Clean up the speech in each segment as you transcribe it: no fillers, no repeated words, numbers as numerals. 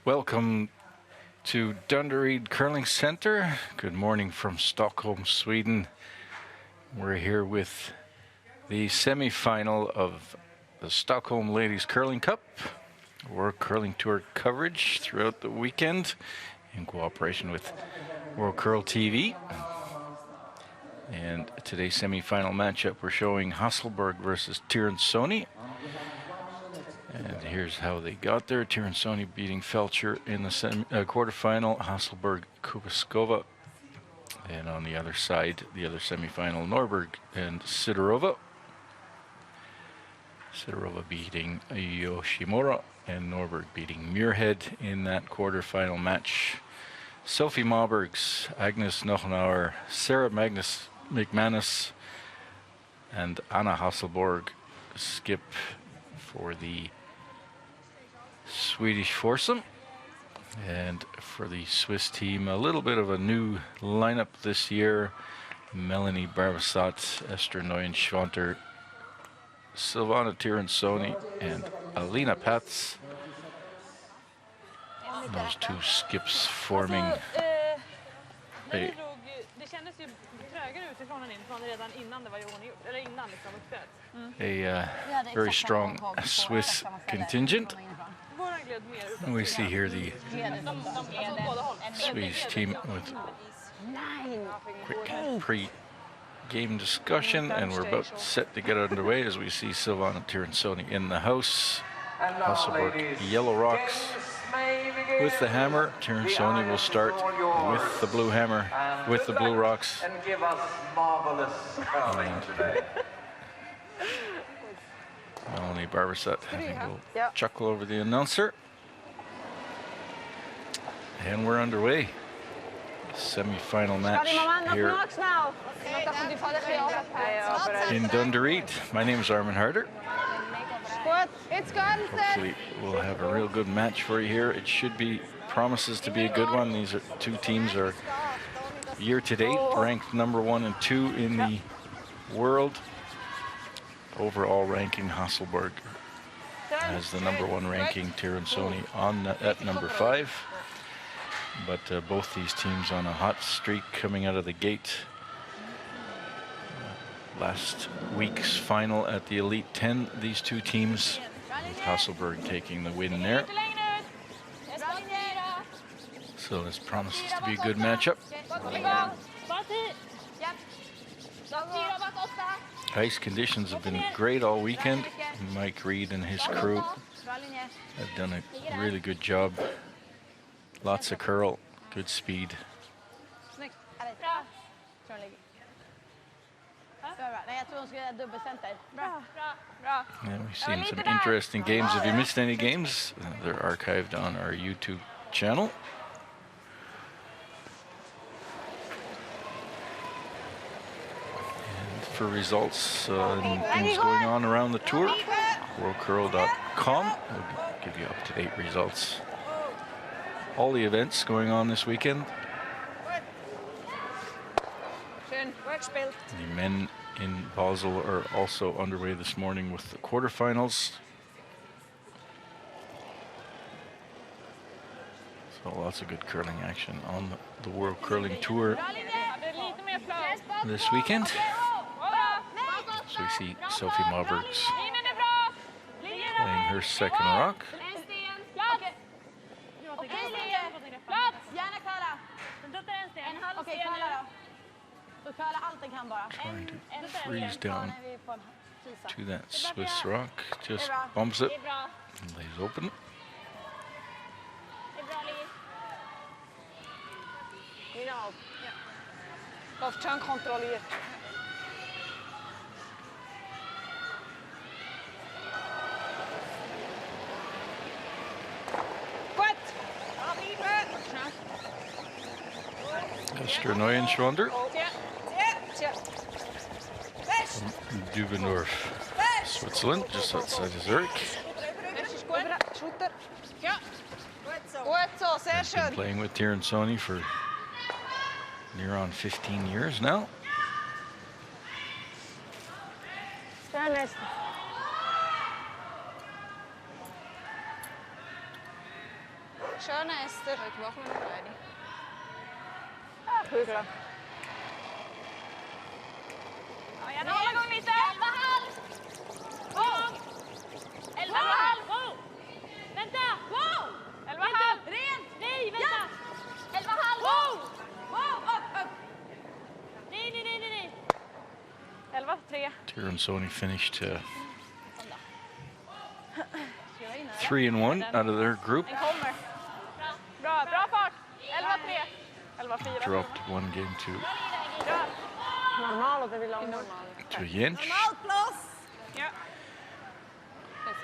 Welcome to Dunderreed Curling Center. Good morning from Stockholm, Sweden. We're here with the semi-final of the Stockholm Ladies Curling Cup, World Curling Tour coverage throughout the weekend in cooperation with World Curl TV. And today's semi-final matchup, we're showing Hasselborg versus Tyrensoni. And here's how they got there. Tyrensoni beating Felcher in the quarterfinal, Hasselborg Kubiskova. And on the other side, the other semifinal, Norberg and Sidorova. Sidorova beating Yoshimura and Norberg beating Muirhead in that quarterfinal match. Sophie Maubergs, Agnes Knochenauer, Sarah McManus, and Anna Hasselborg skip for the Swedish foursome. And for the Swiss team, a little bit of a new lineup this year. Melanie Barbasat, Esther Neuenschwanter, Silvana Tyrensoni, and Alina Pats. Those two skips forming a very strong Swiss contingent. We see here the Swedish team with quick pre-game discussion, and we're about set to get underway as we see Silvana Tyrensoni in the house. Hasselborg Yellow Rocks with the hammer. Tyrensoni will start with the blue hammer, with the blue rocks. And give us marvelous curling today. Melanie Barbasat having a little chuckle over the announcer. And we're underway. Semi-final match here in Dunderreed. My name is Armin Harder. Hopefully we'll have a real good match for you here. It should be, promises to be a good one. These two teams are year to date ranked number 1 and 2 in the world. Overall ranking, Hasselborg has the number 1 ranking, Tyrensoni at number 5. But both these teams on a hot streak coming out of the gate. Last week's final at the Elite 10, these two teams, with Hasselborg taking the win there. So this promises to be a good matchup. Ice conditions have been great all weekend. Mike Reed and his crew have done a really good job. Lots of curl, good speed. And we've seen some interesting games. If you missed any games, they're archived on our YouTube channel. And for results and things going on around the tour, worldcurl.com will give you up-to-date results. All the events going on this weekend. The men in Basel are also underway this morning with the quarterfinals. So lots of good curling action on the World Curling Tour this weekend. So we see Sophie Maubergs playing her second rock. Trying to freeze down to that Swiss rock, just bumps it and lays open. Esther Neuenschwander from Dubendorf, Switzerland, just outside of Zurich. Has been playing with Tyrensoni for near on 15 years now. Schön, Esther. Heute machen wir noch eine. Ah, Kügel. Ja, gärna hålla igång lite. 11,5. Wow. 11,5. Wow. Vänta. Wow. 11,5. Rent. Nej, vänta. 11,5. Wow. Wow. Upp. Nej. 11-3. Tiransoni finished 3-1 out of their group. Den kommer. Bra fart. 11-3. 11-4. Dropped one game Normalt, det vill ha to Jens. Ja.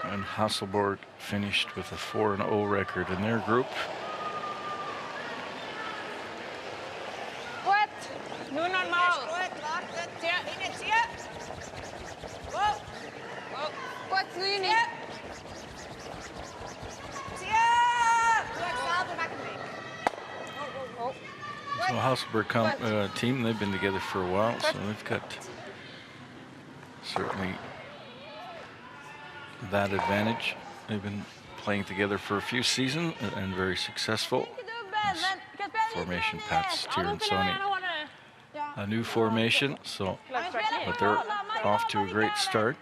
And Hasselborg finished with a 4-0 record in their group. Gut. Nu normal. Gut, nu niet. So Hasselborg team, they've been together for a while, so they've got certainly that advantage. They've been playing together for a few seasons and very successful. This formation Pats Tiransoni, a new formation, so but they're off to a great start.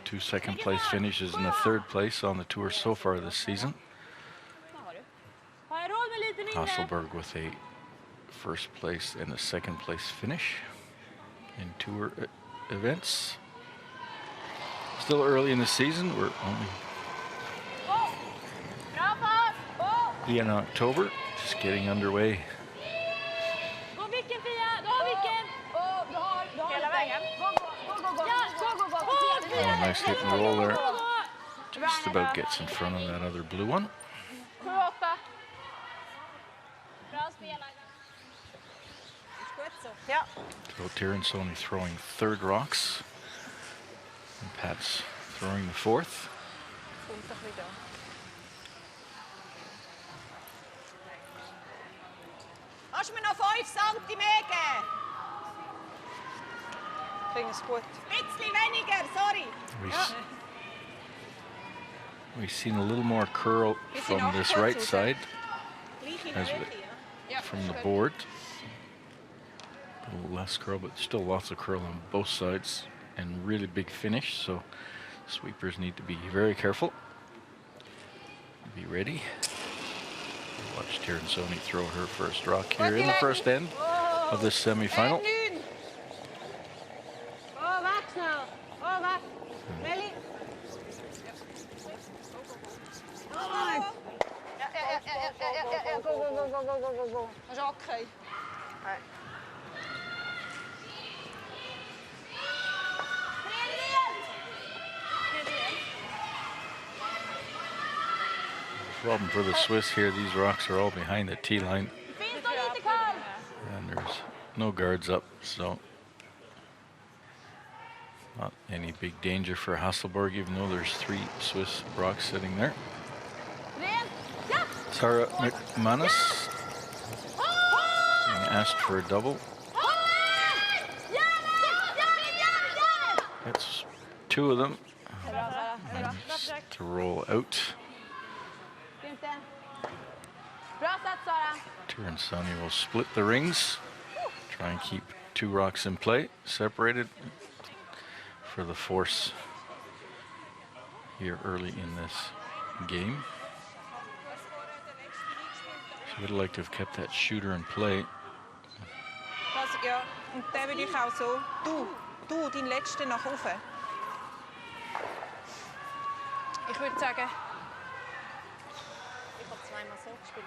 2 second-place finishes and a 3rd place on the tour so far this season. Hasselborg with a 1st place and a 2nd place finish in tour events. Still early in the season. We're only in October, just getting underway. Oh, nice hit and roll there. Just about gets in front of that other blue one. 7-8. Ja. So Tiransoni throwing 3rd rocks. And Pat's throwing the 4th. Kannst du mir noch 5 cm geben? Kriegen es gut. Ein bisschen weniger, sorry. We've seen a little more curl from this right side as from the board. A little less curl, but still lots of curl on both sides and really big finish. So sweepers need to be very careful. Be ready. Watch Tiransoni throw her 1st rock here in the 1st end of this semi-final. Oh, weg snel. Oh, weg. Melly. Ja. Go. Dat is oké. Problem for the Swiss here, these rocks are all behind the tee line. And there's no guards up, so not any big danger for Hasselborg, even though there's 3 Swiss rocks sitting there. Tara McManus being asked for a double. That's 2 of them. Managed to roll out. Tiransoni will split the rings, try and keep 2 rocks in play, separated for the force here early in this game. She would like to have kept that shooter in play. Ja, und den würde ich auch so. Du, dein letzter nach oben. Ich würde sagen, Ik had 2 maal zo gespeeld.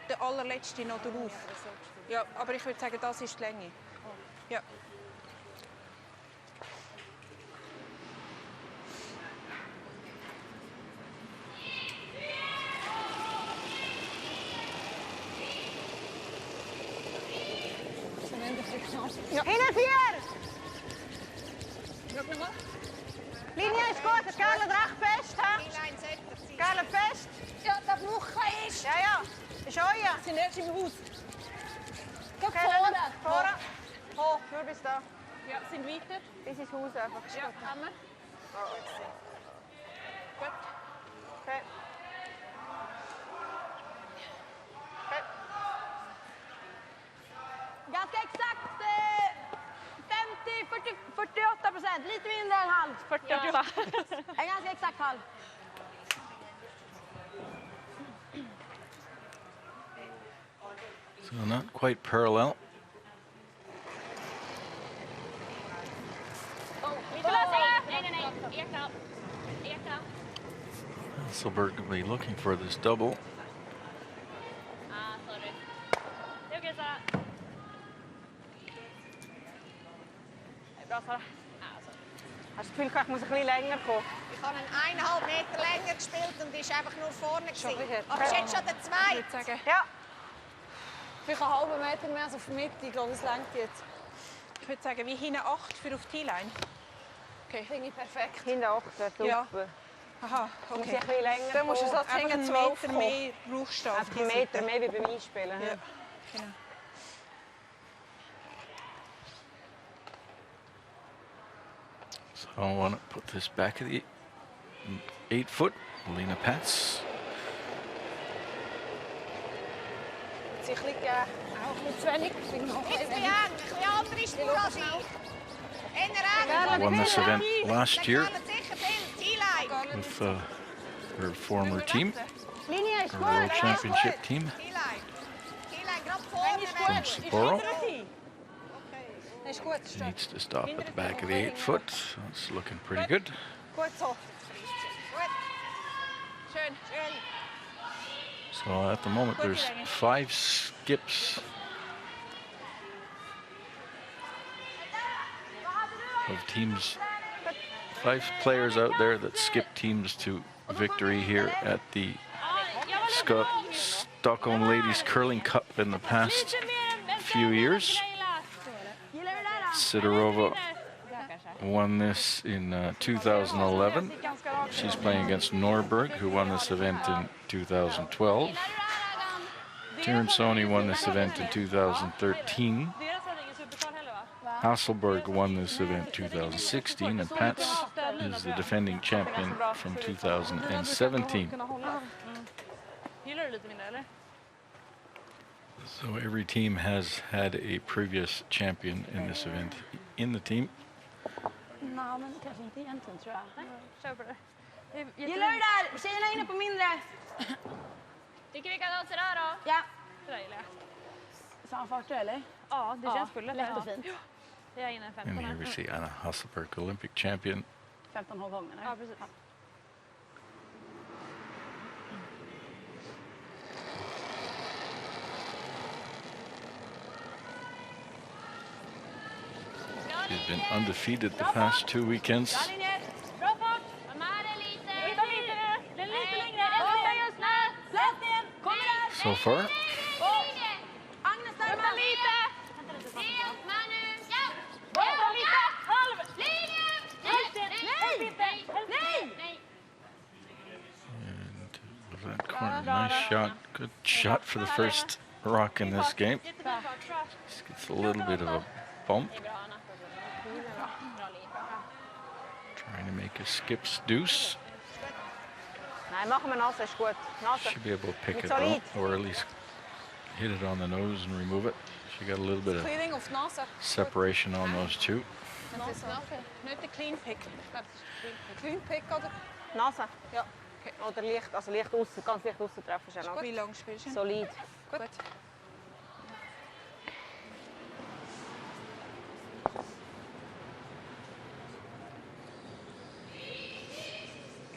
der allerletzte noch drauf. Ja, aber ich würde sagen, das ist die Länge. Ja. Ja. 4. Linie ist gut, das Kerl recht fest. Kerl fest. Ja, dat nog is. Ja. Ist euer. Sind jetzt im Haus. Geh Okay, vorne. Vorne. Hoch, nur bis da. Ja, sind weiter. Bis ins Haus einfach. Ja, haben wir. Gut. Okay. exakta. En ganska exakt halv. So not quite parallel. Lite lösare. Nej. Eka. Hasselberg will be looking for this double. Sorry. Det är okej, Sara. Det är bra, Sara. Hast du das Gefühl, ich muss ein bisschen länger kommen? Ich habe einen 1,5 Meter länger gespielt und ist einfach nur vorne Schon gewesen. wieder. Aber es ist jetzt schon der Ich zweite. würde sagen, Ja. vielleicht einen halben Meter mehr als auf die Mitte. Ich glaube, das reicht jetzt. Ich würde sagen, wie hinten 8 für auf die Line. Okay. Finde ich perfekt. Hinten 8, super. Ja. Aha, Muss ich okay. ein bisschen länger Dann musst du so kommen. einfach einen 12 Meter kommen. mehr brauchst du auf Einfach die einen Meter Seite. mehr wie beim Einspielen. Ja, genau. So I want to put this back at the 8 foot. Lena Pats. Sich ein bisschen geben. Auch nicht zu wenig. Finde ich noch Nicht ein zu bisschen. eng, ein bisschen andere Spur als ich. Enger eng. Won this event last year Dann sicher viel. T-Line. with her former team, Linie ist her gut. World Championship team T-Line. T-Line, gerade vorne. from Sapporo. Das ist gut. She needs to stop at the back of the 8 foot. So it's looking pretty good. Gut so. Gut. Schön. Schön. So at the moment there's 5 skips of teams, 5 players out there that skip teams to victory here at the Stockholm Ladies Curling Cup in the past few years. Sidorova won this in 2011. She's playing against Norberg, who won this event in 2012. Tyrensoni won this event in 2013. Hasselberg won this event 2016, and Pats is the defending champion from 2017. Gillar du lite mindre, eller? So every team has had a previous champion in this event in the team. Nej, men kanske inte egentligen tror jag. Kör på det. Gillar du det där? Tjejerna är inne på mindre. Tycker vi kan ha oss där då? Ja. Det där gillar jag. Samma fart du eller? Ja, det känns fullt. Lätt och fint. Jag är inne 15 And here we här. see Anna Hasselberg, Olympic champion. 15 gånger. Ja, precis. She's been undefeated the past 2 weekends. Bra fart! Var med dig lite! Hitta lite! Den lite längre! Ända just nu! Släpp den! Kommer där! So far, Agnes där Vänta lite! Sten, Manu, ja! Vänta lite! Halv! Linje! Nej! Nej! Nej! and with that corner, nice shot, good shot for the first rock in this game. Jättefin fart. Just gets a little bit of a bump, Det är bra, Anna. Bra linje. trying to make a skip's deuce. Nein, machen wir Nase, ist gut. Nase. Should be able to pick It's it all up, right. or at least hit it on the nose and remove it. She got a little bit of Clearing auf die Nase. separation on those two. Nase. Nicht der Clean Pick. Clean Pick oder? Nase. Ja. Oder leicht, also leicht außen, ganz leicht außen treffen. Ist ja noch Wie lang spielst du? solid. Gut.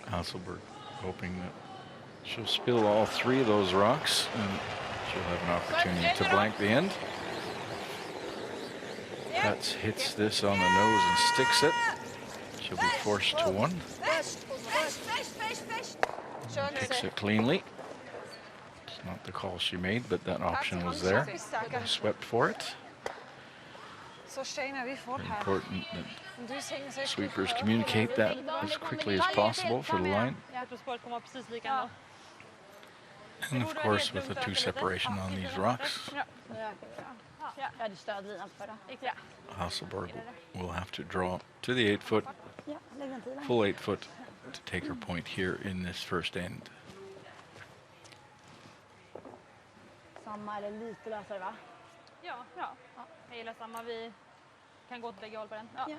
Hasselberg hoping that she'll spill all 3 of those rocks and she'll have an opportunity to blank the end. Pats hits this on the nose and sticks it. She'll be forced to 1. Fest, fest, fest. Schön Picks gesehen. it cleanly. It's not the call she made, but that option was there. Swept for it. So stehen wir wie vorher. Important that Und uns hängen so sweepers communicate that as quickly as possible for the line. Jag tror spåret kommer precis lika ändå. And of course with the 2 separation on these rocks, Jag hade stödlinan för det. Ja. Hasselberg will have to draw to the 8 foot, Ja, lägg den till. full 8 foot to take her point here in this first end. Samma eller lite lösare va? Ja. Jag gillar samma. Vi kan gå åt bägge håll på den. Ja. Ja.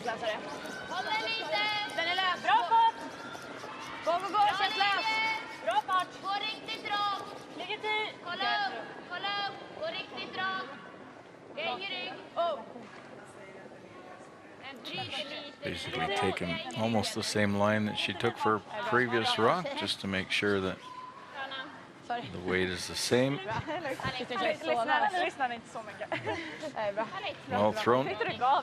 Känsläsare. Håller lite. Den är lös. Bra fart. Gå, känsläs. Bra fart. Gå riktigt rakt. Ligger tid. Kolla upp. Gå riktigt rakt. Häng i rygg. Basically taken almost the same line that she took for previous rock, just to make sure that the weight is the same. Lyssnar inte så mycket. Well thrown.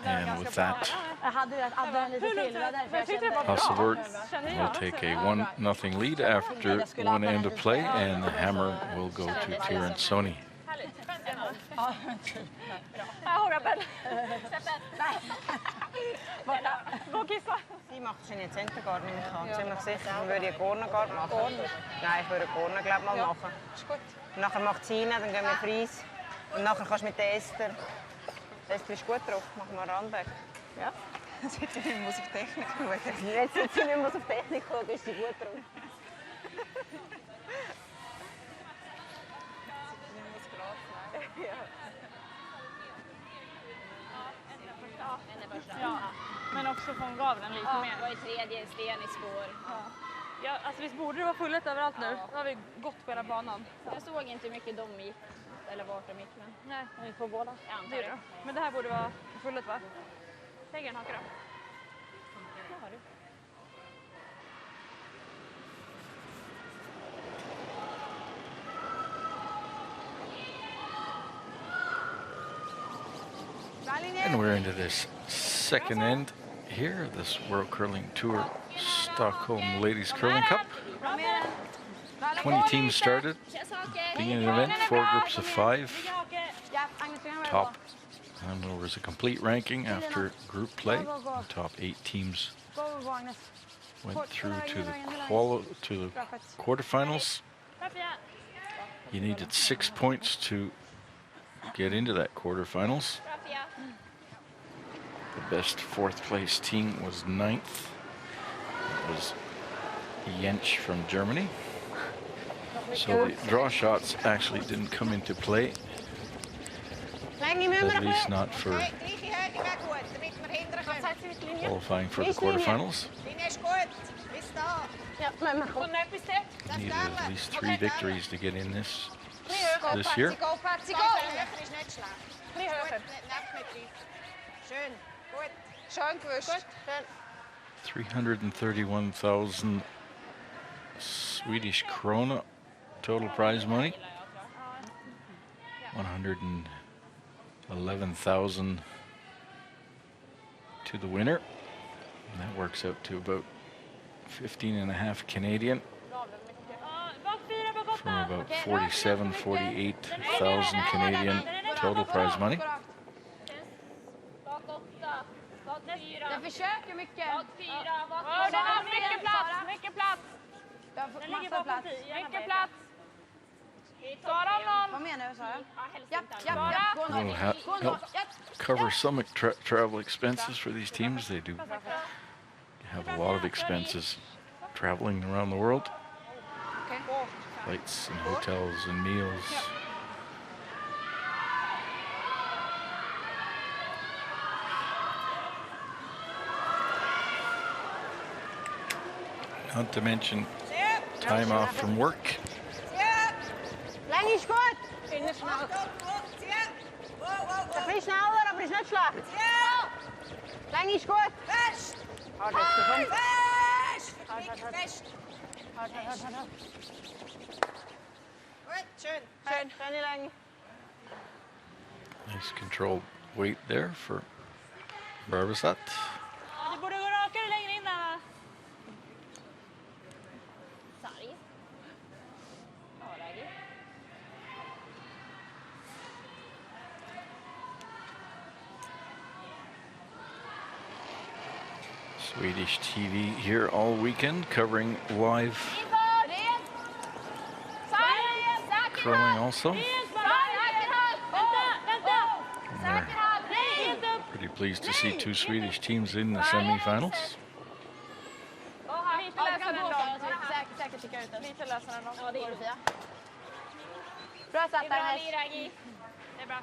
And with that, Jag hade den lite till. Det var därför jag kände... Hasselborg will take a 1-0 lead after one end of play, and the hammer will go to Tirensoni. Gå och kissa. Sie macht es in den Centergarten nicht an. Sie haben gesagt, dann würde ich einen Cornergarten machen. Nein, ich würde einen Corner glaub, mal machen. Ist gut. Und nachher macht sie rein, dann gehen wir Freis. Und nachher kannst du mit der Esther. Esther ist gut drauf, machen wir Runback. Ja? Jetzt wird sie nicht mehr auf Technik schauen. Jetzt sind sie nicht mehr auf Technik schauen, ist sie gut drauf. Ja, men också få en gav den lite Det mer. var ju tredje sten i spår. Ja, alltså visst borde det vara fullet överallt nu. Då har vi gått på hela banan. Jag såg inte hur mycket de gick. Eller vart de gick. Men Nej, de gick på båda. Jag det antar är det. det. Men det här borde vara fullet va? Lägger en haka då. Det har du. And we're into this second end here, this World Curling Tour Stockholm Ladies Curling Cup. 20 teams started. Beginning event, 4 groups of 5. Top, and there was a complete ranking after group play. The top 8 teams went through to the quarterfinals. You needed 6 points to get into that quarterfinals. The best 4th place team was 9th. It was Jentsch from Germany. So the draw shots actually didn't come into play, at least not for qualifying for the quarterfinals. You needed at least 3 victories to get in this year. Schön gewusst. 331,000 Swedish krona total prize money. 111,000 to the winner. And that works out to about 15.5 Canadian from about 48,000 Canadian total prize money. Den försöker mycket. Ja, den har mycket plats. Mycket plats. Den ligger bakom 10. Mycket plats. Sara om någon. Vad menar du, Sara? Ja. Will help cover some travel expenses for these teams. They do have a lot of expenses traveling around the world. Flights and hotels and meals. Not to mention time off from work. Längre ist gut. Ein bisschen schneller, aber ist nicht schlecht. Längre ist gut. Fest! Fest! Schön. Schöne Länge. Nice controlled weight there for Barbasat. Du borde gå rakare längre in där. Sarg. Avläge. Swedish TV here all weekend covering live curling also. Pretty pleased to see 2 Swedish teams in the semifinals. Lite läsare än dem. Säkert tycker jag ut den. Lite läsare än dem. Ja, det är det, Fia. Bra satt, Bra Agnes. Liragi. Det är bra.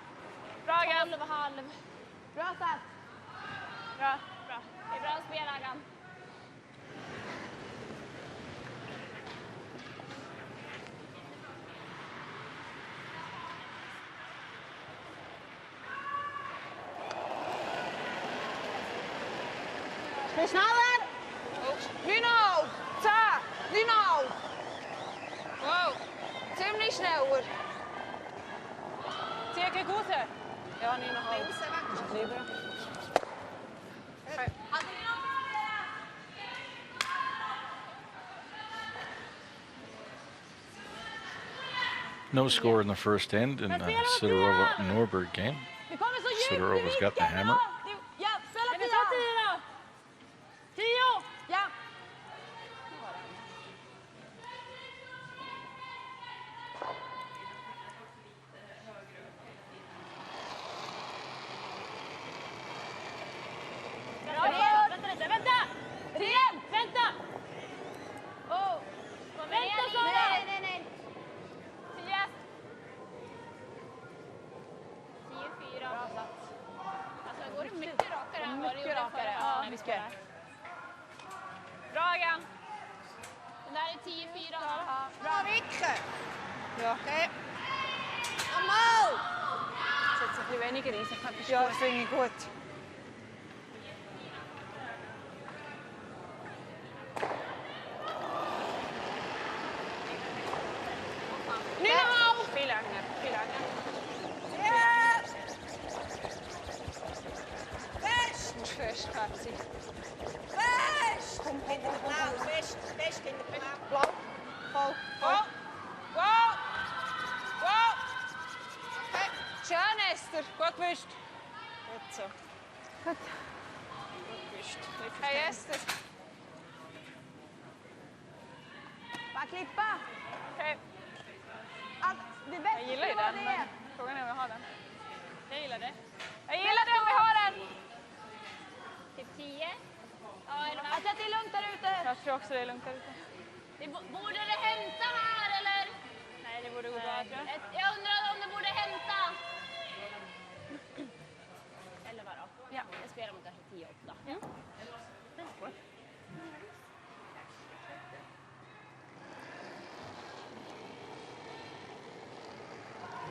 Bra Halv. Bra satt. Bra. Det är bra spel, Adam. Spiel schneller! Lino! Da! Lino! Wow! Ziemlich schneller. Zieh gegen raus. Ja, 9,5. Lieber. No score in the first end in the Sidorova-Norberg game. Vi kommer så djupt. Sidorova's got the hammer. Ja, spela 10 då. 10. Ja. Vänta lite, vänta! Ren, vänta! Oh. Vänta, Sara! Nej. 10. 10-4. Alltså går det mycket rakare än vad det gjorde förra? Ja, när vi mycket. spelade. Bra, Agan. Den där är 10-4. Bra, Victor. Ja. Okej. Mål! Sätt sig lite weniger i så kan jag Ja, det är gut. Viel länger. Best! Musst fest, Katzi. Best! Kinderblauw, best kinderblauw. Blauw. Voll. Wow! Wow! Wow! Schön, Esther. Gut gewischt. Gut so. Gut gewischt. Hey, Esther. Bara klippa. Okej. Det är bättre Jag gillar ju vad den, det är. men frågan är om jag har den. Jag gillar det. Jag gillar det om vi har den. Typ 10. Ja, är det jag tror att det är lugnt där ute. Jag tror också det är lugnt där ute. Borde det hämta här eller? Nej, det borde gå bra, tror jag. Jag undrar om det borde hämta. Eller vadå? Ja. Jag spelar mot kanske 10-8. Ja.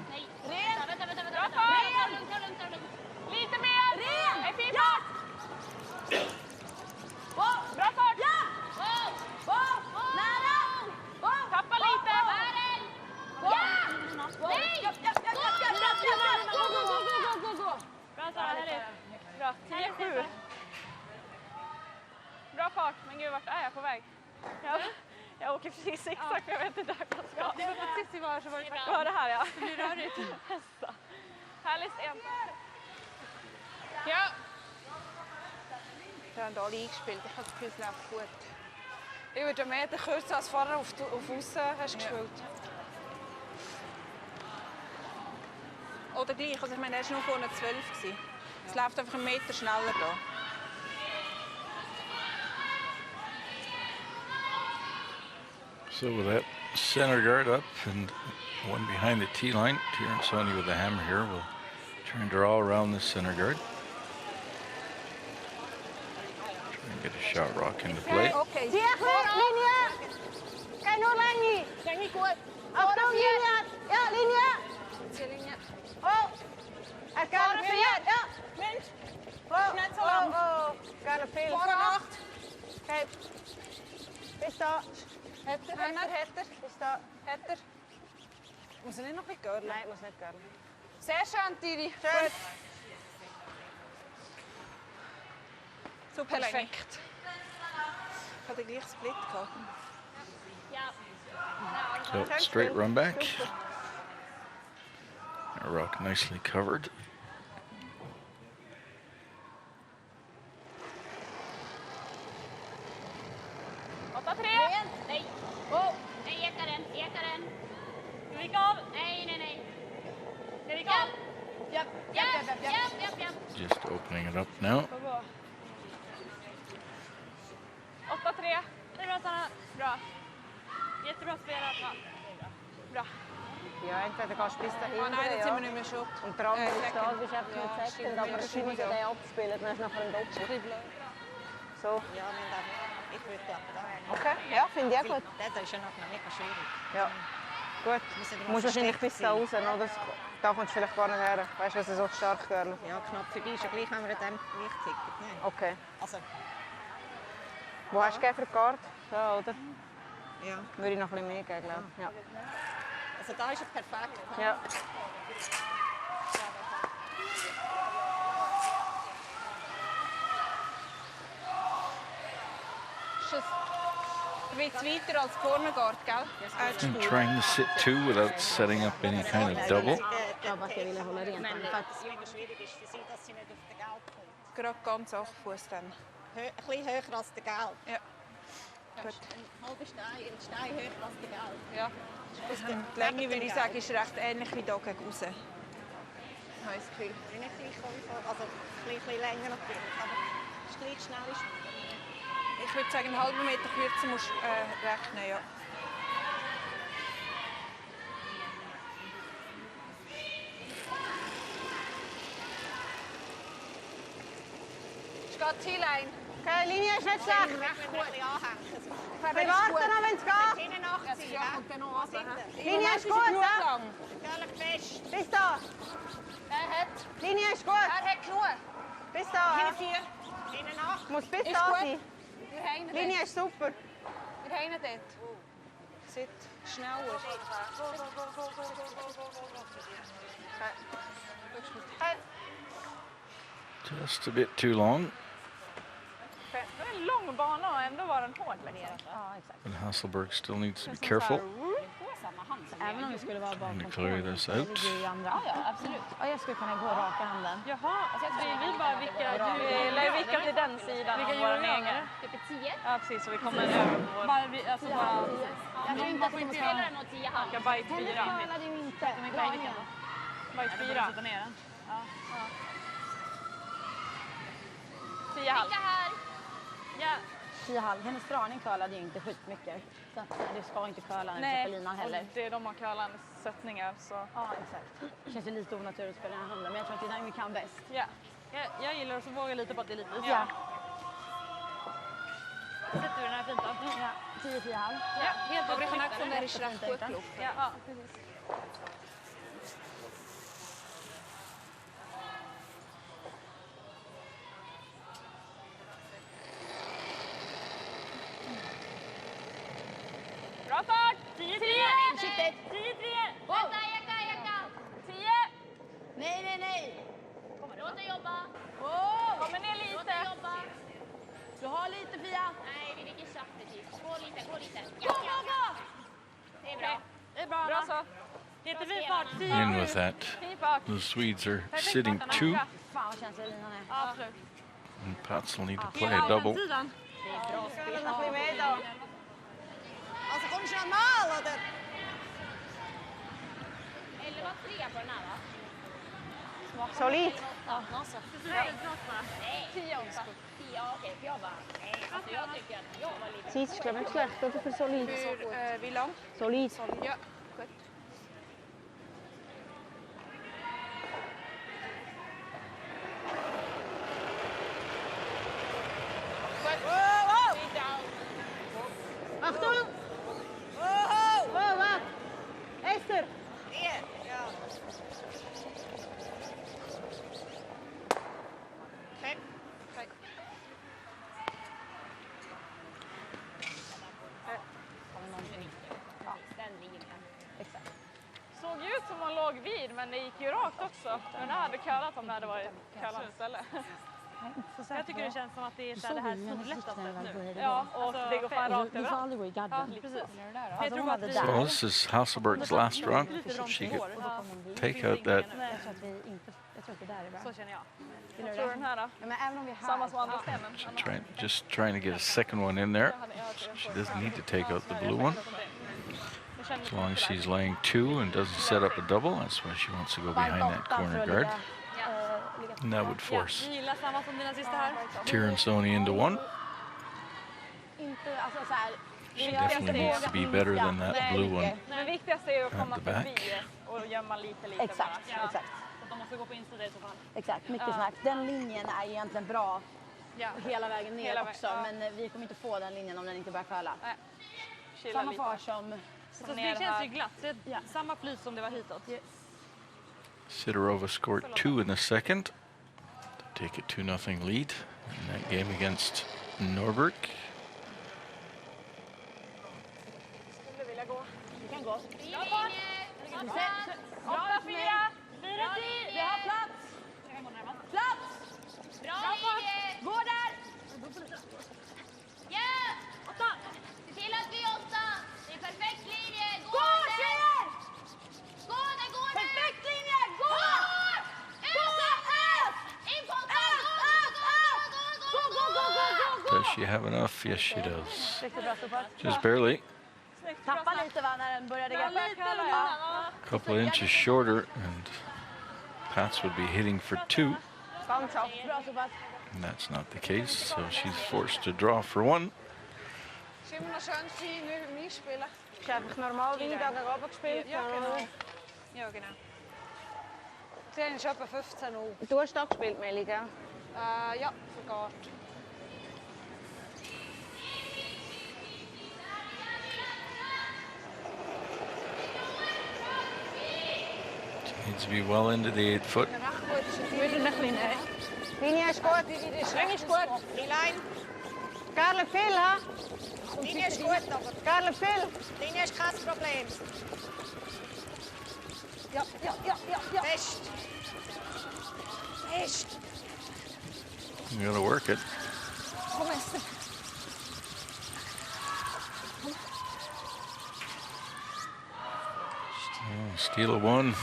Nej. Ren. Vänta. Bra Ta fart. det lugnt. Lite mer! Ren! En fin fart! Bra fart! Ja! Nära! Tappa lite! Ja! Nej! Gå! Bra, Sara. Härligt. Bra. 10-7. Bra fart. Men gud, vart är jag på väg? Jag åker precis exakt, jag vet inte vart jag ska. Det var precis i var så var det faktiskt. Ja, det här, ja. Det blir rörigt. Härlig sten. Ja. Wir haben alle eingespielt. Ich habe das Gefühl, es läuft gut. Über den Meter kürzer als vorher auf Aussen hast du gespielt. Oder gleich. Also ich meine, er war nur vorne 12. Es läuft einfach einen Meter schneller da. So with that center guard up and one behind the tee line, Terrence Sony with the hammer here will try and draw around this center guard. Try and get a shot rock into play. Okej. Linje! Kijk nog Lenny! Kijk niet goed. Achtung, Linje! Ja, Linje! Linje. Oh! Er kan er veel. Ja! Mensch, Oh, net zo lang. Kan er veel. Vorne 8. Kijk. Bis da. Hätter. Bis da. Hätter. Muss er nicht noch ein bisschen görlen? Nein, muss nicht gören. Sehr schön, Tiri. Schön. Gut. So perfekt. Ich hatte gleich Split gehabt. Ja. So straight run back. A rock nicely covered. Nej. Nej, eka den. Ska vi gå av? Nej. Ska vi gå av? Japp. Just opening it up now. 8-3. Det är bra, Sanna. Bra. Jättebra spelat. Ja, det är bra. Bra. Ja, entweder kannst du bis dahin. Nein, jetzt sind wir nicht mehr schuld. Und der andere ist da, Second. du bist einfach Ja, mit Second, stimmt, aber das es muss stimmt, ja ja. den abspielen, dann hast du nachher einen Doppel. Ein bisschen blöd. Så. Ja, men da, jeg flytter opp da. OK. Ja, finde jeg gut. Dette er ikke noe mega schwierig. Ja. Gut. Du musst wahrscheinlich bis da raus, oder? Da kommst du vielleicht gar nicht her. Weißt du, was so stark gören? Ja, knapp vorbei ist ja gleich, wenn wir in dem Gewicht ticken. Ne? Okay. Also, Wo hast du gegeben für die Karte? Da, oder? ja. Würde ich noch ein bisschen mehr geben, glaube ich. Ja. Also da ist er perfekt. Ja. Ist es ein bisschen weiter als vorne geht, gell? And trying to sit two without setting up any kind of double. Aber ich will hålla rent. Men det mega schwierig ist für sie, dass sie nicht auf den Gelb kommt. Gerade ganz hoch Fuß dann. Ein bisschen höher als der Gelb. Ja. Gut. Ein halber Stein, ein Stein höher als der Gelb. Ja. Die Länge, würde ich sagen, ist recht ähnlich wie hier gegen raus. Habe ich das Gefühl. Nicht gleich wie vor, also ein bisschen länger natürlich, aber es ist gleich schnell. Ich würde sagen, einen halben Meter kürzer musst du rechnen, ja. Es geht Ziellein. Okay, Linie ist nicht schlecht. Ein bisschen anhängen. Wir warten noch, wenn es geht. Hinten nachziehen, ja? Linie ist gut, ja? Gefährlich fest. Bis da. Linie ist gut. Hat genug. Bis da. Ja? Hinten nach. Muss bis Ist da gut. sein. Wir haben ihn Linie ist super. dort. Wir haben ihn dort. Sieht schneller. Hey. Just a bit too long. Det är en lång bana och ändå var den hård liksom. Ja, exakt. And Hasselberg still needs to be careful. Även om vi skulle vara bakom Trying to clear this out. Ja, absolut. Ja, jag skulle kunna gå raka handen. Jaha, alltså vi bara vickar, du lär vicka till den sidan av vår egen. Typ 10. Ja, precis, så vi kommer över på vår... Alltså bara... Jag tror inte att vi spelar nog 10 halv. Ska bajt 4. Talade ju inte. Bajt 4. Sätta ner den. Ja. 10 halv. Vicka här. Ja. 10,5. Hennes dragning curlade ju inte skitmycket. Så att du ska inte curla när du på linan heller. och det är de har curlande sättningar så... Ja, exakt. Det känns ju lite onaturligt att spela den här handen, men jag tror att det är den vi kan bäst. Ja. Jag gillar att våga lite på att det är lite is. Ja. Sätter vi den här fint då? Ja, 10,5. Ja, helt Aber ich habe auch öppet. gefunden, er ist recht gut gelaufen. Ja, precis. Bra fart! 10-3! 10-3! Vänta, Eka. 10! Nej! Låt det jobba. Kommer ner lite. Låt det jobba. Du har lite, Fia. Nej, vi ligger sakta typ. Gå lite. Ja. Det är bra. Det är bra, bra så. Jättefin fart. 10. In with that. Fin fart. The Swedes are sitting two, Fan vad känslig linan är. Ja, absolut. and Pats will need to play a double. Sidan. Spela nog lite mer då. Alltså, kommer du köra mal eller? 11-3 på den här va? Solid. Ja, någonstans. Nej, bara. 10 också. 10, ja okej. För jag bara, nej. Alltså jag tycker att jag var lite... Sitz, glaube ich, schlecht, oder? Für solid. Für wie lang? Solid. Ja, gut. Achtung! Oh, wat? Esther! Ja. Okej. Den linjen. Exakt. Såg ju ut som hon låg vid, men det gick ju rakt också. Men det hade curlat om det hade varit curlat istället. Jag tycker det känns som att det är så här det här sollättaste nu. Ja, och det går fan rakt Du får överallt. aldrig gå i Ja, gadden. precis. Alltså, Jag tror hon att hade vi... där. So this is Hasselberg's last run. She could take out that. Jag tror att vi inte... Jag tror att det där är bra. Så känner jag. Gillar Jag du tror det? den här då. Ja, men även om vi är här... Samma som andra stenen. Just trying to get a second one in there. She doesn't need to take out the blue one. As long as she's laying two and doesn't set up a double, that's why she wants to go behind that corner guard. And that would force Vi gillar samma som dina sista här. Tiransoni into one. Inte, alltså så här... She definitely needs to be better than that blue one. Men viktigast är att komma At the back. förbi och gömma lite Exakt, bara. Ja. exakt. Så de måste gå på insidan i så fall. Exakt, mycket snack. Den linjen är egentligen bra hela vägen ner Hela också. Men vi kommer inte få den linjen om den inte börjar curla. Samma fart som... Så det känns ju glatt. Det är samma flyt som det var hitåt. Sidorova scored 2 in the second to take a 2-0 lead in that game against Norberg. Vi kan gå. Bra fart! 8-4! 4-10! Vi har plats! Plats! Bra linje! Gå där! Ja! 8! Se till att vi är 8! Det är perfekt linje! Gå Gå, där! tjejer! Gå där, gå där! Perfekt linje! Gå! Ös! In på 8! Gå! Does she have enough? Yes, she does. Riktigt bra stoppat. Just barely. Tappa lite va, när den började greppa. A couple of inches shorter, and Pats would be hitting for 2. Bra stoppat. And that's not the case, so she's forced to draw for 1. Immer noch schön sein, nicht mit mir spielen. Ist einfach normal wie da gegen oben gespielt. Ja, genau. Ja, genau. Sie ist etwa 15-0. Du hast da gespielt, Meli, gell? Ja, vergeht. Needs to be well into the 8 foot. Linie ist gut. Linie ist gut. Die Line. Garlic viel, ha? Linie ist gut, aber Garlic viel. Linie ist kein Problem. Ja. Fest. Fest. You gotta work it. Komm, Esther. Oh, steal of 1.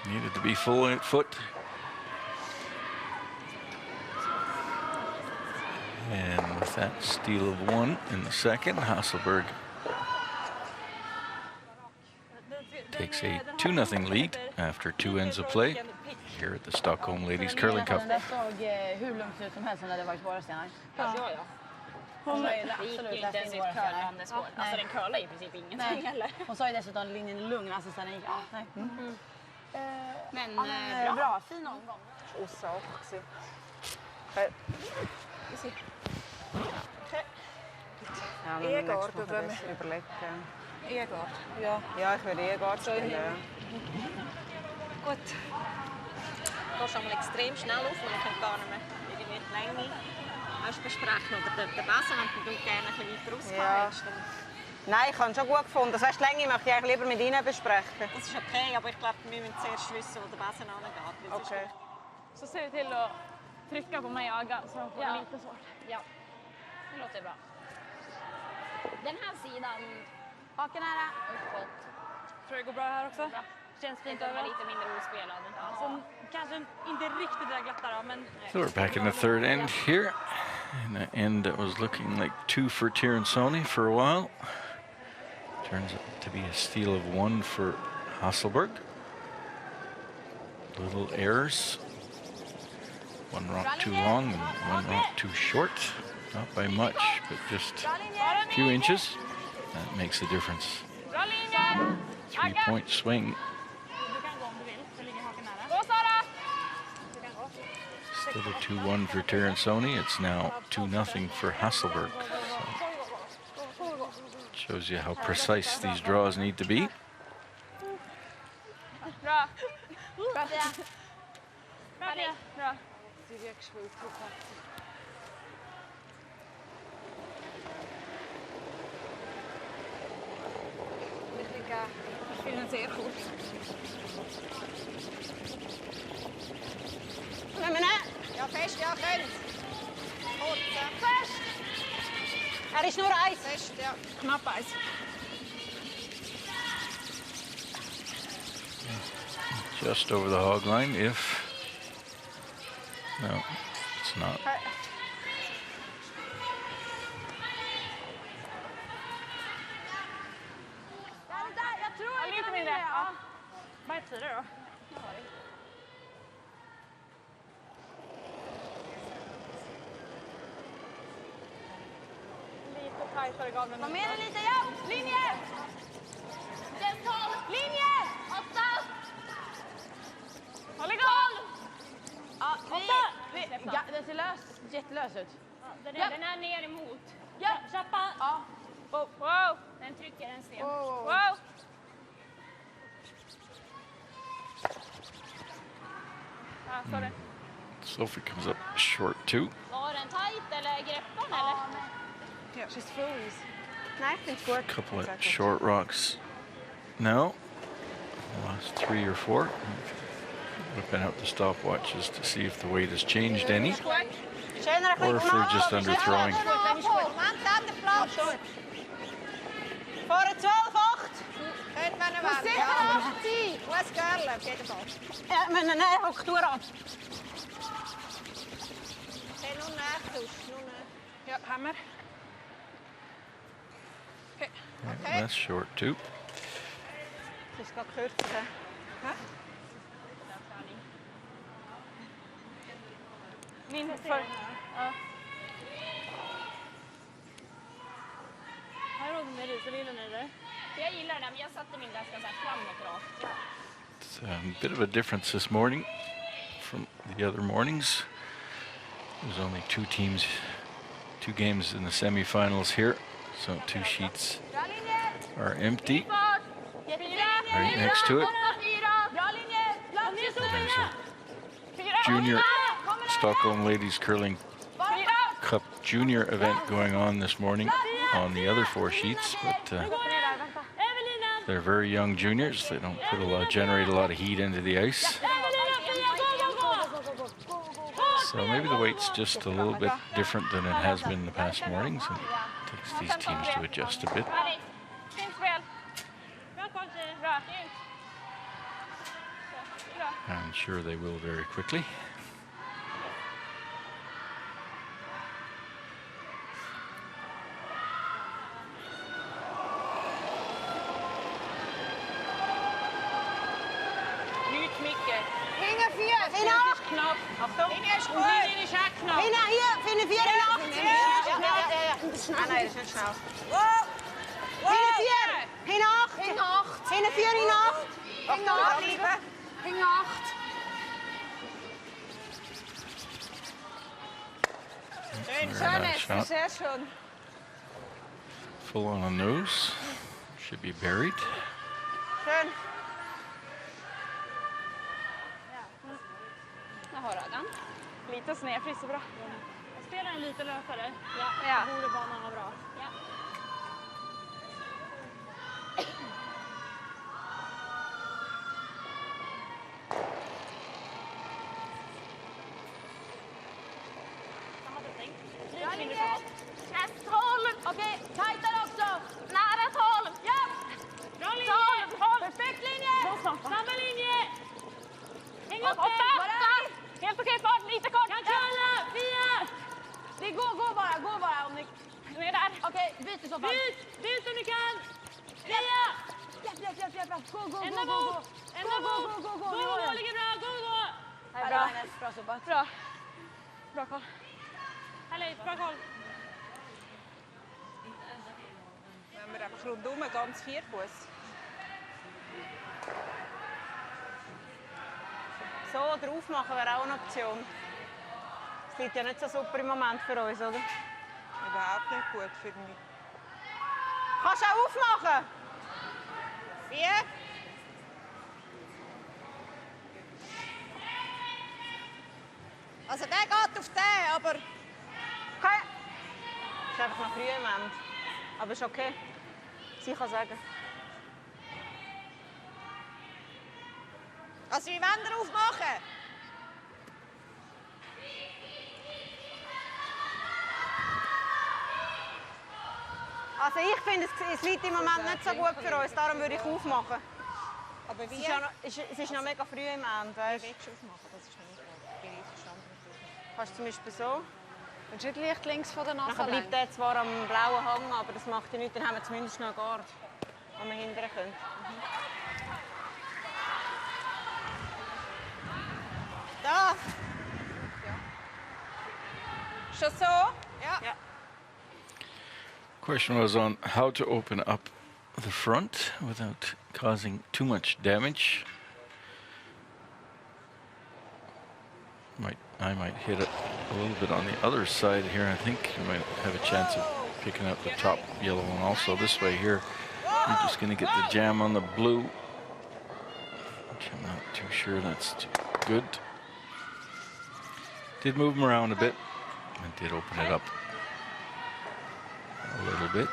Needed to be full 8 foot. And with that steal of 1 in the second, Hasselberg takes a 2-0 lead after 2 ends of play here at the Stockholm Ladies Curling Cup. Den där såg hur lugnt ut som helst när det var i våra stenar. Hon var ju absolut inte ens i ett curlande spår. Alltså den curlar i princip ingenting heller. Hon sa ju dessutom att linjen är lugn, alltså sen gick nej. Men Bra, fin omgång. Ossa också. Ja, men Egor, nästa får du det überlegen. Egor. Ja. Ja, ich würde Egor spielen. Gut. går schon mal extrem schnell auf und man kann gar nicht mehr irgendwie die Länge besprechen oder den Besen, wenn du gerne ein bisschen weiter rausgekommen hättest. Nein, ich habe es schon gut gefunden. Das heißt, die Länge möchte ich eigentlich lieber mit Ihnen besprechen. Das ist okay, aber ich glaube, wir müssen zuerst wissen, wo der Besen angeht. Okay. Så ser vi till att trycka på mig ögat så de får lite svårt. Ja, det låter bra. Den här sidan Haken nära. uppåt. Tror det går bra här också. Bra. Känns fint Den var över. lite mindre ospelad. Som kanske inte riktigt där glatta då, men... So we're back in the third end here. And an end that was looking like 2 for Tiransoni for a while. Turns out to be a steal of 1 for Hasselberg. Little errors. 1 rock too long and 1 rock too short. Not by much, but just a few inches. That makes a difference. Bra linje! 3-point swing. Du kan gå om du vill, så ligger haken nära. Gå Sara! Du kan gå. Instead of 2-1 for Tiransoni, it's now 2-0 for Hasselberg. So shows you how precise these draws need to be. Bra! Bra Pia! Bra Pia! Bra! Ich finde ihn sehr gut. Ja, fest, ja, könnt. Kurz, Fest! Er ist nur eins. fest, ja. Knapp eins. Just over the hog line if... No, it's not. Jag tror lite mindre. Ja. Vad heter det då? Lite tajtare garn. Kom med dig lite, ja! Linje! Den 12! Linje! 8! Håll igång! Ja, det ser löst. jättelös ut. Den är ner emot. Ja, Chappa! Ja. Wow! Den trycker en sten. Wow. Sorry. Sophie comes up short 2. Var den tajt eller greppar den eller? She's froze. Nej, det är inte gut. Couple of short rocks. No. Last 3 or 4. Whipping out the stopwatches to see if the weight has changed any, Schönere or if they're just under throwing. Voor 12-8. Könnte man Muss sicher 8 sein. Muss Girl, auf jeden Fall. Ja, men nej, hock door aan. Hey, nur nach, nur nach. Ja, haben wir. Okay. Yeah, that's short 2. Het is gerade kürzer. Min för... Ja. Här har du med riselillen eller? Jag gillar den, men jag satte min ganska så här framåt rakt. It's a bit of a difference this morning from the other mornings. There's only 2 games in the semifinals here, so 2 sheets are empty. Right next to it, there's a junior Stockholm Ladies Curling Cup Junior event going on this morning on the other 4 sheets, but they're very young juniors. They don't generate a lot of heat into the ice. So maybe the weight's just a little bit different than it has been the past mornings, and it takes these teams to adjust a bit. Fint spel. Bra koll tjejer. Bra. I'm sure they will very quickly. Nyt Micke. Hinge 4, Hinge 8. Knapp. Achtung. Linje ist Und gut. Linien ist auch knapp. Hinge hier, Hinge 4 in 8. Ja. Ja. Ah, nee, dat is niet snel. Hinge 4, Hinge 8. Hinge 8. Hinge 4 in 8. Hinge 8. Hinge 8. Schön, Very nice shot. sehr schön. Full on the nose. Should be buried. Schön. Jag har ögon. Lite snedfri så bra. Jag spelar en lite lösare. Ja. Borde banan vara bra. Ja. Samma riktning. Lite mindre fart. Ett håll! Okej, tajtare också. Nära ett håll! Ja! Bra linje! Håll! Perfekt linje. Samma linje! Häng upp 8! den! Helt okej fart, lite kort. Kan köra, Fia. Det går bara om ni... Du är där. Okej, byt i så fall. Byt om ni kan. Fia! Hjälp. Gå. Ända mot. Gå, ligger bra, gå. Bra, bra Sobat. Bra koll. Eller bra koll. Wenn wir einfach rundum ganz Vierfuß. So drauf machen wäre auch eine Option. Es liegt ja nicht so super im Moment für uns, oder? Überhaupt nicht gut für mich. Kannst du auch aufmachen? 4. Also der geht auf den, aber Okay. Ist einfach noch früh im Ende. Aber ist okay. Sie kann sagen. also wie wollen wir aufmachen? Also ich finde, es liegt im Moment nicht so gut für uns, darum würde ich aufmachen. Aber Es wie? ist, ja noch, es ist noch mega früh im Ende. Wie Weißt? willst du aufmachen? Das ist mir nicht klar. Bin ich verstanden. Kannst du zum Beispiel so. Willst du nicht leicht links von der Nase Dann bleibt der zwar am blauen Hang, aber das macht ja nichts. Dann haben wir zumindest noch einen Guard, den wir hindern können. Da! Schon so? Ja. Ja. Question was on how to open up the front without causing too much damage. I might hit it a little bit on the other side here. I think you might have a chance of picking up the top yellow one also. This way here, you're just going to get the jam on the blue, which I'm not too sure that's too good. Did move them around a bit and did open it up a little bit.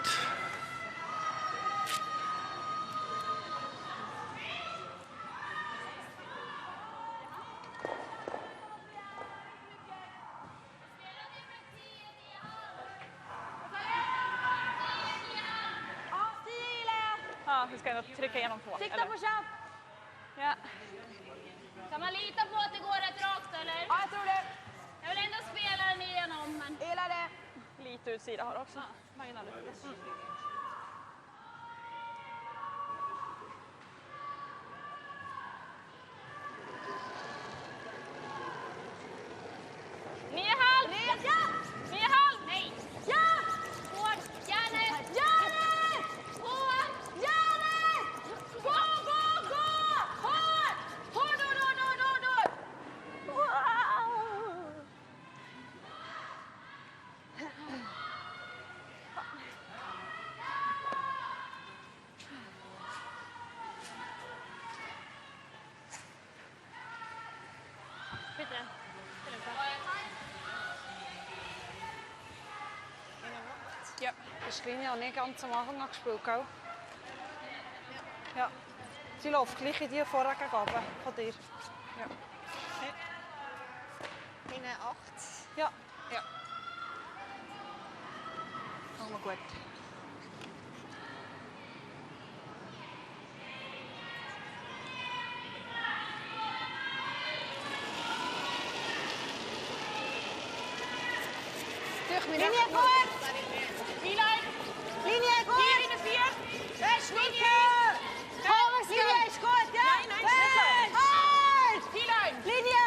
Ja, vi ska ändå trycka igenom 2. Sikta på köp! Ja. Kan man lita på att det går rätt rakt eller? Ja, jag tror det. Jag vill ändå spela den igenom. Men... Gillar det. Lite utsida har också. Marginal utsida. Ja, das ist Linie nicht ganz am Anfang gespielt, gell? Ja. Sie läuft gleich in die vorher gegeben von dir. Ja. Hinten 8. Ja. Ja. Machen wir gut. Linie goed! Linie goed! Hier in de 4. 6 linie! Volgens linie is goed, ja! Nee, Hard! T-line! Linie!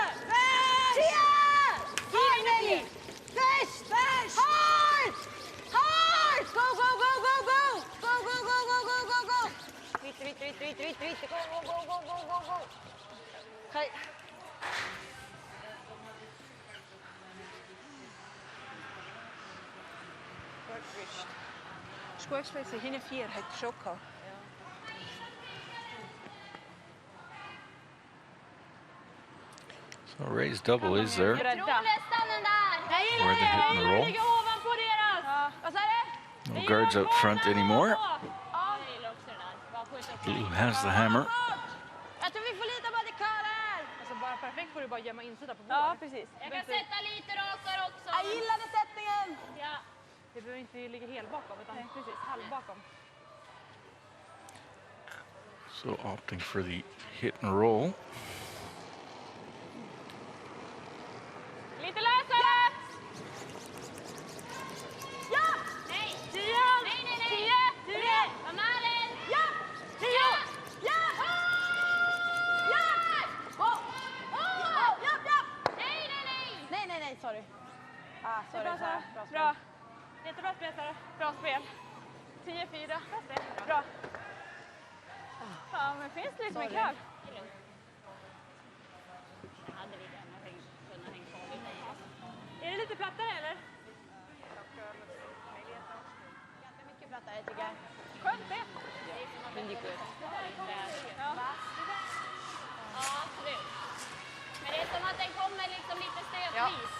Zie je! Hier, Nelly! Fest! Hard! Hard! Go, go, go, go, go! Go, go, go, go, go, go, go! Riet. Go. Kijk. Ist gut gespielt, hinten 4 hat er schon gehabt. So Ray's double is there. Jag tror nästan den där. Where they hit and roll. Ligger ovanpå deras. Ja. Vad sa du? No guards up front anymore. Ja, jag gillar också den där. Bara skjuta upp. Blue has the hammer. Jag tror vi får lita på att det klarar! Alltså bara perfekt får du bara gömma insida på vår. Ja, precis. Jag kan sätta lite rakare också. Jag gillade sättningen! Ja. Det behöver inte ligga helt bakom utan precis halv bakom. So opting for the hit and roll. Lite lösare! Ja! Nej. 10! Nej. 10! Var med den. Ja! 10! Ja! Ja! Nej, sorry. Ah, sorry. Bra Sara. Bra. Jättebra spel Sara. Bra spel. 10-4. Bra spel. Bra. Ja, men finns det liksom en kvar? Är det lite plattare eller? Ganska mycket plattare tycker jag. Skönt det. Men det är good. Ja. Ja, absolut. Men det är som att den kommer liksom lite stötvis.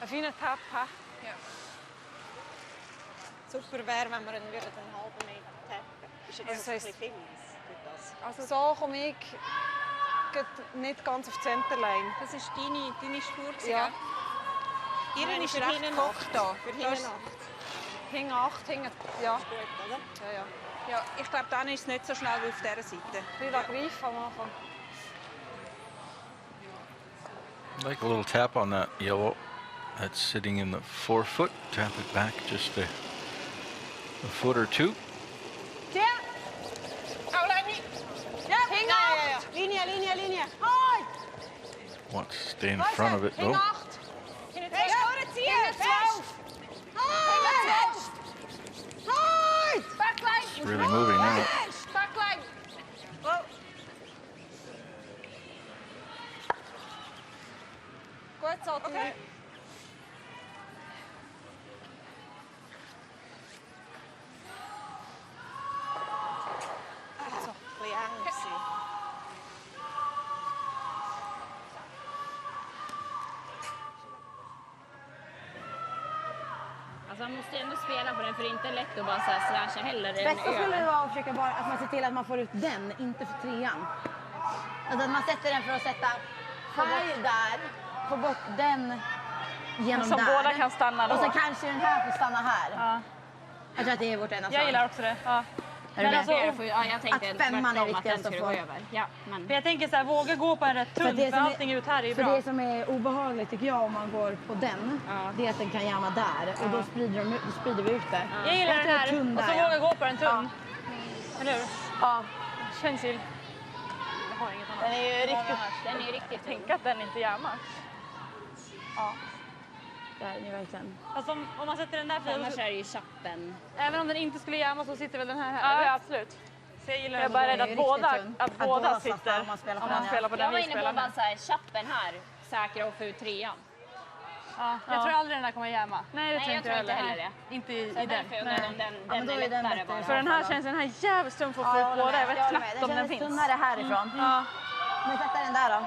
Een fine tap, hè? Ja. Super wäre, wenn wir einen halben Meter tappen. Ist ja Das das heisst- ein bisschen viel? Also so komme ich nicht ganz auf die Centerline. Das ist deine Spur. Ja. Ihre ist für recht hinten gehockt da. Für Das hinten ist- 8. Hinten 8, hinten... Ja. Gut, oder? Ja. Ja, ich glaube, dann ist es nicht so schnell wie auf dieser Seite. Ein bisschen greif am Anfang. Like a little tap on that yellow. That's sitting in the 4-foot. Tap it back just a foot or two. Ja! Ja, hing ja. 8! Linie! Hard! Wants to stay in front of it Hing though. 8! Hinten Hey, 12. schau jetzt hier! 12! Hard! Hard! Backline! It's really moving now. Backline! plats åt nu. Alltså man måste ju ändå spela på den för det är inte lätt att bara så här slasha heller den Bästa skulle det över. vara att försöka bara att man ser till att man får ut den, inte för trean. Alltså att man sätter den för att sätta här där, få bort den genom Som där. båda kan stanna då. Och sen kanske den här får stanna här. Ja. Jag tror att det är vårt enda Jag slag. gillar också det. Ja. Men Alltså, alltså, jag tänkte att femman är tvärtom, att den viktigast att skulle få. gå över. Ja, men... För jag tänker så här, våga gå på en rätt tunn för allting ut här är ju för bra. det som är obehagligt tycker jag om man går på den, det är att den kan jamma där och då sprider vi ut det. Jag gillar den här tunn och så där, våga gå på den tunn. Eller hur? Ja. Känns ju... Jag har inget annat. Den är ju riktigt Tänk att den inte jammar. Ja. Det är verkligen. Alltså om man sätter den där Annars fria, är det ju chappen. även om den inte skulle jamma så sitter väl den här? Ja, absolut. Så jag gillar jag är bara rädd Den är att riktigt tunn. båda Att sitter fastnar om man spelar på den här. spelar på den Jag var vi inne på spelar bara med. så här, chappen här, säkra och få ut trean. Ja, jag tror aldrig den där kommer jamma. Nej, det Nej, tror jag tror inte heller det. Inte i Så den. därför undrar jag om den men då är är den lättare bättre. bara. För den här känns den här jävligt tung för att få ut båda. Jag vet knappt om den finns. Den tunnare härifrån. Ja. Men sätta den där då.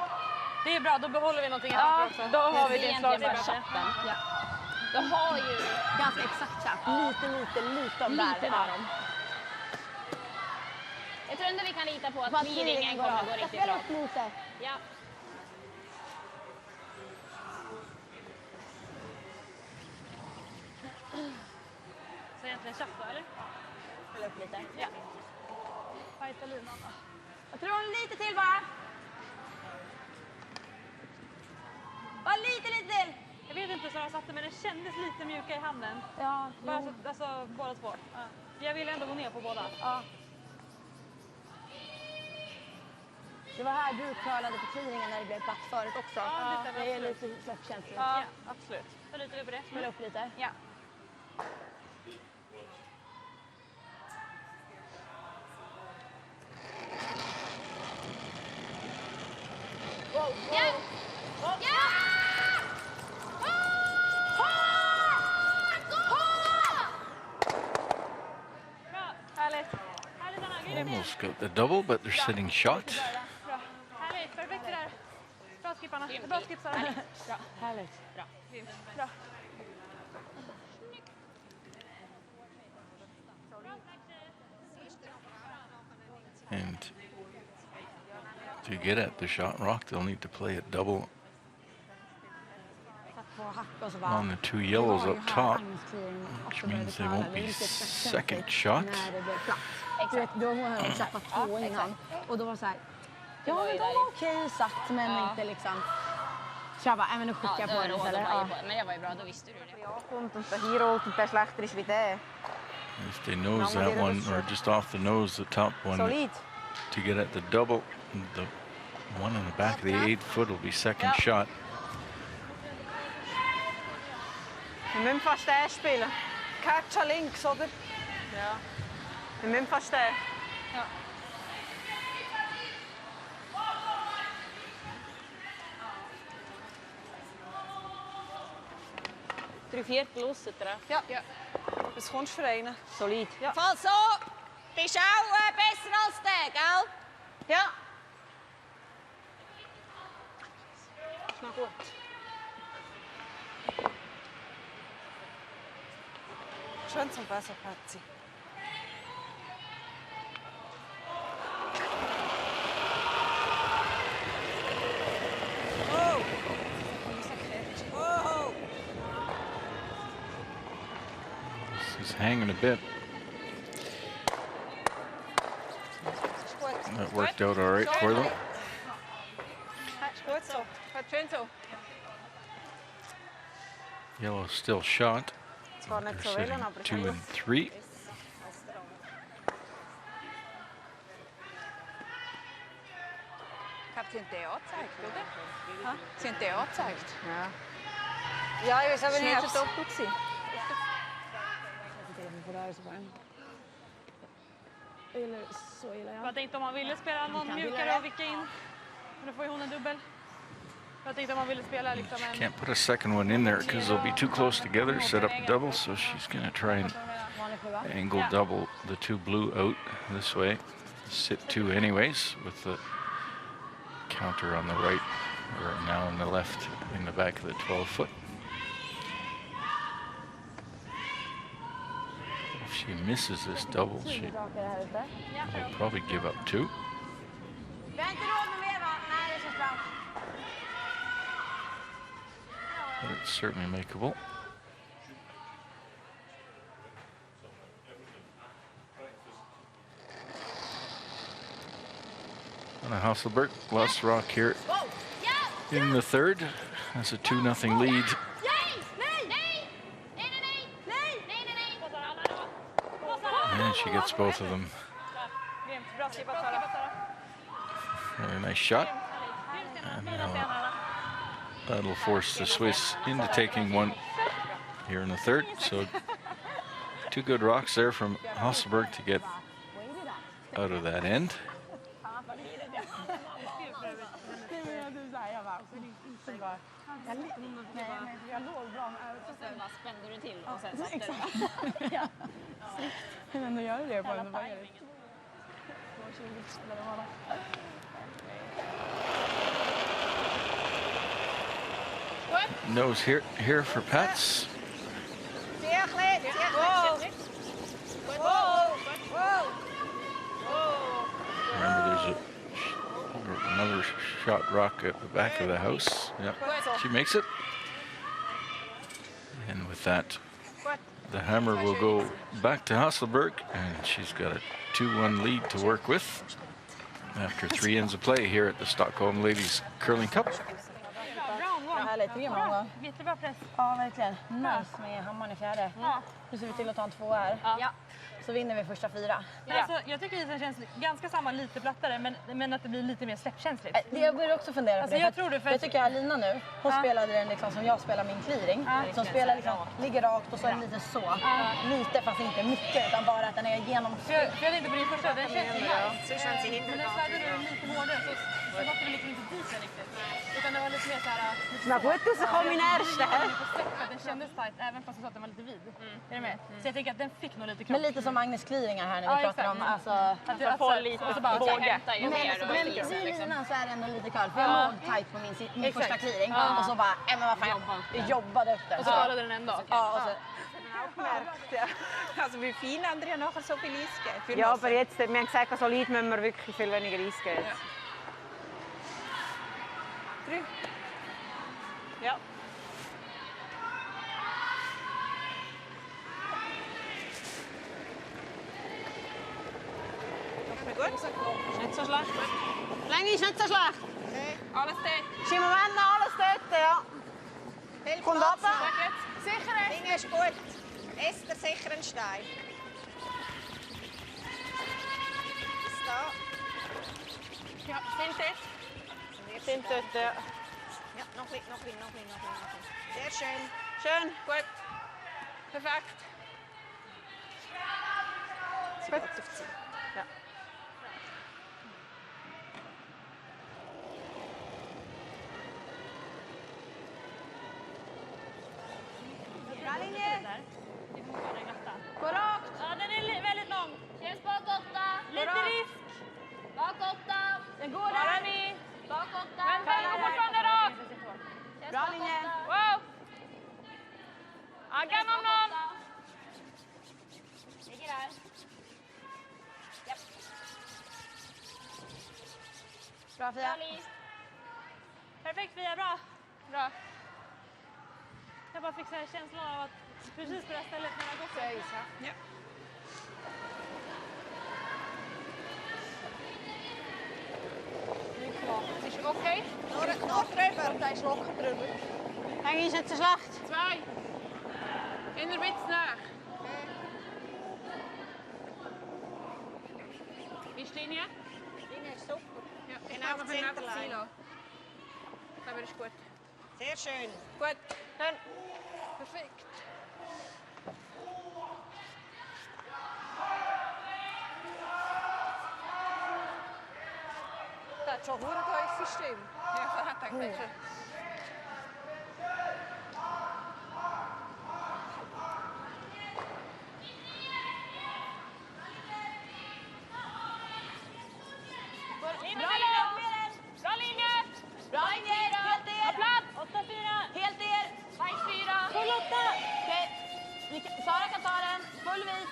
Det är bra, då behåller vi någonting Ja, annat också. Då har vi det är det egentligen bara slaget. chappen. Ja. Då har ju Ganska exakt chapp. Lite om lite där. där om. Jag tror ändå vi kan lita på att Vad clearingen kommer gå jag riktigt spelar bra. upp lite. Ja. Så egentligen chapp då, eller? Spela upp lite. Ja. Fajta linan då. Jag tror lite till bara. Bara lite till. Jag vet inte så jag satte men den kändes lite mjuka i handen. Ja, Bara så, alltså båda två. Ja. Jag ville ändå gå ner på båda. ja. Det var här du curlade på clearingen när det blev platt förut också. Ja, det stämmer, det är absolut. lite släppkänsligt. Ja, absolut. Så litar vi på det. Spela upp lite. Ja. Bra. Härligt. Härligt Anna. Almost got the double, but they're sitting shot. Bra. Härligt. Perfekt det där. Bra skip Anna. Bra skip Sara. Bra. Härligt. Bra. Grymt. Bra. And to get at the shot rock, they'll need to play it double Satt på hack och så bara. on the two yellows up top, which means they won't be second shot. När det blev platt. Du vet, då har hon klappat två innan. Och då var det så här. Ja, men de var okej satt, men inte liksom. Så jag bara, men nu skickar jag på den istället. Ja. Men det var ju bra, då visste du det. Hier oltu per slechterisch wie der. If they nose that one, or just off the nose, the top one, Solid. to get at the double, the one in the back of the 8-foot will be second shot. Wir müssen fast den spielen. Catcha links, oder? Ja. Wir müssen fast den. Ja. Viertel rausdrehen. Ja. Was kommst du für einen? Solid. Ja. Fall so! Bist auch besser als der, gell? Ja. Ist noch gut. Schön zum Besserplätze. Oh! Oh! He's hanging a bit. Ist gut. That worked out all right for them. Ist gut so. Hat schön so. Yellow still shot. Zwar They're nicht so sitting wollen, aber 2 and 3. Habt ihr den angezeigt, oder? Sie haben den angezeigt? Ja. Ja, ich weiß aber nicht, ob es doppelt war. Eller så gillar jag. Jag tänkte om man ville spela någon kan mjukare vilja och vicka in. Men då får ju hon en dubbel. Jag tänkte om man ville spela liksom en... Can't put a second one in there because they'll be too close together, set up double, so she's going to try and angle double the two blue out this way. Sit two anyways with the counter on the right, or now on the left in the back of the 12-foot. If she misses this double, she'll probably give up two. But it's certainly makeable. Anna Hasselberg lost rock here in the third. That's a 2-0 lead. And she gets both of them. Very nice shot. And that'll force the Swiss into taking one here in the third. So 2 good rocks there from Hasselberg to get out of that end. Nose here for Pats. Remember, there's another shot rock at the back of the house. Yep, she makes it. And with that, the hammer will go back to Hasselberg, and she's got a 2-1 lead to work with after 3 ends of play here at the Stockholm Ladies Curling Cup. Härligt, 3 mål. Jättebra press. Ja, verkligen. Nice med hammaren i fjärde. Nu ser vi till att ta en 2 här. Ja. Så vinner vi första 4. Men alltså, jag tycker isen känns ganska samma, lite plattare, men att det blir lite mer släppkänsligt. Jag börjar också fundera på det. Jag tror det jag tycker Alina nu, hon spelade den liksom som jag spelar min clearing. Som spelar liksom, ligger rakt och så är den lite så. Lite fast inte mycket, utan bara att den är genom. För jag tänkte på din första, den känns ju nice. Men den sladdade du lite hårdare så var det liksom inte dit riktigt. Utan det var lite mer såhär... Men på ett så kom in här. Den kändes tight även fast att den var lite vid. Är du med? Så jag tänker att den fick nog lite kropp. Men lite som Agnes clearingar här när vi pratar om. Alltså, att få lite och så bara våga. Men i linan så är det ändå lite kallt. För jag låg tight på min första clearing. Och så bara, men vad fan, jag jobbade upp det. Och så skadade den ändå. Ja, och så... Also wie viel andere nachher so viel Eisgeld? Ja, aber jetzt, wir haben gesagt, so Leute müssen wir wirklich viel weniger Eisgeld. Ja. Gut. Nicht so schlecht. Länge ist nicht so schlecht. Alles dort. Im Moment noch alles dort, ja. Kommt ab. Sicher. Ding ist gut. Esther sicher einen Stein. Ist da. Ja, sind dort. Sind dort, ja. Ja, noch ein bisschen. Sehr schön. Schön, gut. Perfekt. Sie geht auf die Zeit. Ja. Bra linje. Gå rakt. Ja, den är väldigt lång. Känns bak 8. Lite risk. Bak 8. Den går där. Bak 8. Men gå fortfarande rakt. Bra linje. Wow. Aggan om någon. Ligger där. Japp. Bra Fia. Perfekt Fia, bra. Bra. Jag bara fick så här känslan av att precis på det här stället när jag gått så. Ja. Het is oké. Nog drüber. Da ist locker drüber. Länge ist nicht so schlecht. 2. In der Mitte nach. Ist Linie? Linie ist super. Ja, Genau auf Centerline. Aber ist gut. Sehr schön. Gut. Dann. Perfekt. hat schon eine tiefe Stimme. Ja, das hat er gedacht. Bra linje! Bra linje! Helt er! Plats! 8-4! Helt er! Bajs 4! Full 8! Okej. Sara kan ta den. Full vid.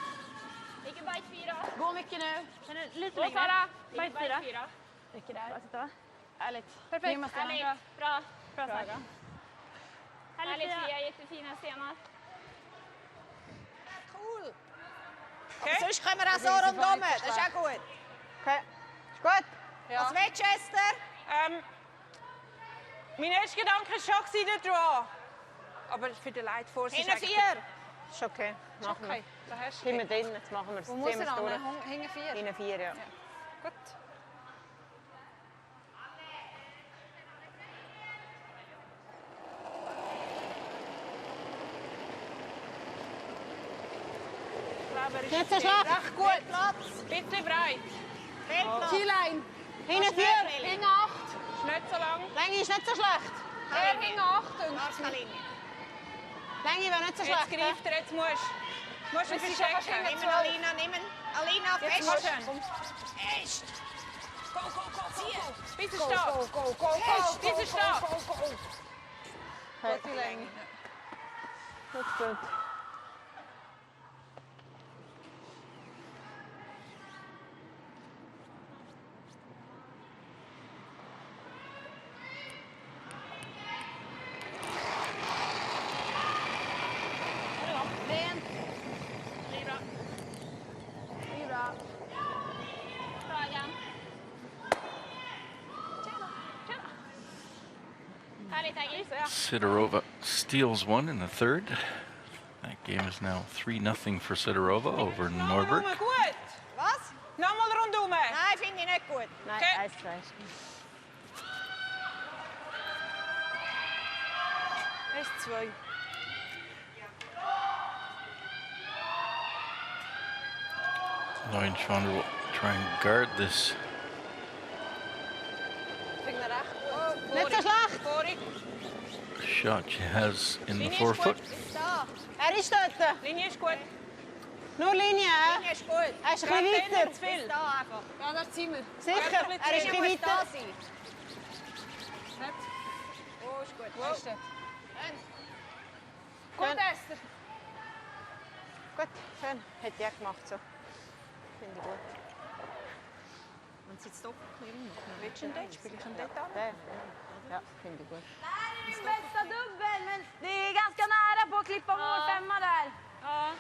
Vilken bajs 4? Gå mycket nu. Lite längre. Sara! Bajs 4. Mycket där. Härligt. Perfekt. Grymma stenar. Härligt. Bra. Bra snack. Härligt Fia, jättefina stenar. Cool. Aber sonst können wir auch so rundherum. Das ist auch gut. Okay. Ist gut? Ja. Was willst du, Esther? Mein erster Gedanke war schon der Draw. Aber für den Leute vor sich Hinten 4. Ist okay. Machen wir. Okay, da hast du. Sind wir drin, jetzt machen wir es. Wo muss Ziehen wir er es durch. an? Hinten 4. Hinten 4, ja. Gut. Nicht so schlecht. Recht gut. Platz. Bitte breit. Fehlplatz. Ziellein. Hinten 4. Hinten 8. Ist nicht so lang. Länge ist nicht so schlecht. Er hinten 8. Marschlinie. Länge wäre nicht so Jetzt schlecht. greift er, jetzt musst du ihn verstecken. Nehmen Alina, nehmen. Alina, Jetzt fest. musst du. Fest. Go, go, go, zieh. Bis er steht. Go. Bis er steht. Okay. Gute Länge. Gut. Rent. Det är bra. Det är bra. Bra Adam. Härligt Aggie. Sidorova steals one in the third. That game is now 3-0 for Sidorova over Norberg. Nochmal gut. Was? Nochmal rundum. Nein, finde ich nicht gut. Nej, Okay. 1-2. 1-2. Lauren Chandra will try and guard this. Finde ich recht gut. Nicht so schlecht. Vorig. Shot she has in the Linie ist forefoot. gut. Da. Ist dort. Linie ist gut. Nur Linie, hä? Linie ist gut. Er ist ein Gerade bisschen hinten weiter. zu viel. Da einfach. Ja, das ziehen wir. Sicher, er ist ein bisschen Linie muss da weiter. sein. Oh, ist gut. Wo ist der? Gut, Esther. Gut, schön. Hätte ich auch gemacht so. Finde ich gut. Man sieht es doch ein bisschen machen. Willst du einen Date spielen? Ich kann dort an. Det. Ja, finde ich gut. Bästa dubbel, men det är ganska nära på att klippa mål 5 där. Ja,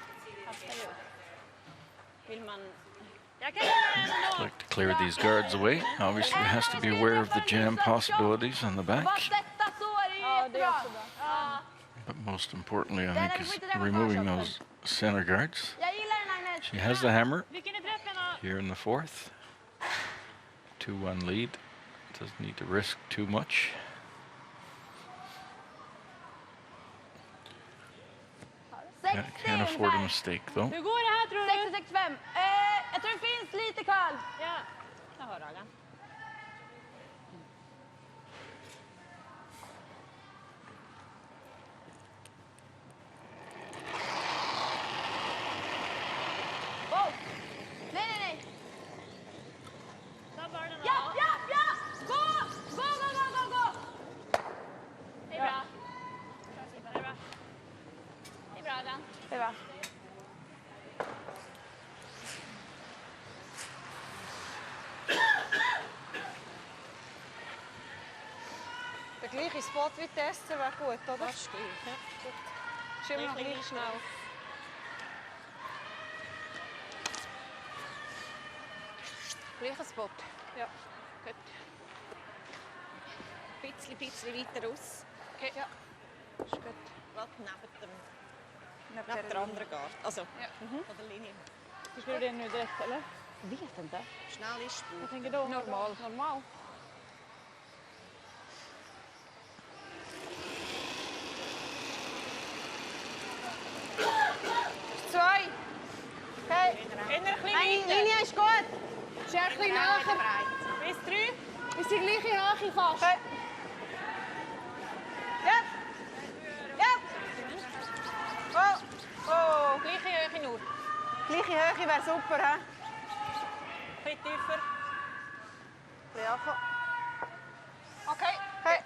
absolut. Vill man... Jag kan Like to clear these guards away. Obviously has to be aware of the jam possibilities on the Bara back. sätta så är det ju jättebra. But most importantly, I think, is removing those center guards. Jag gillar den Agnes. She has the hammer Vilken är träffen? here in the fourth. 2-1 lead. Doesn't need to risk too much. Can't afford a mistake though. Hur går det här tror du? 60-65. Jag tror det finns lite kall. Ja, jag hör Agan. Wow. Nej. Där var den. Ja. Gå! Det är bra. Det är bra. Det är bra Adam. Det är bra. Der gleiche Spot wie die Esther wäre gut, oder? Das ist gleich. Ja. Ist immer noch gleich schnell. Gleicher Spot. Ja, gut. Ein bisschen weiter raus. Okay, ja. Ist gut. Gerade neben der anderen Garde. Also, von der Linie. Ska du det nu direkt eller? Vet inte. Schnell ist Spur. Jag tänker då. Normal. Zwei. Okay. In een klein Linie ist gut. Ist er ein bisschen näher. Breit. Bis 3. Is die gleiche Höhe fast? Okay. Ja. Ja. Oh. Oh. Gleiche Höhe nur. Gleiche Höhe wäre super, hä? Lite tiefer. Ja. Okej. Hej.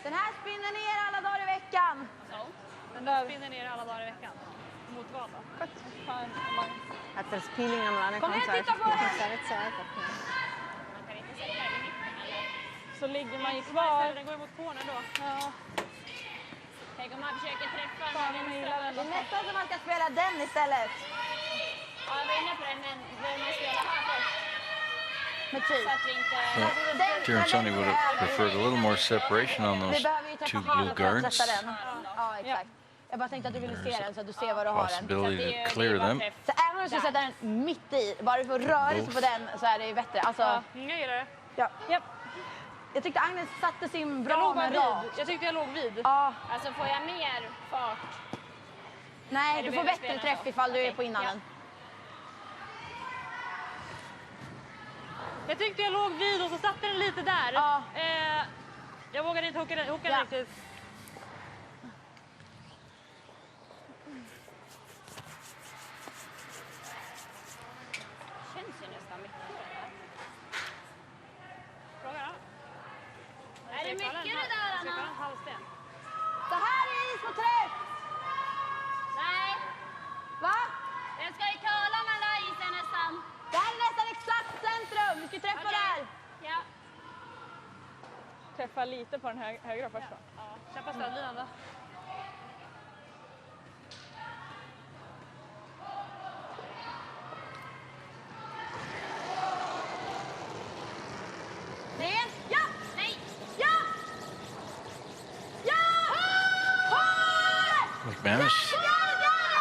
Den här spinner ner alla dagar i veckan. Den där spinner ner alla dagar i veckan. Mot vad då? Att det spinning om den Kom igen, titta på den! Man kan inte sätta den i mitten eller? Så ligger man ju kvar. Den går mot corner då. Ja. Tänk om man försöker träffa den här gillar vänstra. Det är nästan som man ska spela den istället. Ja, jag var inne på den, men behöver man spela här först? Med typ. Så att vi inte... Dear and Sonny would have preferred a little more separation on those Vi behöver ju two träffa blue halen för att guards. sätta den. Ja, exakt. Jag bara tänkte att du ville se den så att du ser var du har den. Possibility to clear them. Så även om du ska sätta den mitt i, bara du får rörelse på den så är det ju bättre. Alltså, Ja, jag gillar det. ja. Japp. Jag tyckte Agnes satte sin Jag bra låg bara men vid. rak. Jag tyckte jag låg vid. Ja, Alltså får jag mer fart? nej, du du får behöver bättre spela träff så. ifall du är Okej, på innan. Jag tyckte jag låg vid och så satte den lite där. Ja. Jag vågade inte hooka den Ja. riktigt. Känns ju nästan mycket. Fråga då. Är det mycket det där, Anna? Söker en halvsten. Så här är is på träff! Nej, Va? den ska ju curla med den där isen nästan. Det här är nästan exakt centrum. Vi ska träffa Okej. där. Ja. Träffa lite på den högra först då. Kämpa stödlinan då. Ren. Ja! Nej! Ja! Ja! Håll! McManus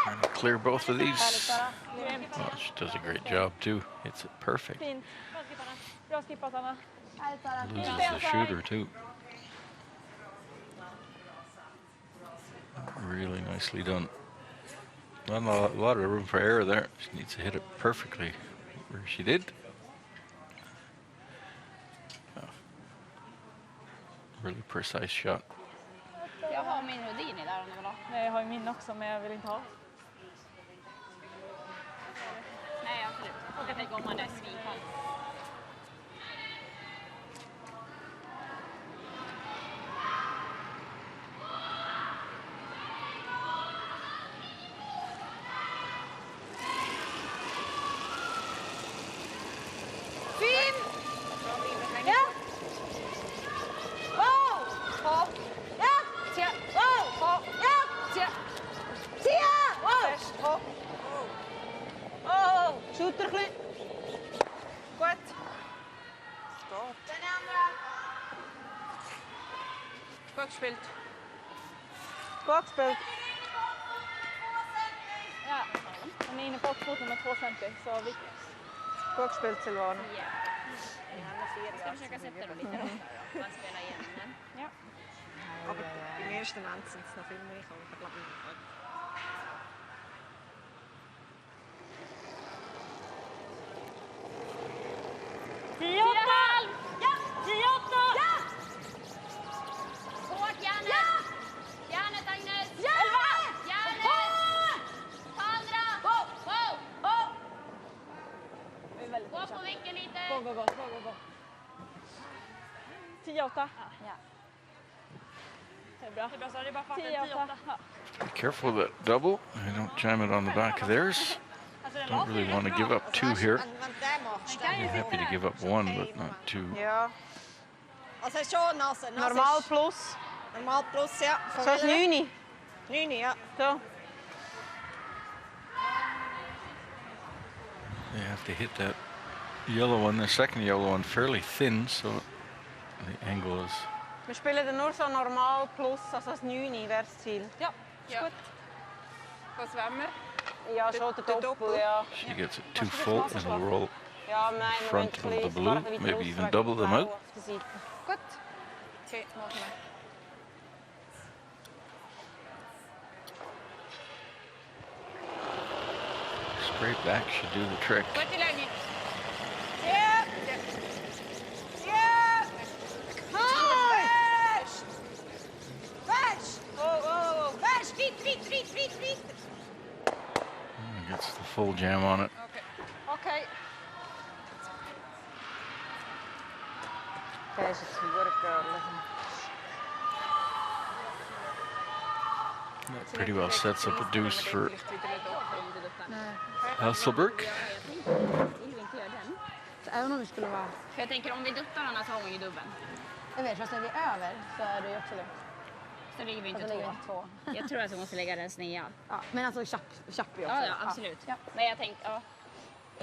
trying to clear both of these. Grymt. Oh, she does a great job too. Hits it perfect. Fint. Bra skippat, Anna. Här, Sara. Loses the shooter too. Really nicely done. Not a lot of room for error there. She needs to hit it perfectly where she did. Really precise shot. Jag har min Houdini där om du vill ha. Nej, jag har ju min också, men jag vill inte ha. Nej, absolut. Och jag tänker om man är svinkall. Fin! Ja! Oh! Hopp! Ja! Tia. Oh! Hopp! Ja! Tia. Tia! Oh! Først hopp. Oh! Skjuter litt. Godt. Den andra. Godt spilt. Godt spilt. Ja. Den är inne på 8 med 2 cm, så vi... Godt spilt, Silvana. Jag ska försöka sätta dem lite då. Man spelar igen. Men... Ja. Aber im ersten Moment sind es noch viel mehr. Ich glaube, Hårt, Janne! Janne, Agnes! Janne! Ta andra! Wow! Gå på vinkeln lite. Gå. 10-8. Ja. Det är bra. Det är bra, så det är bara farten. 10-8. Ja. Be careful of that double. I don't jam it on the back of theirs. Don't really want to give up two here. You're happy to give up one, but not two. Ja. Altså, se Nasse. Normal plus. Normal plus, ja. Så är det Nuni. Nuni, ja. Så. You have to hit that yellow one, the second yellow one, fairly thin, so the angle is. Vi spelade nur så normal plus, alltså Nuni wäre das Ziel. Ja. Ja. Vad svämmer? Ja, så till doppel, ja. She gets it too full, it'll roll. Ja, men Front of the blue, maybe even double them out. Godt. Okej, mål till mig. Straight back should do the trick. Gå till läge. Gets the full jam on it. Okej. That pretty well sets up a deuce for Hasselberg. Så även om vi skulle vara... För jag tänker om vi duttar annars har hon ju dubbeln. Jag vet, fast är vi över så är det ju också lugnt. Så ligger vi inte Alltså, ligger två. vi inte två. Jag tror att vi måste lägga den snea. Ja, men alltså chapp ju också. Ja, absolut. Ja. Men jag tänkte, ja.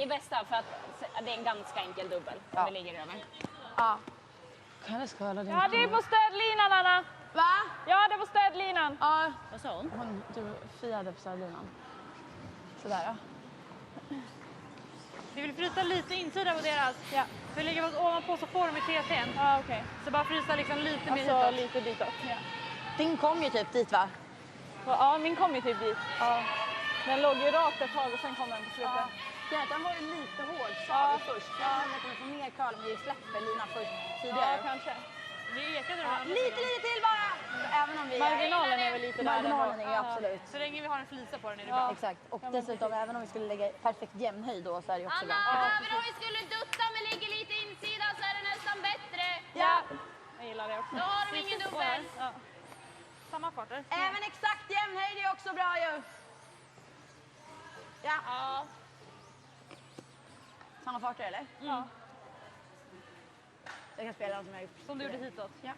I bästa för att det är en ganska enkel dubbel om vi ligger över. Ja. Kan jag skala din? Ja, det är på stödlinan, Anna. Va? Ja, det är på stödlinan. Ja. Vad sa hon? Du fiade på stödlinan. Sådär ja. Vi vill frysa lite insida på deras. Ja. För ligger vi ovanpå så får de i TT'n. Ja, okej. Så bara frysa liksom lite mer Alltså hitåt. lite ditåt. Ja. Din kom ju typ dit va? Ja, min kom ju typ dit. Ja. Den låg ju rakt ett tag och sen kom den på slutet. Ja, den var ju lite hård sa vi först. Ja, men jag kommer få mer curl men vi släpper linan först tidigare. Ja, kanske. Vi ekade Ja, den. lite till bara! Även om vi Marginalen är väl lite där. Marginalen är ju Ja. absolut. Så länge vi har en flisa på den är det Ja. bra. Exakt. Och dessutom även om vi skulle lägga perfekt jämn höjd då så är det ju också bra. Även om vi skulle dutta men ligger lite insida så är det nästan bättre. Ja. Jag gillar det också. Då har de ingen dubbel. Ja. Samma farter. Även exakt jämn höjd är också bra ju. Ja. Ja. Samma farter eller? Ja. Jag kan spela den som jag har gjort. Som du gjorde hitåt. Ja.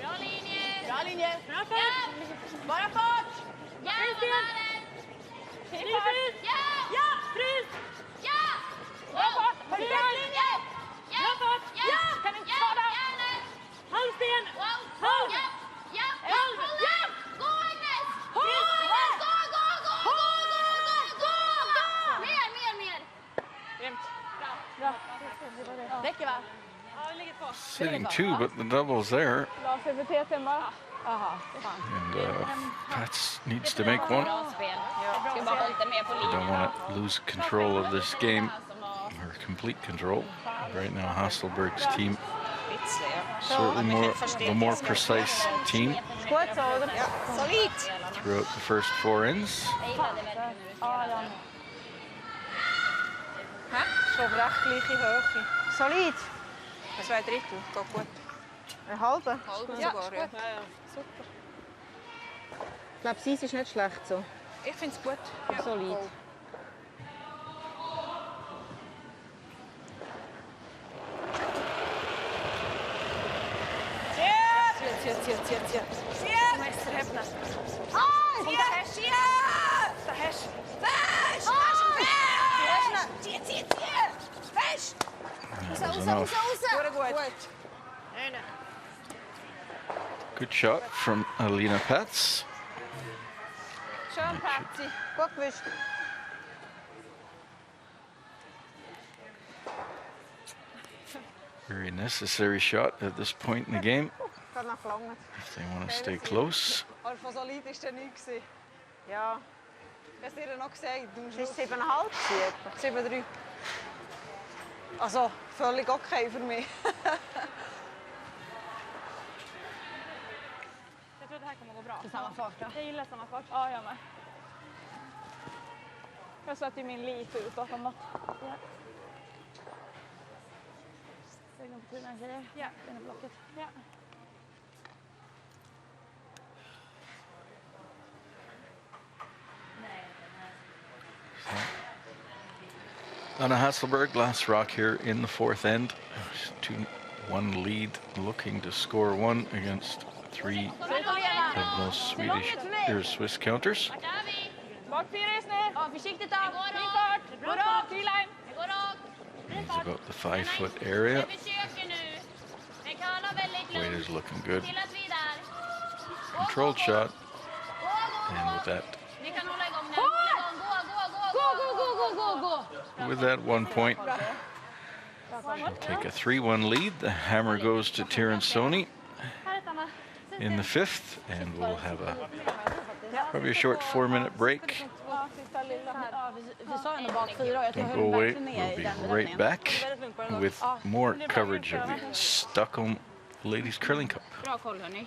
Bra linje. Bra linje. Bra fart! Bara fart! Ja, mannen. Frys! Ja. Ja! Frys! Ja. Bra fart! Perfekt linje! Ja. Bra fart! Ja. Kan inte Ja. skada! Gärna. Halvsten! Wow. Halv! Ja. Ja. Halv! Ja. Gå Agnes! Håll! Gå, gå, gå, gå, gå, gå! Mer. Grymt. Räcker va? Ja, vi ligger två. Sitting two, but the double's there. La sig för TT'n bara. Jaha, fan. And Pats needs to make one. Bra spel. Ska bara hålla lite mer på You linjen. don't want to lose control of this game, or complete control. Right now, Hasselberg's team certainly the more precise team throughout the first four ends. Schon recht gleiche Höhe. Solid. Das wäre ein Drittel, geht gut. Ein halber? Ja, sogar, ja. Ich glaube, sie ist nicht schlecht so. Ich finde es gut. Ja. Solid. Ziet. Meester Hebner. Hier! Da hast du. Fäsch! Zieh! Fäsch! That was enough. Gut. Good shot from Alina Pats. Schön, Patsy. Gut gewischt. Very necessary shot at this point in the game Gaat nog gelangen. if they want to stay close. Aber von Solid war der nichts. Ja. Hast du dir noch gesagt? Du musst Ist 7,5 7,3. Also, völlig okay für mich. Jag tror att det här kommer att gå bra. Till samma fart då. Jag gillar samma fart. Ja, jag med. Jag satte ju min lite utåt om något. Segla på tiden tjejer. Ja. In i blocket. Ja. Anna Hasselberg, last rock here in the fourth end. 2-1 lead, looking to score one against three of those Swedish or Swiss counters. Vart är vi? Bak 4 is ner. Ja, försiktigt då. Gå Ny rakt. fart. Bra fart. T-line. Det går rakt. It's about the 5-foot area. Vi försöker nu. Den curlar väldigt Weight lugnt. is looking good. Till att vi är där. Controlled shot, Gå. and with that, Vi kan hålla igång den. Gå. Gå! Gå. Gå! with that 1 point, take a 3-1 lead. The hammer goes to Tiransoni in the 5th, and we'll have probably a short 4-minute break. Don't go away. We'll be right back with more coverage of the Stockholm Ladies Curling Cup. Bra koll, hörni.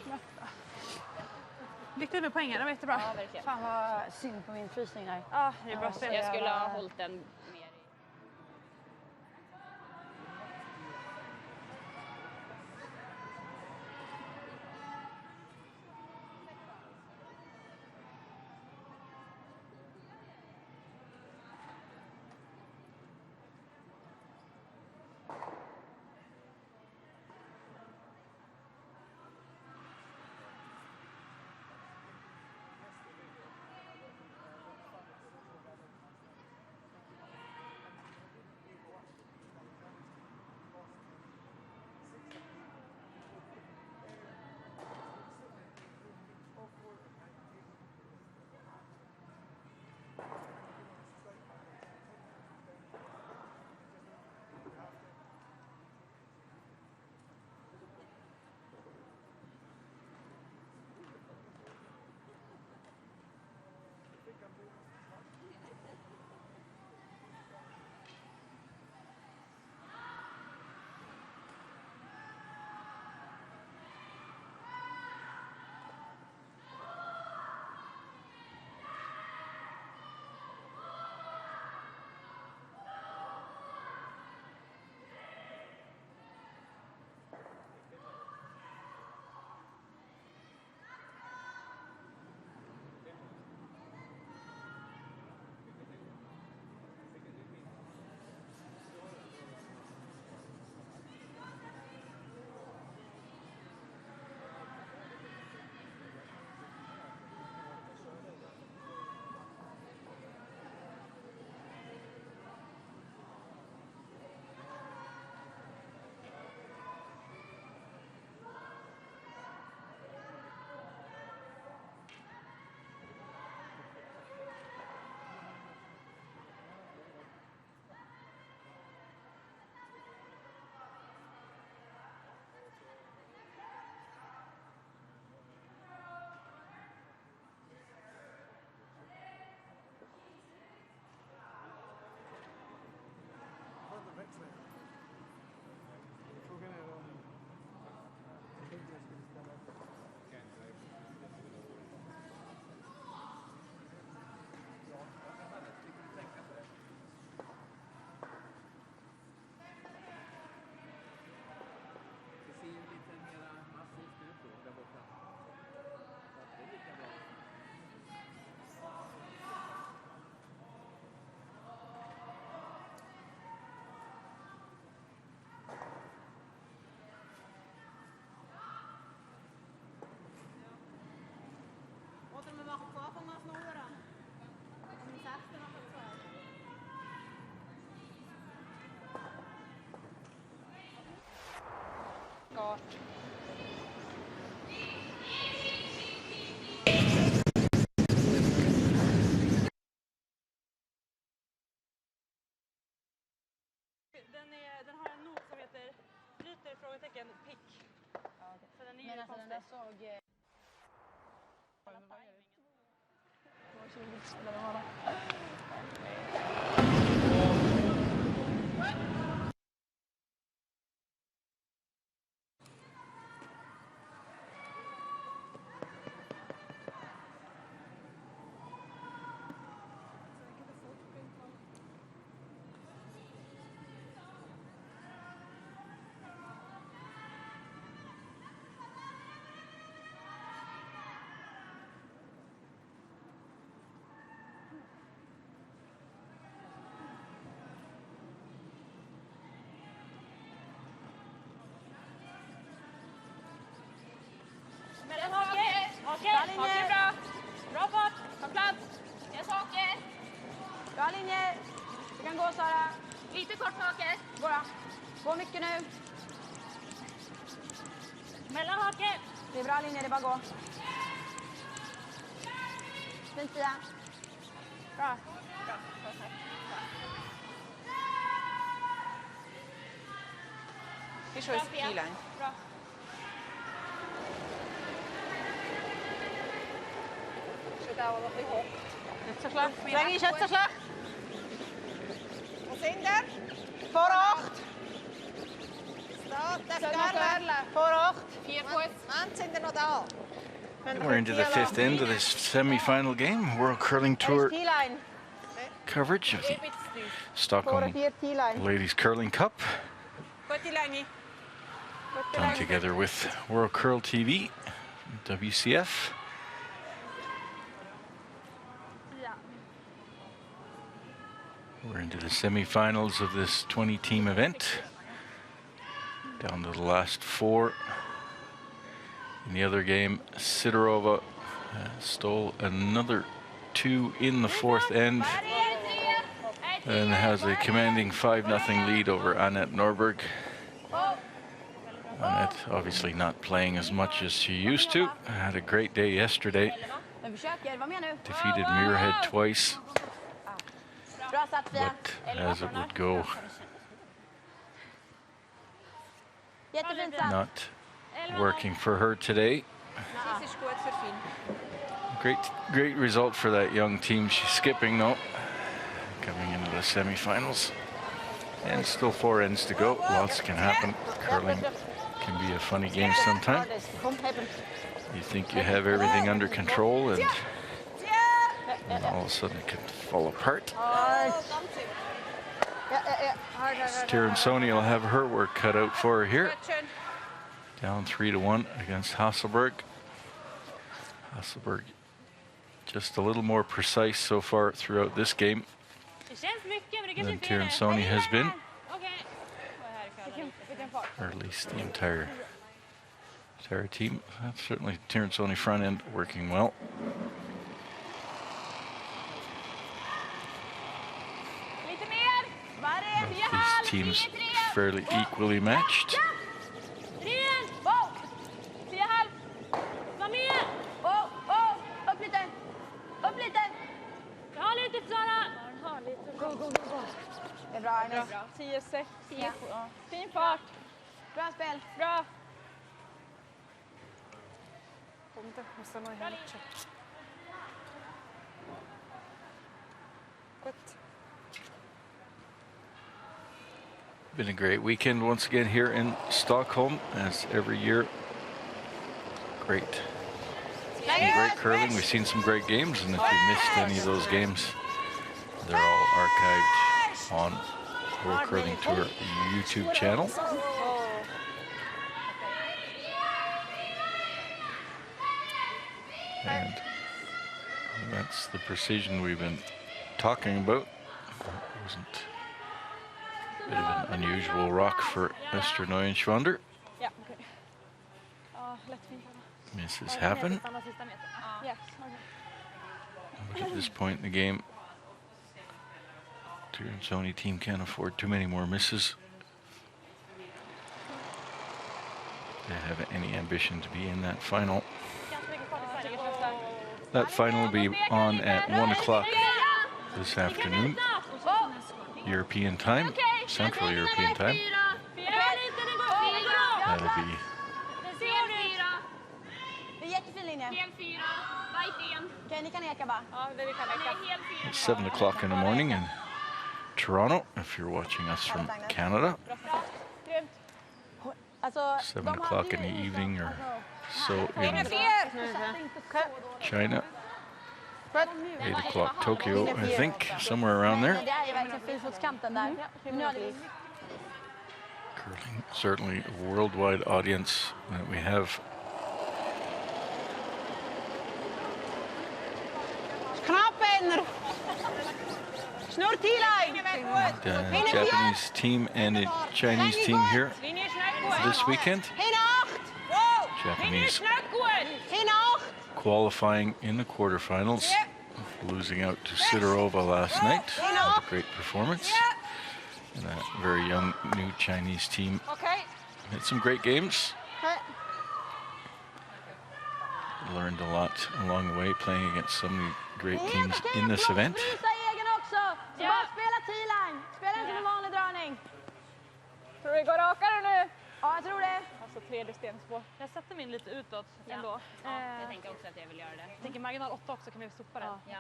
Lycka till med poängen, det var jättebra. Ja, verkligen. Fan vad synd på min frysning där. Ja, det är bra spel. Jag skulle ha hållit den mer i... Den har en not som heter bryter frågetecken pick. Så den är ju konstig. Den där såg... Okej, bra. Bra fart, ta plats. Jag saker. Bra linjer. Du kan gå, Sara. Lite kort hake. Gå. Gå mycket nu. Mellanhake. Det är bra linjer, det är bara gå. Fint, Tia. Bra. Vi kör T-line. Bra. Så där var det högt. Kötterslag. Sväng i kötterslag. Och sen där. För 8. Start efter. För 8. 4 poäng. Man sind noch da. We're into the 5th end of this semi-final game. World Curling Tour T-line. coverage of the Stockholm För 4 T-line. Ladies Curling Cup. Gå till länge. Done together with World Curl TV, WCF. We're into the semifinals of this 20-team event. Down to the last 4. In the other game, Sidorova stole another 2 in the 4th end and has a commanding 5-0 lead over Annette Norberg. Annette obviously not playing as much as she used to. Had a great day yesterday. Defeated Muirhead twice. But as it would go, not working for her today. Great result for that young team. She's skipping though, coming into the semifinals. And still 4 ends to go. Lots can happen. Curling can be a funny game sometimes. You think you have everything under control and all of a sudden it can fall apart. Tiransoni will have her work cut out for her here. Down 3-1 against Hasselberg. Hasselberg just a little more precise so far throughout this game than Tiransoni has been. Or at least the entire team. Certainly Tiransoni front end working well. These teams fairly equally matched. Det är bra, Ines. 10-6. Ja. Fin fart. Bra spel. Bra. Måste nog helt check. Gott. Been a great weekend once again here in Stockholm, as every year. Great curling. We've seen some great games, and if you missed any of those games, they're all archived on World Curling Tour YouTube channel. And that's the precision we've been talking about. It wasn't a bit of an unusual rock for Esther Neuenschwander. Ja, okej. Ja, lättfint. Misses happen. Yes. But at this point in the game, Tiransoni team can't afford too many more misses. They have any ambition to be in that final. That final will be on at 1 o'clock this afternoon, European time, Central European time. That'll be at 7 o'clock in the morning in Toronto, if you're watching us from Canada. 7 o'clock in the evening or so in China. 8 o'clock Tokyo, I think, somewhere around there. Curling, certainly a worldwide audience that we have. Knappen! Snurr T-line! The Japanese team and a Chinese team here this weekend. Japanese qualifying in the quarterfinals, losing out to Sidorova last night. Had a great performance. And a very young new Chinese team. Had some great games. Learned a lot along the way playing against so many great teams in this event. Tror vi går rakare nu. Ja, jag tror det. Alltså tredje stenspår. Jag sätter min lite utåt ändå. Jag tänker också att jag vill göra det. Jag tänker marginal 8 också, kan vi sopa den? Ja.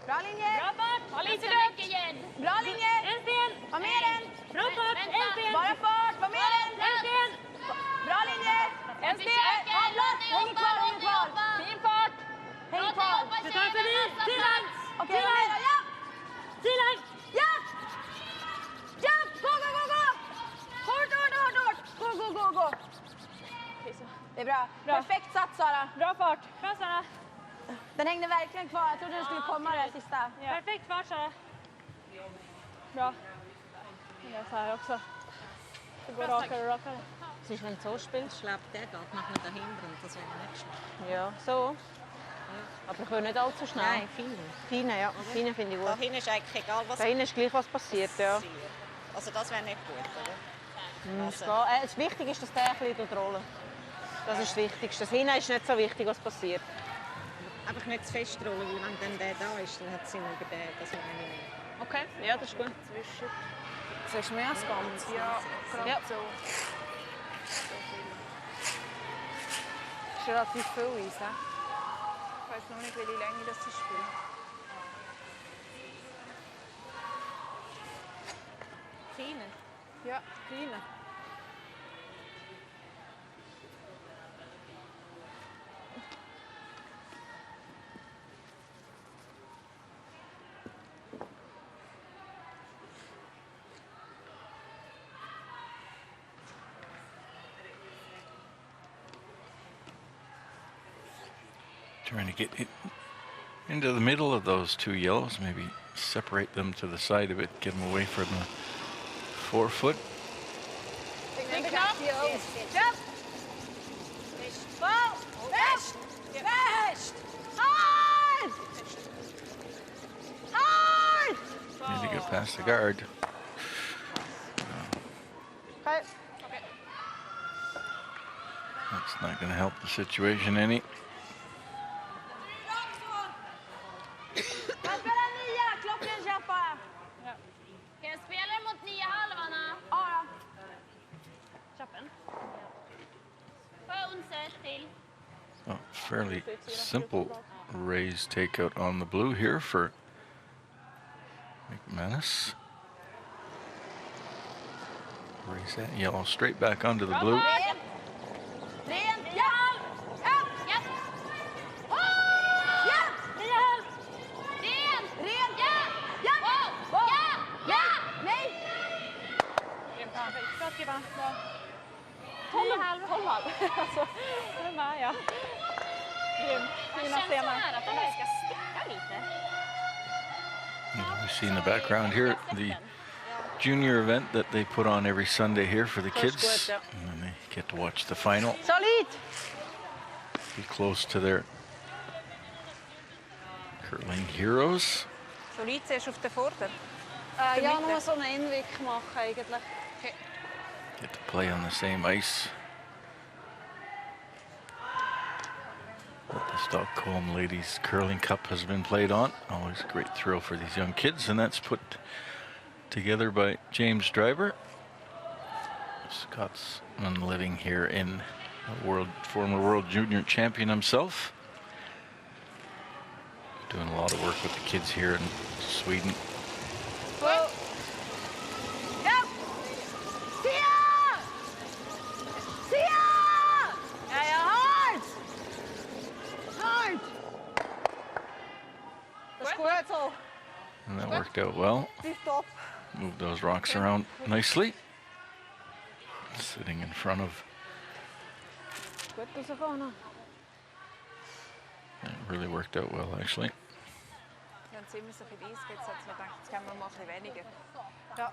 Bra linje. Bra fart! Ha lite Ganska dött! mycket gädd. Bra linje. En sten! Var med den. Bra fart! Vänta. En sten! Bara fart. Var med den. En sten! Bra linje. En sten! Avblås. Häng kvar, häng kvar. Fin fart! Häng kvar. Du tar förbi! Sidan! Okej, var med då. Ja. Sidan! Ja. Ja. Gå, gå, gå, gå. Hårt, hårt, hårt, hårt. Gå, gå, gå, gå. Det är bra. Perfekt sats, Sara. Bra fart! Bra Sara! Den hängde verkligen kvar. Jag trodde den skulle komma där sista. Ja. Perfekt fart Sara! Bra. Jag gör så här också. Det går rakare och rakare. Es ist, wenn du so spielst, schlägt der geht nachher dahinter und das wäre nicht schlecht. Ja, so. Aber ich will nicht allzu schnell. Nein, fein. Feine, ja. Feine finde ich Da gut. hinten ist eigentlich egal, was Da hinten ist gleich was passiert, ja. passiert. Also das wäre nicht gut, oder? Also. Das Wichtige ist, dass der ein bisschen rollen. Das ist das Wichtigste. Das hinten ist nicht so wichtig, was passiert. Einfach nicht zu fest rollen, weil wenn dann der da ist, dann hat es immer über den, das meine ich nicht. Okay, ja, das ist gut. Das ist mehr als ganz. Ja, gerade Ja. so. Das ist relativ viel Eis. Ich weiß noch nicht, welche Länge das sie spielen. Feine. Ja, kleine. Trying to get it into the middle of those two yellows, maybe separate them to the side of it, get them away from the forefoot. Think up. Jump. Ball. Vest. Vest. Hard. Hard. Need to get past the guard. Okay. That's not going to help the situation any. Jag spelar 9. Klockan kämpar. Ska jag spela mot 9,5? Ja, Chappen. Får jag undsätt till? Oh, fairly simple raise takeout on the blue here for McManus. Raise that yellow straight back onto the blue. Rent. Rent. Ja. Ja. Ja! Ja. Ren! Rent. Ja! Ja. Wow! Ja! Ja! Nej. Bra Skibba. Bra. 12,5. Alltså, den med ja. Grym. Det Fina känns så stenar. här att de här ska sticka lite. We see in the background here the junior event that they put on every Sunday here for the kids. good, yeah. And then they get to watch the final. Solid! Be close to their curling heroes. Solid zuerst auf den Vorder. Ja, nur so einen Einweg machen eigentlich. Get to play on the same ice that the Stockholm Ladies Curling Cup has been played on. Always a great thrill for these young kids, and that's put together by James Driver, Scotsman living here in former world junior champion himself. Doing a lot of work with the kids here in Sweden. Well. Ja. Sia! Sia! Ja, ja, hard! Hard! Das ist gut so. And that worked out well. Tipptopp. Move those rocks around nicely. Sitting in front of. Gut rausgekommen. It really worked out well, actually. Wir haben ziemlich so viel Eis, jetzt hat man gedacht, jetzt können wir mal ein bisschen weniger. Ja.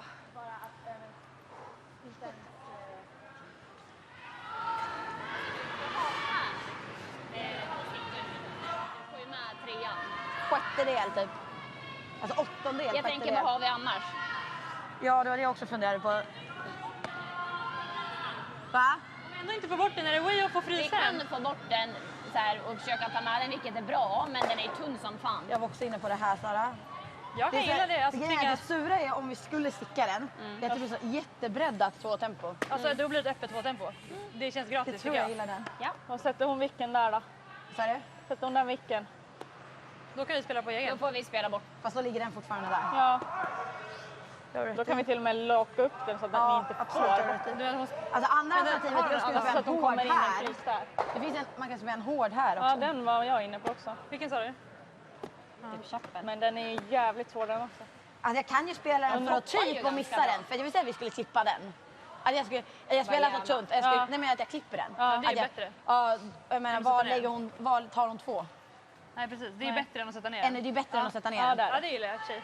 Får ju med trean. Sjättedel typ. Alltså åttondel, Jag tänker, vad har vi annars? Ja, det var det jag också funderade på. Va? Om vi ändå inte får bort den, är det way att få Vi frysa den? kan få bort den så här och försöka ta med den, vilket är bra, men den är tunn som fan. Jag var också inne på det här, Sara. Jag kan gilla det. Alltså, det sura är om vi skulle sticka den. Det är att det blir så jättebreddat tvåtempo. Alltså då blir det öppet tvåtempo. Det känns gratis. Det tror jag gillar den. Ja. Och sätter hon vicken där då? Så du? Sätter hon den vicken? Då kan vi spela på Då egen. får vi spela bort. Fast då ligger den fortfarande där. Ja. Då kan vi till och med locka upp den så att den inte absolut, får. Alltså andra alternativet är att spela så att en hon hård kommer in en här. pris där. Det finns man kan spela en hård här också. Ja, den var jag inne på också. Vilken sa du? Typ köppen. Men den är jävligt svår den också. Alltså jag kan ju spela den för att typ och missa den. För jag vill säga att vi skulle klippa den. Att jag spelar så tunt. Nej men att jag klipper den. Ja, det är att bättre. Ja, jag menar var tar hon 2? Nej precis, det är bättre än att sätta ner Det är bättre än att sätta ner ja, den. ja, det gillar jag i och för sig.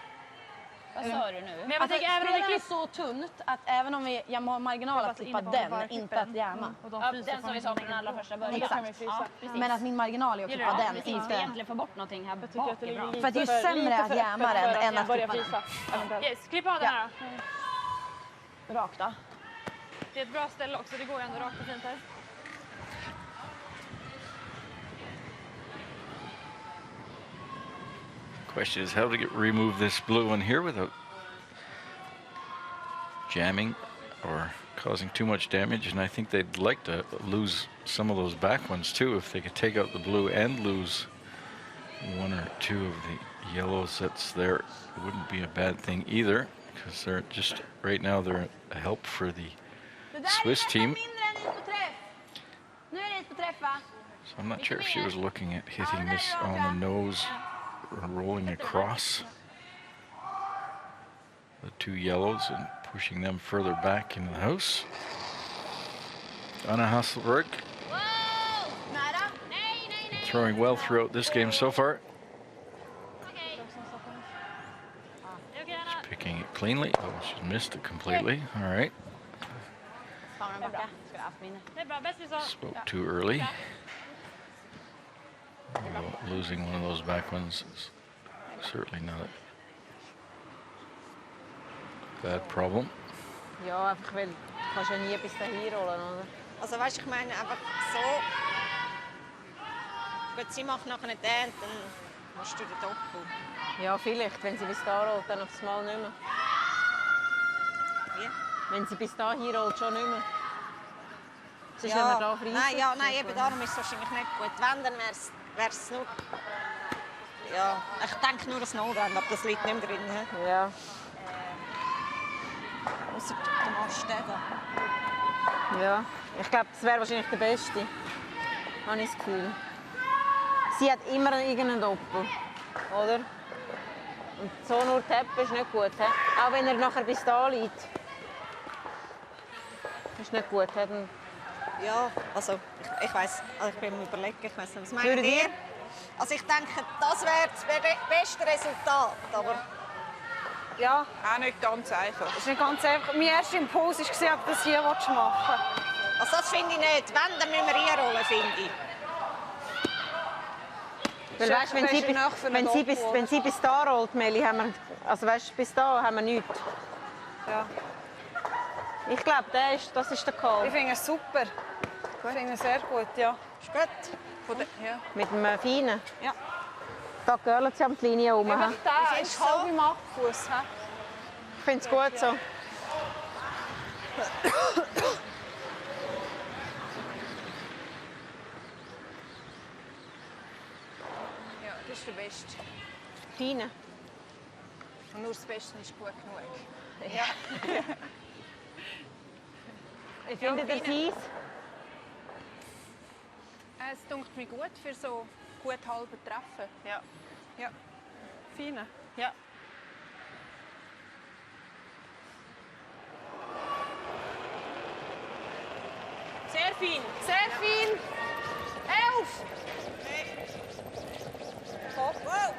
Vad sa du nu? Men jag tänker även om det är så tunt att även om jag har marginal att klippa den, inte att jäma. Ja, den som vi sa från allra första början. Exakt. Ja, precis. Men att min marginal är att klippa den, Precis, inte... egentligen få bort någonting här bak är bra. För att det är ju sämre att jäma den än att klippa den. Yes, klipp av den här då. Rakt då. Det är ett bra ställe också, det går ju ändå rakt och fint här. Question is how to remove this blue one here without jamming or causing too much damage. And I think they'd like to lose some of those back ones too. If they could take out the blue and lose one or two of the yellows that's there, it wouldn't be a bad thing either, because they're just right now they're a help for the Swiss team. So I'm not sure if she was looking at hitting this on the nose or rolling across the two yellows and pushing them further back into the house. Anna Hasselberg throwing well throughout this game so far. She's picking it cleanly. Oh, she's missed it completely. All right. Spoke too early. Although losing one of those back ones is certainly not a bad problem. Ja, einfach weil du kannst ja nie bis dahin rollen, oder? Also weißt du, ich meine einfach so. Gut, sie macht nachher nicht den, dann machst du den Doppel. Ja, vielleicht, wenn sie bis da rollt, dann auf das Mal nicht mehr. Wie? Wenn sie bis dahin rollt, schon nicht mehr. Sonst Ja, wenn wir da freisen. nein, eben darum ist es wahrscheinlich nicht gut. Wenn, dann wäre es nur... Ja, ich denke nur das Notwend, aber das liegt nicht mehr drin. He? Ja. Ausser der Mast da. Ja, ich glaube, das wäre wahrscheinlich der Beste. Habe ich das Gefühl. Sie hat immer irgendeinen Doppel, oder? Und so nur tappen ist nicht gut. He? Auch wenn er nachher bis da liegt. Ist nicht gut. He? Dann Ja, also ich weiss, also ich bin am Überlegen, ich weiss nicht, was meint Würdet ihr? ihr? Also ich denke, das wäre das beste Resultat, aber... Ja, auch nicht ganz einfach. Es ist nicht ganz einfach. Mein erster Impuls war, ob du das hier machen willst. Also das finde ich nicht. Wenn, dann müssen wir einrollen, finde ich. Weil, weißt, wenn sie bis da rollt, Meli, haben wir, also weißt, bis da haben wir nichts. Ja. Ich glaube, das ist der Call. Ich finde es super. Ich finde es sehr gut, ja. Ist gut? Ja. Mit dem Feinen. Ja. Da gehört sie am die Linie rum. Aber he? der ist so wie im Abfuss. Ich finde es gut so. Ja, das ist der Beste. Feine. Und nur das Beste ist gut genug. Ja. Ich finde das Eis. Es dunkt mir gut für so gut halbe Treffen. Ja. Ja. Feine. Ja. Sehr fein. Sehr fein. 11.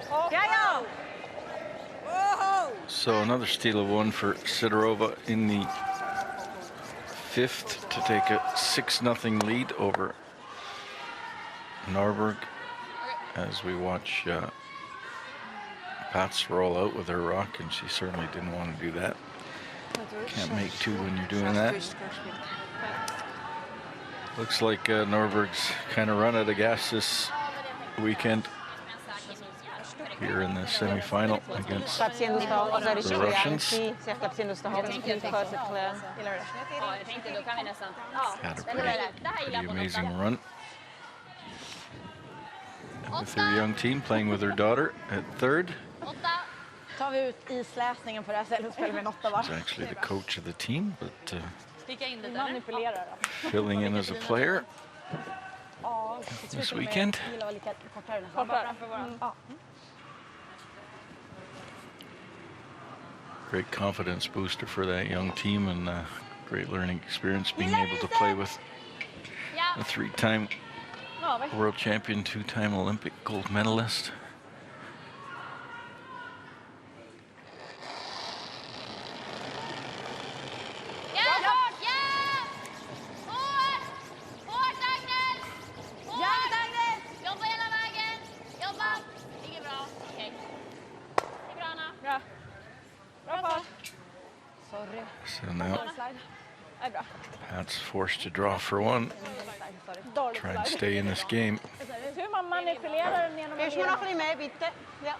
Hopp. Ja, ja. So another steal of one for Sidorova in the fifth to take a 6-0 lead over Norberg as we watch Pats roll out with her rock, and she certainly didn't want to do that. Can't make two when you're doing that. Looks like Norberg's kind of run out of gas this weekend here in the semi-final against Ich glaube, sie haben aus der, also er ist the ein bisschen Russians. eng. Ich glaube, sie haben aus der Halbzeitpause erklärt. Ja, jag tänkte då kan vi nästan... Had a Det här pretty gillar jag på amazing något. run. With their young team playing with their daughter at third. 8. Tar vi ut isläsningen på det här stället spelar vi en 8 va? He's actually the coach of the team, but Sticka in lite. Manipulerar då. filling in as a player this weekend. Jag gillar att vara lite kortare nästan. Framför våran. Ja. Great confidence booster for that young team, and great learning experience being able to play with Ja. a 3-time world champion, 2-time Olympic gold medalist. Ja! Ja! Hårt! Hårt, Agnes! Hårt! Jobba hela vägen! Jobba! Ligger bra. Okej. Det är bra, Anna. Bra. Bra fart. Sorry. So now Slide. Det är bra. Pat's forced to draw for one. Try and stay in this game. Hur man manipulerar den genom Kannst du mir noch ein bisschen mehr, bitte? Ja.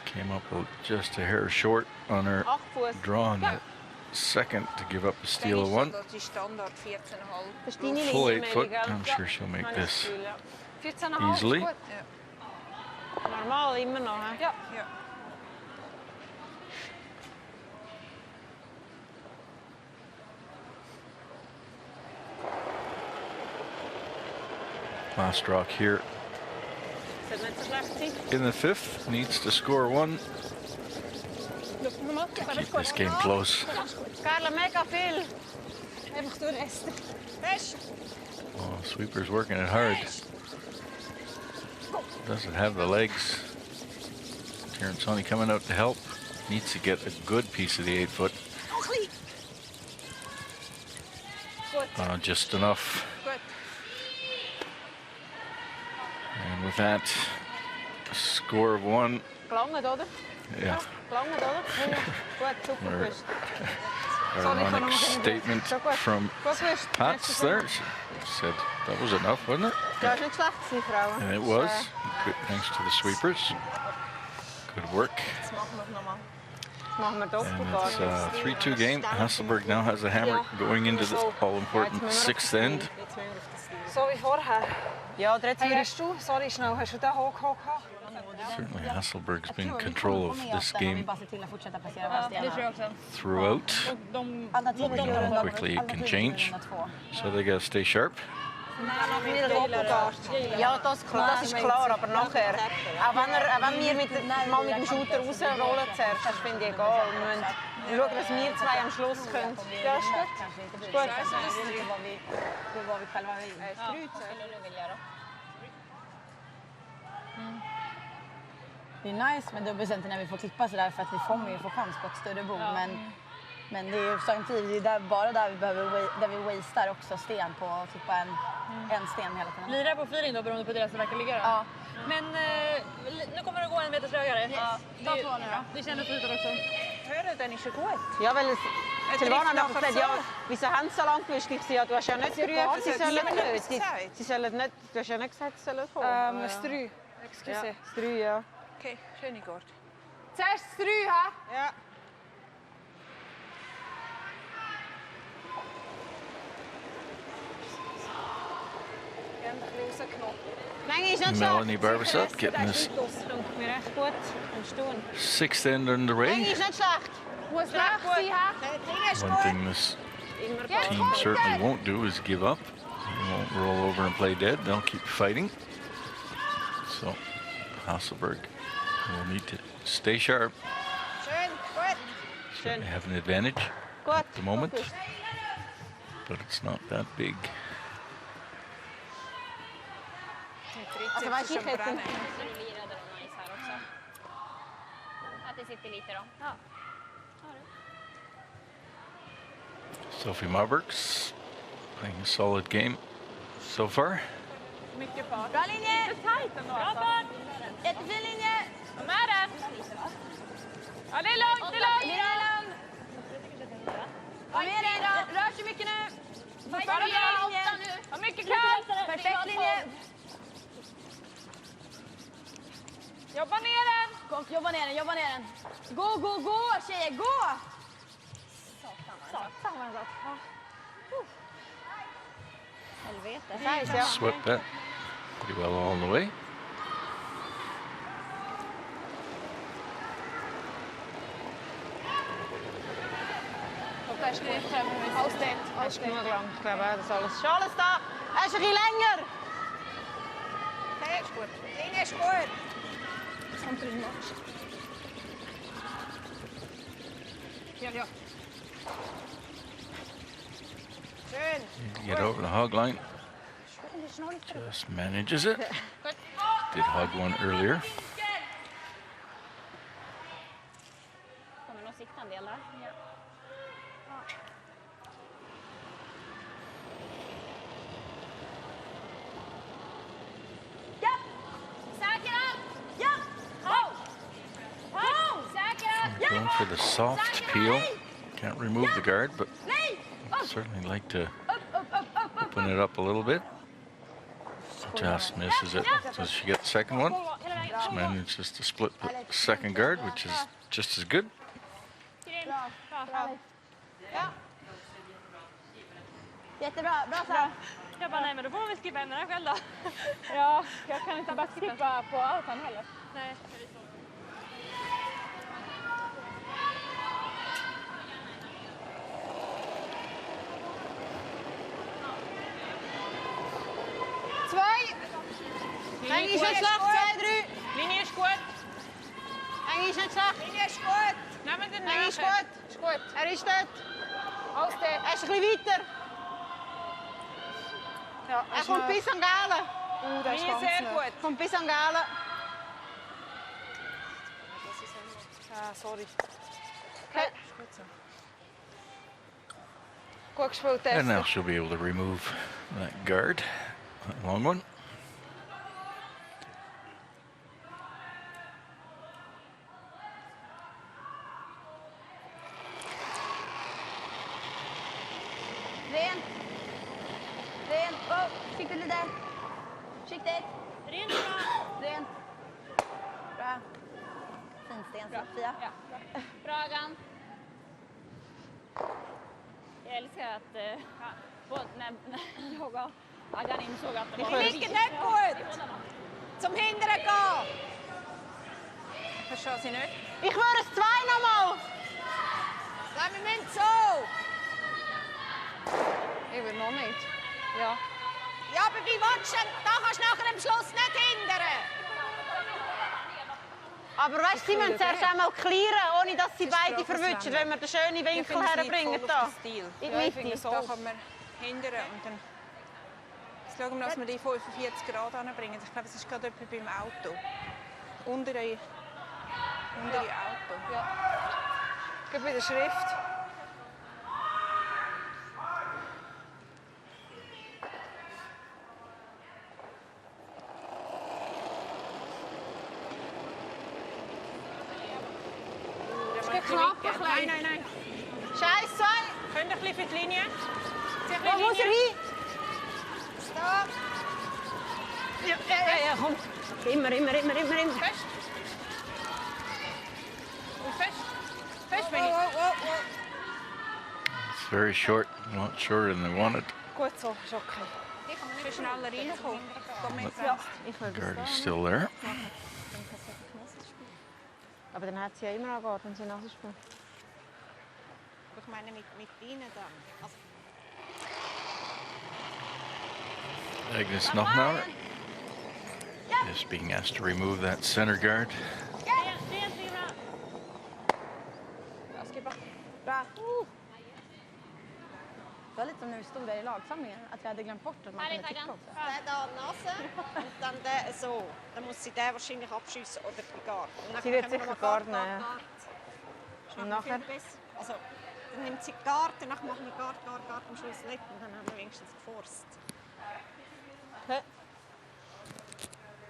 Came up just a hair short on her 8 Fuß. draw on the second to give up a steal of one. Das ist Standard 14,5. Das ist deine Full Linie, 8 foot. gell? I'm sure she'll make this 14,5 easily. ist gut. Ja. Normal immer noch. He? Ja. Ja. Last rock here Sollte nicht so schlecht sein. in the fifth. Needs to score one to keep this game close. Carla, mega viel. Einfach du Rest. Oh, Sweeper's working it hard. Doesn't have the legs. Terrence Honey coming out to help. Needs to get a good piece of the 8 foot. Just enough. Gut. And with that, a score of one. Gelangt, oder? Yeah. Gelangt, oder? Gut, super Or- gewusst. Ironic statement from Gut gewusst. Pat's there. She said that was enough, wasn't it? Ja, ist nicht schlecht gewesen, Frauen. And it was. Good, thanks to the sweepers. Good work. Das machen wir nochmal. Das machen wir doppelt And gar it's nicht. a 3-2 game. Hasselberg now has a hammer going into the all-important 6th end. So wie vorher. Ja, der hat Hey, Zürich. hast du, sorry schnell, hast du den hoch gehabt? Certainly Hasselberg's been in control of this game Bara se till att fortsätta placera våra Det tror stenar. jag också. throughout. De Alternativet We är know runda- quickly it can alternativet är change. runda 2. So they gotta stay sharp. Wieder Doppelgard. Ja, das ist klar, aber nachher. Auch wenn wir mal mit dem Shooter rausrollen zuerst, das finde ich egal. Wir müssen schauen, dass wir zwei am Schluss können. Ja, ist gut. Gut. Vad vi själva vill. Det är nice med dubbelcenter när vi får klippa så där för att vi kommer ju få chans på ett större bord. Men det är ju samtidigt det är där, bara där vi där vi wastar också sten på att klippa en sten hela tiden. lirar på feeling då beroende på deras verkar ligga då. Ja. Men nu kommer det gå en meters rögare. Ja, ta två nu då. Det kändes lite också. Hör du, den ist schon gut. Ja, weil Silvana hat nachher gesagt, ja, so. wieso haben sie so lange gewusst? Ich sage, ja, du hast ja nicht gerufen, sie sollen nicht. Sie sollen nicht, du hast ja nicht gesagt, sie sollen kommen. Stru. Ja, Excuse. Stru, ja. Okej, schön i går. Zuerst Stry här. Ja. Nein, ist nicht Melanie schlecht. Barbasat getting this Stunkt mir recht gut. Ein Stuhn. 6th end Nein, underway. ist nicht schlecht. Wo är sie här? One thing this team certainly won't do is give up. They won't roll over and play dead. They'll keep fighting. So Hasselberg will need to stay sharp. Schön, gut. They have an advantage Gut. at the moment, but it's not that big. Alltså, vad Triceps kikar som inte. bränner. Så du lirade de nice här också. Att det sitter lite då. Ja. Sophie Marbergs playing a solid game so far. Mycket fart. Bra linje! Lite tajt ändå Bra alltså. fart! Jättefin linje! De är det. Ja, det är lugnt, det är lugnt. Lilla lugn! Kom igen då! Ja, mycket kallt! Perfekt linje. Jobba ner den! Kom, jobba ner den, jobba ner den. Gå tjejer, gå! Satan vad den satt. Helvete. Nice, ja. Swept that pretty well all the way. Aussteht, Das ist genug lang. Ich glaube auch, das alles. Ist alles da? Er ist ein bisschen länger. Okay, ist gut. Linie ist gut. Das kommt drin. Ja. Schön. Get over the hog line. Just manages it. Did hug one earlier. Kommer nog sikta en del där. Ja! Säker allt! Ja! Ho! Ho! Säker! Going for the soft peel. Can't remove the guard, but Nej! certainly like to Upp! open it up a little bit. Just misses it. Does she get the second one? Just manages to split the second guard, which is just as good. Jättebra, bra Sam. Jag bara, nej men då får vi skippa ämnena själv då. Ja, jag kan inte bara skippa på allt han heller. Nej. Eng is het slag, 2-3. Linie ist gut. Eng is het slag. Linie ist gut. Nehmen den Eng is näher. goed. Ist gut. Er is dort. Aussteht. Er is een beetje weiter. Ja, Er komt bis aan Galen. das ist Linie ganz sehr nah. gut. Komt bis aan Galen. Ah, sorry. Okay. Ist gut so. Gut gespielt, And now Esther. she'll be able to remove that guard, that long one. Rent. Oh, försiktigt lite. Försiktigt. Rent bra. Rent. Bra. Finsten, Sofia. Ja. Bra Agan. Jag älskar att både när jag och Agan insåg att det var Vilket är gut. Zum Hinteren gehen. Verstehe sie nicht? Ich würde es 2 nochmal. Nein, wir müssen so. Ich will noch nicht. Ja. Ja, aber wie willst du denn? Da kannst du nachher am Schluss nicht hindern. Aber weißt du, sie müssen zuerst einmal clearen, ohne dass sie Das ist beide Professionell. verwischen, wenn wir den schönen Winkel herbringen. Da. In die Ja, ich finde, Mitte. so kann man hindern. Und dann jetzt schauen wir, dass wir die 45 Grad anbringen. Ich glaube, es ist gerade etwa beim Auto. Untere Auto. Ja. Ich glaube, bei der Schrift. Knapp ein klein. Nein. Scheiß 2. Könnt ihr ein bisschen für die Linie? Wo muss er hin? Stopp. Ja, komm. Immer. Fest. Und fest. Fest, Benni. It's very short, not shorter than they wanted. Gut so, ist okay. Ich bin schneller reingekommen. Ja, ich will Guard das is da. still there. Aber dann hat sie ja immer angehört, wenn sie Nase spielt. Ich meine mit ihnen dann. Also, Agnes Knochenauer is being asked to remove that center guard. Bra. Det var lite som när vi stod där i lagsamlingen, att vi hade glömt bort att man kunde tippa också. Der da die Nase und dann der so. Dann muss sie den wahrscheinlich abschiessen oder die Guard. Und dann Sie wird können wir sicher noch Guard Guard, nehmen. Guard. Ist Und nachher nachher? viel besser. Also, dann nimmt sie Guard, danach machen wir Guard am Schluss nicht und dann haben wir wenigstens geforst. Okay.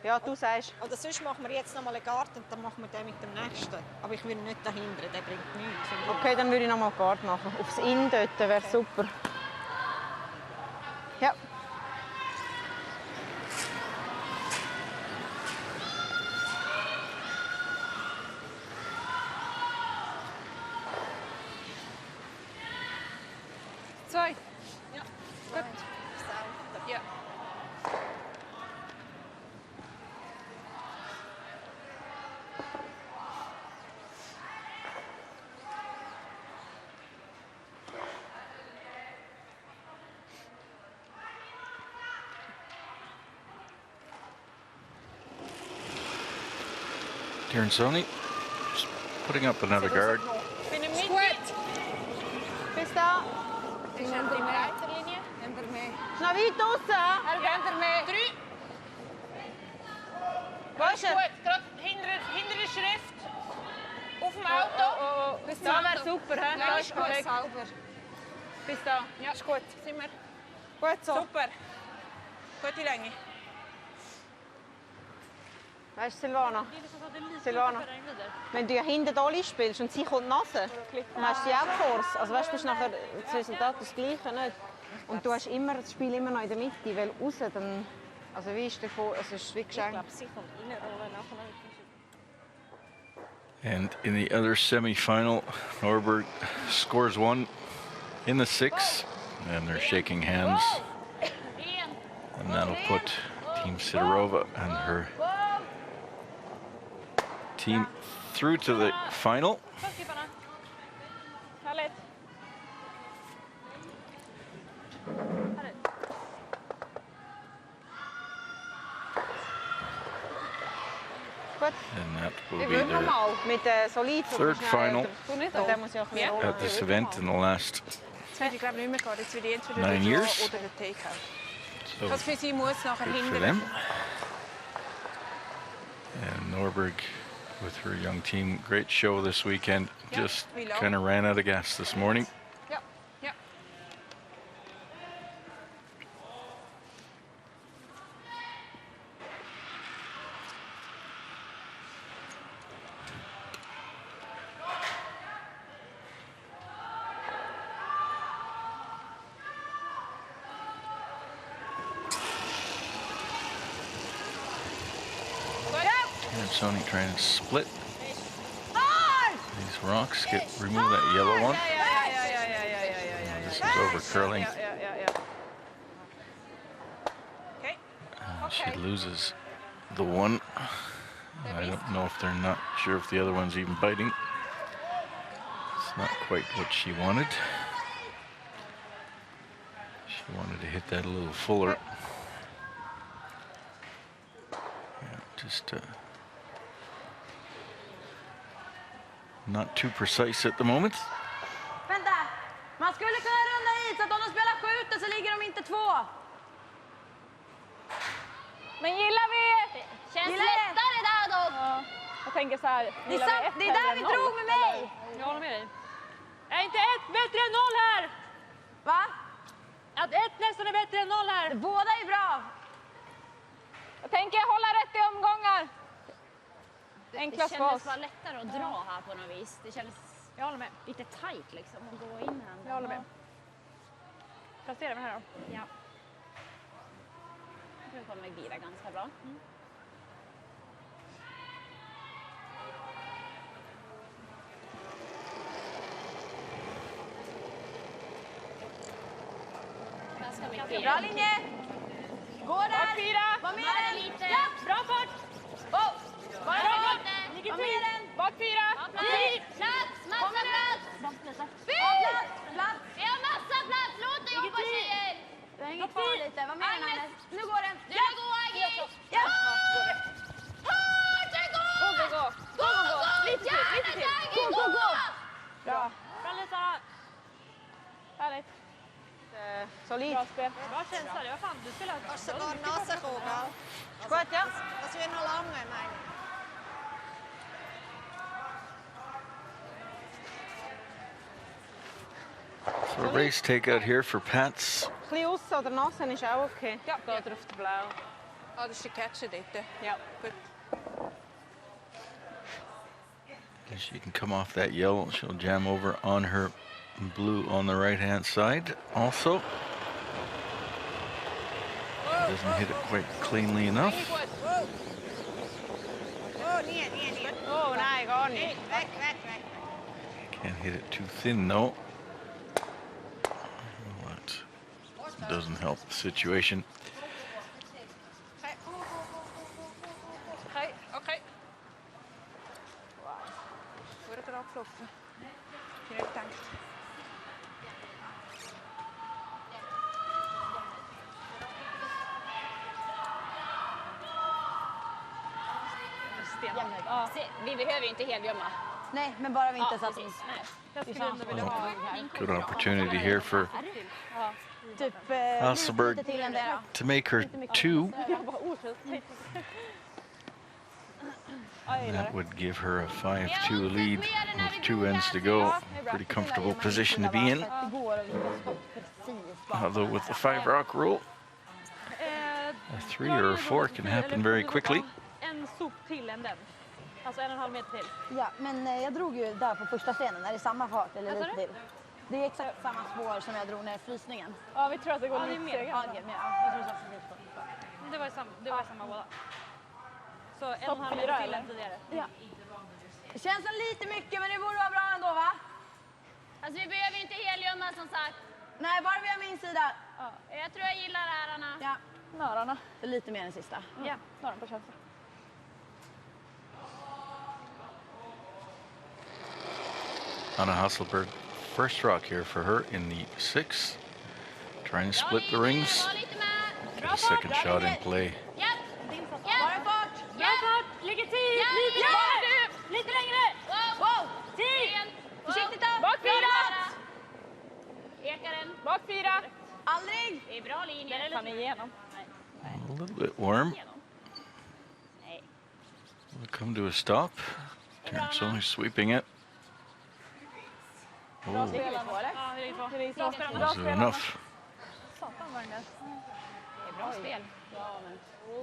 Ja, du sagst. Oder sonst machen wir jetzt noch mal einen Guard und dann machen wir den mit dem nächsten. Aber ich will nicht dahinter, der bringt nichts. Okay, dann würde ich noch mal Guard machen. Aufs In dort wäre super. Ja. Zwei. Ja. Gut. Ja. Sony just putting up another guard. Bin im Ist Mitte. gut. Bis da. Ist er in der Reiterlinie? Hinter mir. Ist noch weit draussen. Hinter mir. 3. Wo ist er? Gut, gerade hinter der Schrift. Auf dem Auto. Bis Da zum wäre Auto. super, hä? Ja, Da ist ist gut. perfekt. Sauber. Bis da. Ja, ist gut. Sind wir? Gut so. Super. Gute Länge. Weißt du, Silvana, wenn du ja hinten Dolly spielst und sie kommt Nase, dann hast du die auch Kurs. Also weißt du, ist nachher das Resultat das Gleiche nicht. Und du hast immer das Spiel immer noch in der Mitte, weil raus dann, also wie ist davon, also es ist wie geschenkt. Sie kommt reinrollen nachher. And in the other semi-final, Norberg scores one in the 6, and they're shaking hands. And that'll put Team Sidorova and her team through to the final. Skipparna. Härligt. Härligt. Gut, And that will ich be würde their nochmal mit Solid. third final Der muss ja auch ein bisschen rollen. at this event in the last Jetzt würde ich glaube nicht mehr gehen. Jetzt würde ich entweder 9 den years. Draw oder den Takeout. So Also für sie muss nachher good for hindern. them. And Norberg with her young team, great show this weekend. Yeah, Just we love kind of ran out of gas this morning. Ja, ja. And Sony trying to split these rocks, remove that yellow one. This is over curling. Okay. She loses the one. I don't know if they're not sure if the other one's even biting. It's not quite what she wanted. She wanted to hit that a little fuller. Yeah, just not too precise at the moment. Vänta! Man skulle kunna runda hit så att om de spelar skjuter så ligger de inte 2. Men gillar vi... Känns Gillar det? lättare där dock. Ja, jag tänker så här. Det är sant, det är där vi drog med mig. Jag håller med dig. Är inte 1 bättre än 0 här? Va? Att 1 nästan är bättre än 0 här. Båda är bra. Jag tänker hålla rätt i omgångar. Det Enklast för kändes oss. bara lättare att dra här på något vis. Det kändes Jag håller med. lite tajt liksom att gå in här. Jag håller med. Placera mig här då. Ja. Jag tror det kommer glida ganska bra. Ganska mycket. Bra linje. Gå där. Bak 4. Var med Bara den. lite. Ja. Bra fart. Oh. Bara Bra. lite. Ligger Var med 10. den. Bak 4. Nej, plats! Massa plats! Plats. Plats. Vi har massa plats! Låt det jobba tjejer! Det hänger kvar lite. Var med den, Agnes. Nu går den. Nu är det gå Aggie! Ja. Hårt! Det går! Gå, gå, gå. Gå, gå! Lite till, lite Järnet till. Aggie! Gå, gå. Bra. Bra Lisa. Härligt. Solid. Bra spel. Bra känsla. Det var fan, du spelar... Sogar Nase kommen, gell? Gut, ja. Das wird noch lange, meine ich. So a race takeout here for Pats. Ein bisschen aussen oder nassen ist auch okay. Ja. Geht er auf den Blau. Ah, das ist der Catcher dort. Ja. Gut. She can come off that yellow. She'll jam over on her blue on the right-hand side also. doesn't hit it quite cleanly enough. Oh, näin on. Can't hit it too thin though. That doesn't help the situation. Okej. Wordt er aflopen? Je hebt dankt. Ja. Vi behöver inte helgömma. Nej, men bara vi inte så att Precis. Jag skulle ändå vilja ha Good opportunity here for typ Hasselberg lite till än det då. to make her 2. That would give her a 5-2 lead with 2 ends to go. Pretty comfortable position to be in. Although with the 5 rock rule, a 3 or a 4 can happen very quickly. En sop till än den. Alltså 1,5 meter till. Ja, men jag drog ju där på första stenen. Är det samma fart eller lite till? Det är exakt samma spår som jag drog ner frysningen. Ja, vi tror att det går lite mer. Ja, segare. det är mer. Ja, jag tror så att Det var ju samma båda. Så 1,5 meter till än tidigare. ja. Det känns som lite mycket, men det borde vara bra ändå, va? Alltså vi behöver inte helgömma som sagt. Nej, bara vi har min sida. Jag tror jag gillar ärarna. Ja, Nörarna. det är lite mer än sista. Ja, nöran på känsla. Anna Hasselberg, first rock here for her in the 6. Trying to split the rings. Var lite med. Get a second shot in play. Ja. Bara fart! Ja. Ligger tid! Ja. Lite längre! Lite längre! Wow! Tid! Försiktigt då! Bak 4! Ekar den. Bak 4! Aldrig! Det är bra linje. Kan ni igenom? A little bit warm. We'll come to a stop. Terrence only sweeping it. Oh, Ja, det är så. was it enough? Satan vad den där. Det är bra spel.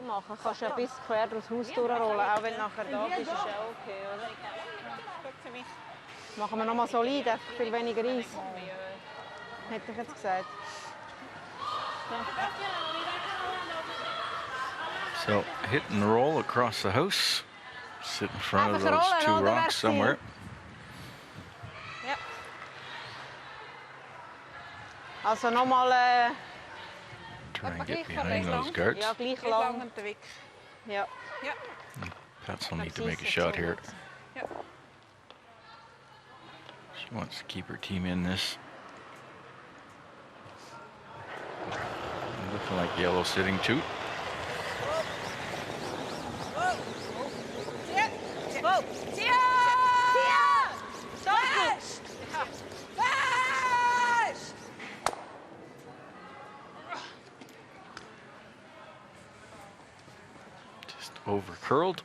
Machen kannst du ja bis quer durchs Haus durchrollen, auch wenn du nachher da bist, ist ja okay, oder? Machen wir nochmal solide, viel weniger Eis. Hätte ich jetzt gesagt. So hit and roll across the house. Sit in front of Varför those rollar 2 de? Det rocks värsta somewhere. Ja. Also nochmal, Try and get behind those guards. ja, gleich Lang lang. op de wick. Ja. Ja. Pats will need to make a shot here. Ja. She wants to keep her team in this. Looking like yellow sitting 2. Wow! Tia! Tia! Först! Först! Just over curled.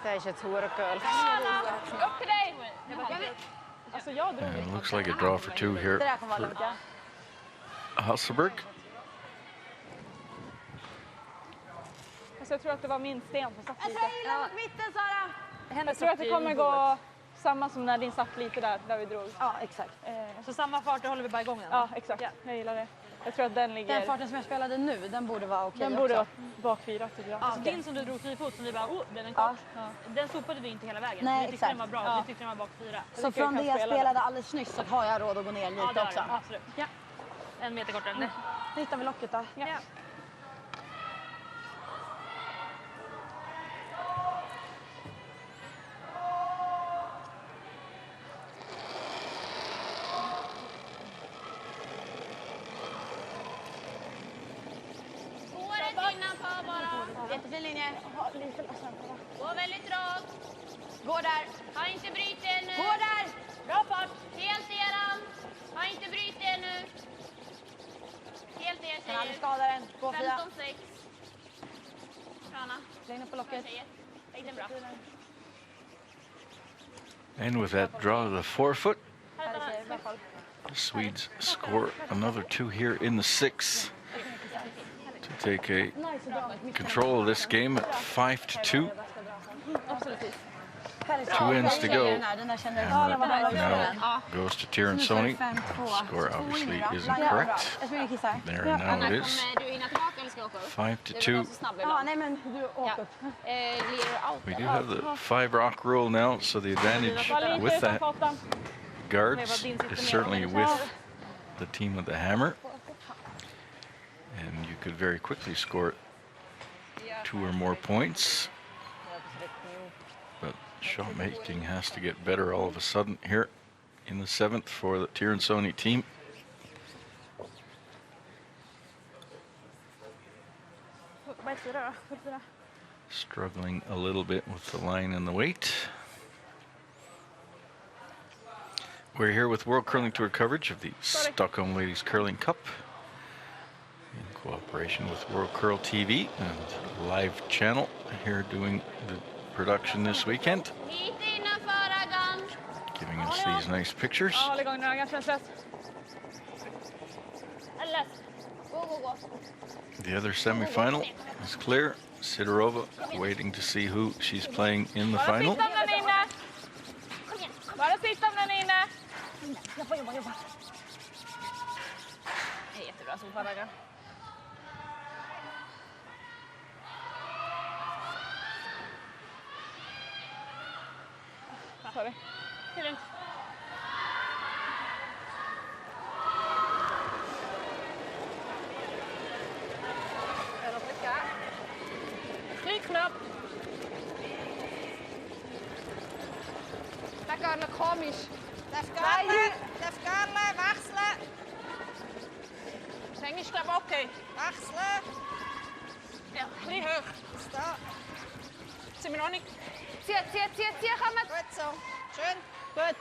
Det är ett hurragöl. Upp till dig! Alltså jag drog And it looks like a draw for 2 here Det där kommer vara lugnt, ja. for Hasselberg. alltså, jag tror att det var min sten som satt Jag lite. säger gilla mot mitten, Sara! Jag tror att det kommer gå samma som när din satt lite där vi drog. Ja, exakt. Så samma fart, då håller vi bara igång den? Ja, exakt. Jag gillar det. Jag tror att den ligger... Den farten som jag spelade nu, den borde vara okej Den borde vara också. bak 4 tycker jag. Alltså, Din som du drog frifot som vi bara, den är kort. Ja. Den sopade vi inte hela vägen. Nej, vi tyckte exakt. den var bra, Ja. vi tyckte den var bak 4. Så från det jag spelade alldeles nyss så har jag råd att gå ner lite Ja, det har också. du. Absolut. Ja. 1 meter kortare än det. Hittar vi locket då? Ja. Spåret innanför bara. Jättefin linje. Gå väldigt rakt. Gå där. Ha inte bryt ännu. Gå där! Bra fart. Helt eran. Ha inte bryt ännu. Helt er Kan aldrig tjejer. skada den. Gå Fia. 15-6. Krana. Lägg ner på locket. Tjejer. Lägg den bra. And with that draw to the 4-foot, Här är tjejer, bra fall. the Swedes score another 2 here in the 6 to take a control of this game at 5-2. Absolut. 2 ends to go. Den där kände jag. Now goes to Tiransoni. Score obviously isn't correct. Jag springer och kissar. There, and now it is Kommer du hinna tillbaka eller ska jag åka upp? 5 to Du är 2. väl så snabb Ja, ibland. nej men du åker upp. Leader out. We do have the 5 rock rule now, so the advantage with that guards is certainly with the team with the hammer. And you could very quickly score 2 or more points. But shot making has to get better all of a sudden here in the 7th for the Tiransoni team. Struggling a little bit with the line and the weight. We're here with World Curling Tour coverage of the Stockholm Ladies Curling Cup in cooperation with World Curl TV and Live Channel here doing the production this weekend, Lite innanför Aggan. giving us these nice pictures. Ja, håll igång nu. Jag känns lätt. Eller, gå. The other semifinal is clear. Sidorova waiting to see who she's playing in the Bara final. sitta om den är inne. Bara sitta om den är inne. Det är jättebra som förra gången. Sorry. Det är lugnt. Tryckknapp. Det går något komiskt. Darf Garle wechseln? Das Englisch glaube okay. Wechseln. Ja, ein hoch. Da. Sind wir noch nicht? Zieh, kommen. Gut so. Schön. Gut.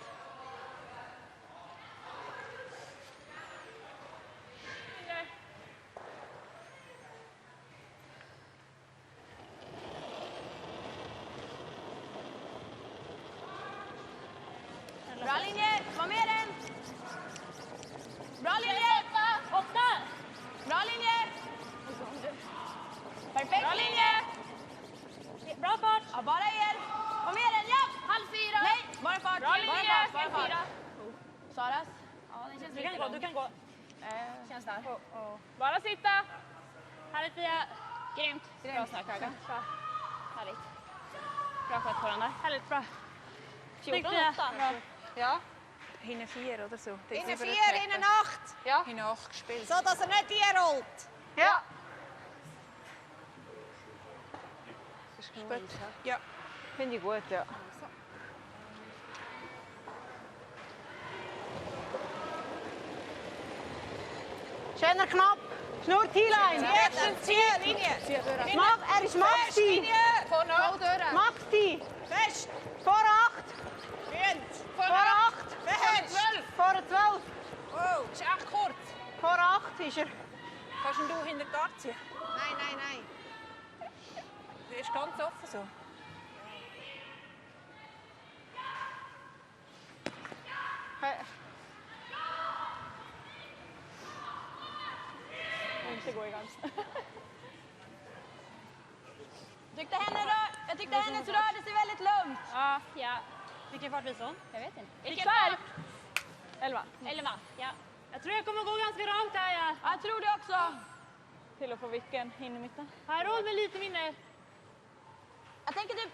Bra linje, var med den! Bra linje! 8! Bra linje! Perfekt Bra linje! Bra fart. Ja, bara er! Var med den, ja! Halv 4. Nej, bara fart! Bra linje. Bara fart! Saras? Ja, det känns Du kan gå, du kan gå. Känns där. Bara sitta. Härligt Fia. Grymt. Bra snack Aggan. Härligt. Bra skött på den där. Härligt, bra. 14-8. Ja. Hinten 4 oder so. Hinten 4, hinten 8! Ja. Hinten 8 gespielt. Så dass er nicht die rollt. Ja. Gut. Ja. Finde ich gut, ja. Schöner Knapp. Schnur T-Line. Zieh, Linie. Er ist Maxi. Linie. Von durch. Maxi. Fest. Vor 8. Wind. Vor 8. Fest. Vor 12. Oh, das ist echt kurz. Vor 8 ist er. Kannst du hinter den Guard ziehen? Nein. Der ist ganz offen so. Inte gå igång. Jag tyckte hennes rörde sig väldigt lugnt. Ja. Vilken fart visar hon? Jag vet inte. Vilken fart? 11. 11. Ja. Jag tror jag kommer gå ganska rakt här. Ja. Jag tror det också. Till att få vicken in i mitten. Här roll med lite mindre. Jag tänker typ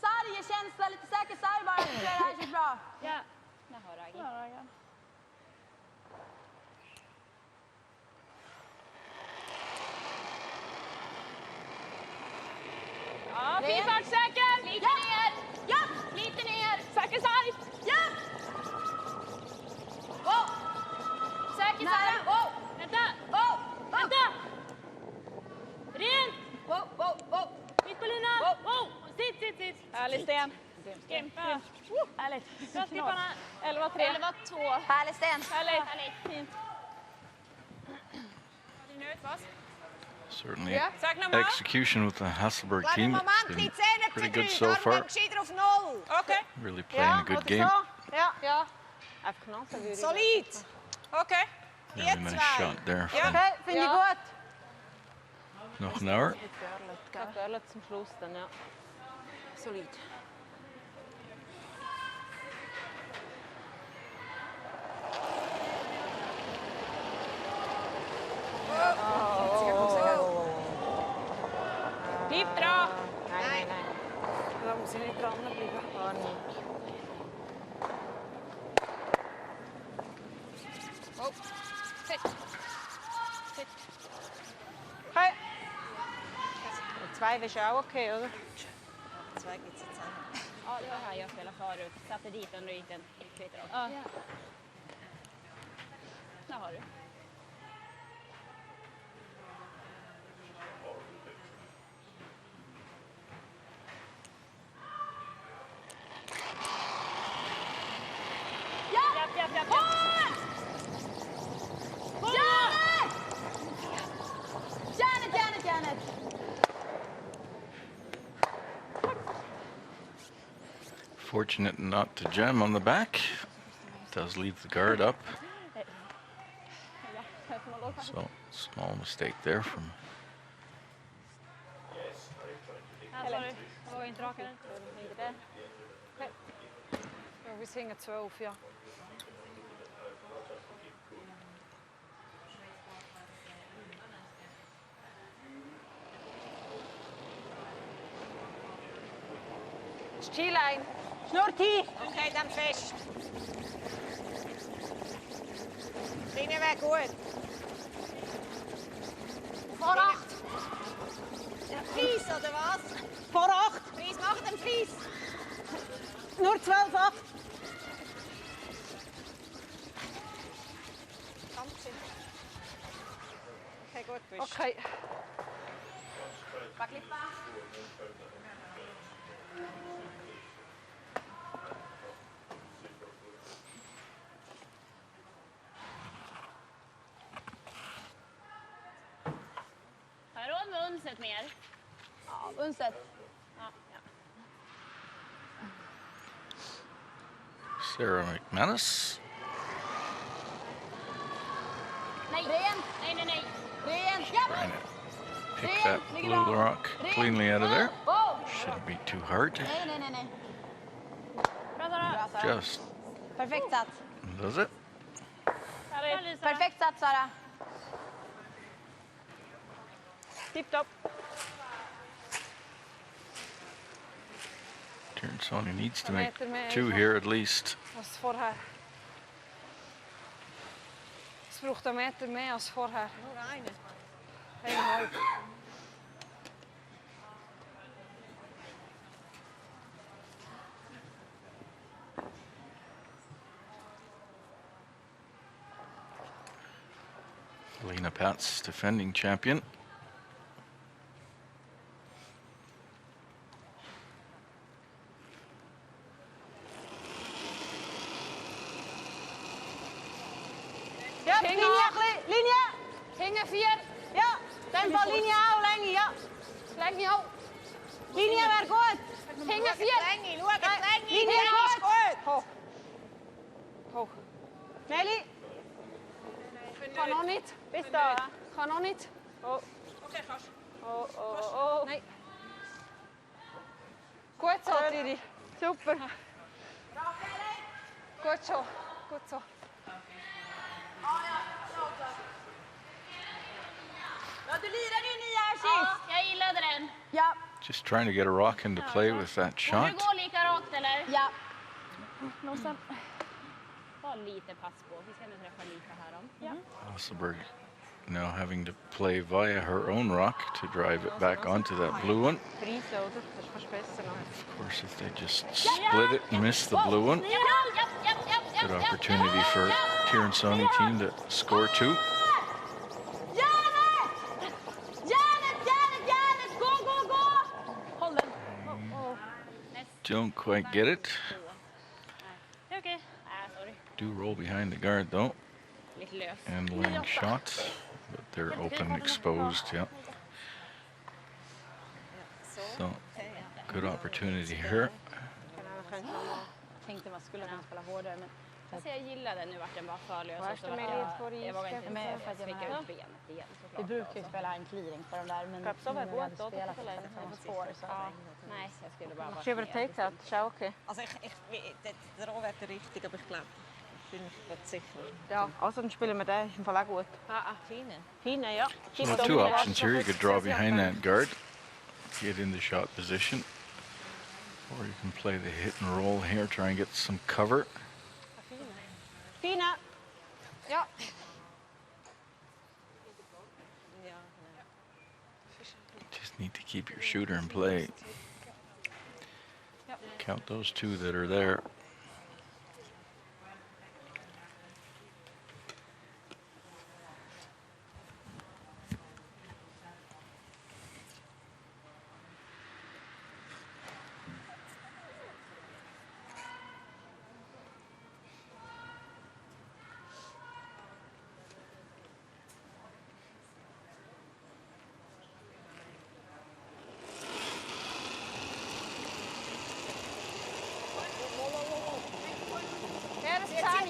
sargekänsla, lite säker sarg bara. Jag tror det här känns bra. Ja. Där har du Aggi. Ja, fin fart, säker! Lite ner. Ja! Lite ner. Säker sarg! Ja! Oh! Säker Nära! sarg. Oh! Vänta! Oh! Vänta! Rent! Oh! Mitt på linan! Oh. Sitt! Härlig sten. Grymt. Ja. Härligt. Bra skipparna. 11-3. 11-2. Härlig sten. Härligt. Fint. Certainly Sag nochmal. execution with the Hasselberg Kleinen team. Moment, It's die been Zähne pretty zu good drehen. so Dann far. gescheiter auf Null. Okay. Really playing a good game. Så. Ja. Einfach knappen würde ich. Solid. Okay. Really Ihr nice zwei. shot there Ja. from Okay, finde ich gut. noch an hour. Ja, Görlet zum Schluss dann, ja. Solid. dranbleiben. Panik. Oh. Sit. Sit. Okay. Och 2 är auch okay, oder? 2 gibt es jetzt auch. Ja, det var här jag spelade förut. Satte dit den och gick den kvitt rakt. Ja. Där har du. Japp. Janet! Fortunate not to jam on the back. Does leave the guard up. So small mistake there from. Sorry, jag var inte rakare. Ja, vi svänger 12, ja. Skiline. Schnurti! Okay, dann fest. Linie wäre gut. Vor 8! Ja, Flies, oder was? Vor 8! Flies, mach den Flies. Nur 12, 8! Okay, gut, bist. Okay. Har jag råd med unset mer? Ja, unset. Ja. Sarah McManus. Nej. Nej. Ren. Ja. Trying to pick that blue rock cleanly out of there. Shouldn't be too hard. Nej. Bra Sara. Just Perfekt sats. does it. Perfekt sats, Sara. Tipp-topp. Tiernsoni needs to make meter med 2 here at least. Als vorher. Es braucht 1 Meter mehr als vorher. Nur eine. 1,5. Lena Patz, defending champion. Ja, Linie! Hingen 4. Ja, tempo, Linie auch, Länge, ja. Länge auch. Linie wäre gut. Hingen 4. Länge, schau die Länge. Linie Länge ist gut. Hoch. Hoch. Nelly, Kann noch nicht. bis da. Kann noch nicht. Oh. Okay, kannst. Oh. Nein. Gut so, Tiri. Super. Gut so. Gut so. Ja, du lirar din nya här Ja, sist. jag gillade den. Ja. Just trying to get a rock into play with that Och du shot. går lika rakt eller? Ja. Nosen. Var lite pass på. Vi ska nu träffa lika här om. Ja. Hasselberg now having to play via her own rock to drive it back onto that blue one. Pris, oder? Das ist fast besser noch. Of course, if they just split it and miss the blue one, good opportunity for Tiernsoni team to score 2. Janet! Gå! Håll den. Don't quite get it. Okej. Sorry. Do roll behind the guard though Lite lös. and land shots, but they're open, exposed. Yeah. So good opportunity here. Tänkte man skulle kunna spela hårdare, men Alltså jag gillade, nu vart den bara för lös. Värsta möjlighet för Jag vågar inte Men för att jag sticka menar- ut benet igen såklart. vi brukar ju spela en clearing på de där, men Kapsel nu är när vi hade gott, då spelat får det på samma spår så. Nej, jag skulle bara vara Schieber Take-Out, ist auch okay. Also der Roh wäre richtig, aber ich glaube, ich bin nicht ganz sicher. Ja, also dann spielen wir den, ist im Fall auch gut. Fine. Hinten, ja. Well, 2 options here. You could draw behind that guard, get in the shot position. Or you can play the hit and roll here, try and get some cover. Fina! Ja. Just need to keep your shooter in play. Count those two that are there.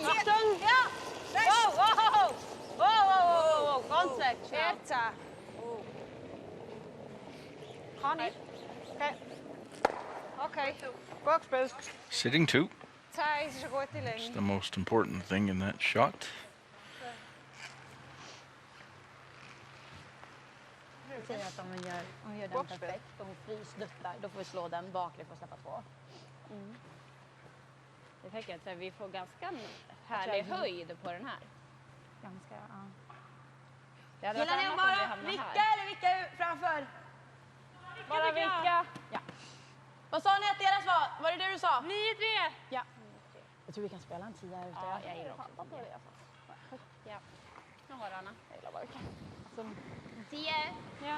Achtung! Ja! Wow, wow! Wow, wow, wow, wow! Contact! Terza. Connie. Okej. Okej. Bra gespielt. Sitting two. Zij is een goede It's lijn. the most important thing in that shot. Säger att om hon gör den perfekt, om hon frysduttar, då får vi slå den bakle för att släppa två. Jag tänker att vi får ganska härlig höjd på den här. Ganska, ja. Det hade Gillar ni annat att om vi bara hamnar vicka här. eller vicka framför? Bara vicka. Ja. Vad sa ni att deras var? Var det du sa? 9-3. Ja. Jag tror vi kan spela en 10 här ute. Ja, jag gillar också 10. Ja. Jag har Anna. Jag gillar bara 10. Ja.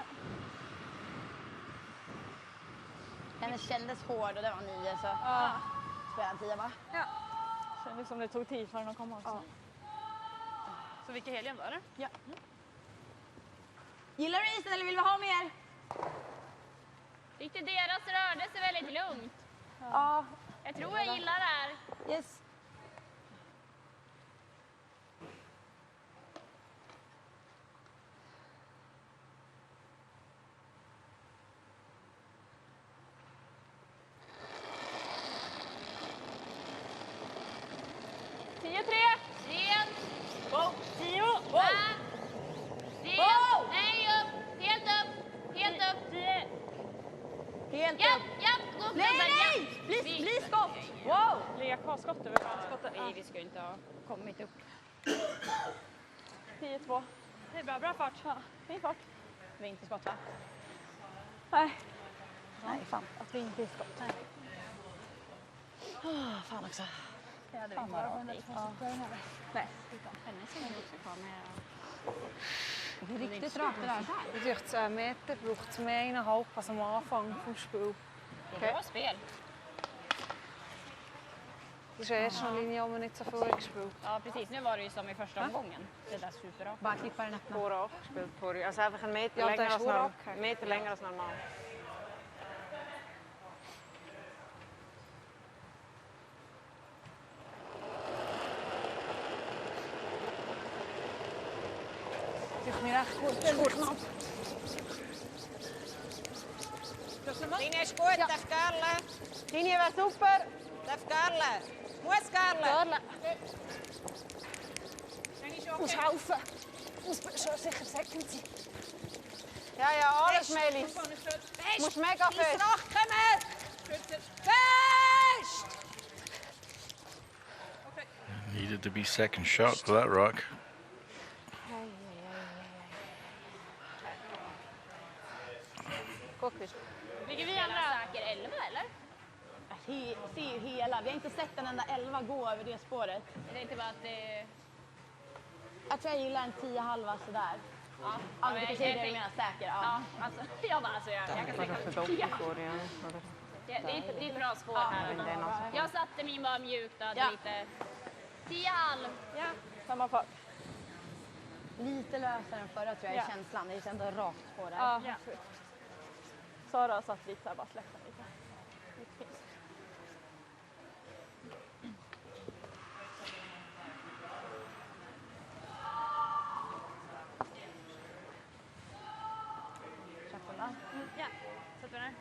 Den kändes hård och det var 9 så spela en 10 va? Ja. Kändes som det tog tid för den att komma också. Ja. Så vilka helgen var det? Ja. Gillar du isen eller vill vi ha mer? Tyckte deras rörde sig väldigt lugnt. Ja. Jag tror jag gillar det här. Yes. Sent. Wow. 10. Wow. Sent. Wow. Nej, upp. Helt upp. Helt upp. 10. Helt Japp, upp. japp. Gå upp Nej, gubben. nej! Japp. Bli skott. Wow. Ligga kvar skott över skottet. Nej, vi ska ju inte ha kommit upp. 10-2. Det är bra. Bra fart. Ja, fin fart. Vi är inte skott va? Nej. Nej, fan. Att vi inte är skott. Nej. Fan också. Det hade vi Fan, klarat vad av. Nej. Henne ska vi också ta med. Det är riktigt rakt det där. Det duurt 2 meter, braucht es mehr 1,5 als am Anfang vom Spiel. Det var spel. Das ist eine Erstlinie, die wir nicht so viel gespielt Ja, precis. Nu var det ju som i första omgången. Det där superrakt. Bara klippa den öppna. På rak gespielt på Alltså einfach een meter Ja, länger dat is als voor normaal. rak. Meter länger als normaal. Het ligt nu echt goed. Linje is goed, ja. Def Karle. Linje var super. Def Karle. Moet Karle. Ons houden. Ons zo zeggen second. Ja, ja, alles Melis. Moest mega fest. Nog, kom met. Fest! Needed to be second shot for that rock. Ligger vi andra säker 11 eller? Se ju hela. Vi har inte sett en enda 11 gå över det spåret. Jag tänkte bara att det... Jag tror jag gillar en 10 halva sådär. Ja, Ja, men du säger det du menar säker. Ja. Ja, alltså, jag bara alltså jag kan säga det är ett bra spår här. Jag satte min bara mjukt och Ja. lite 10,5. Ja, samma fart. Lite lösare än förra tror jag i känslan. Det är ändå rakt på där. Ja. Sara satt lite så här, bara släppte lite. Lite fint. Ja, sätter vi den här.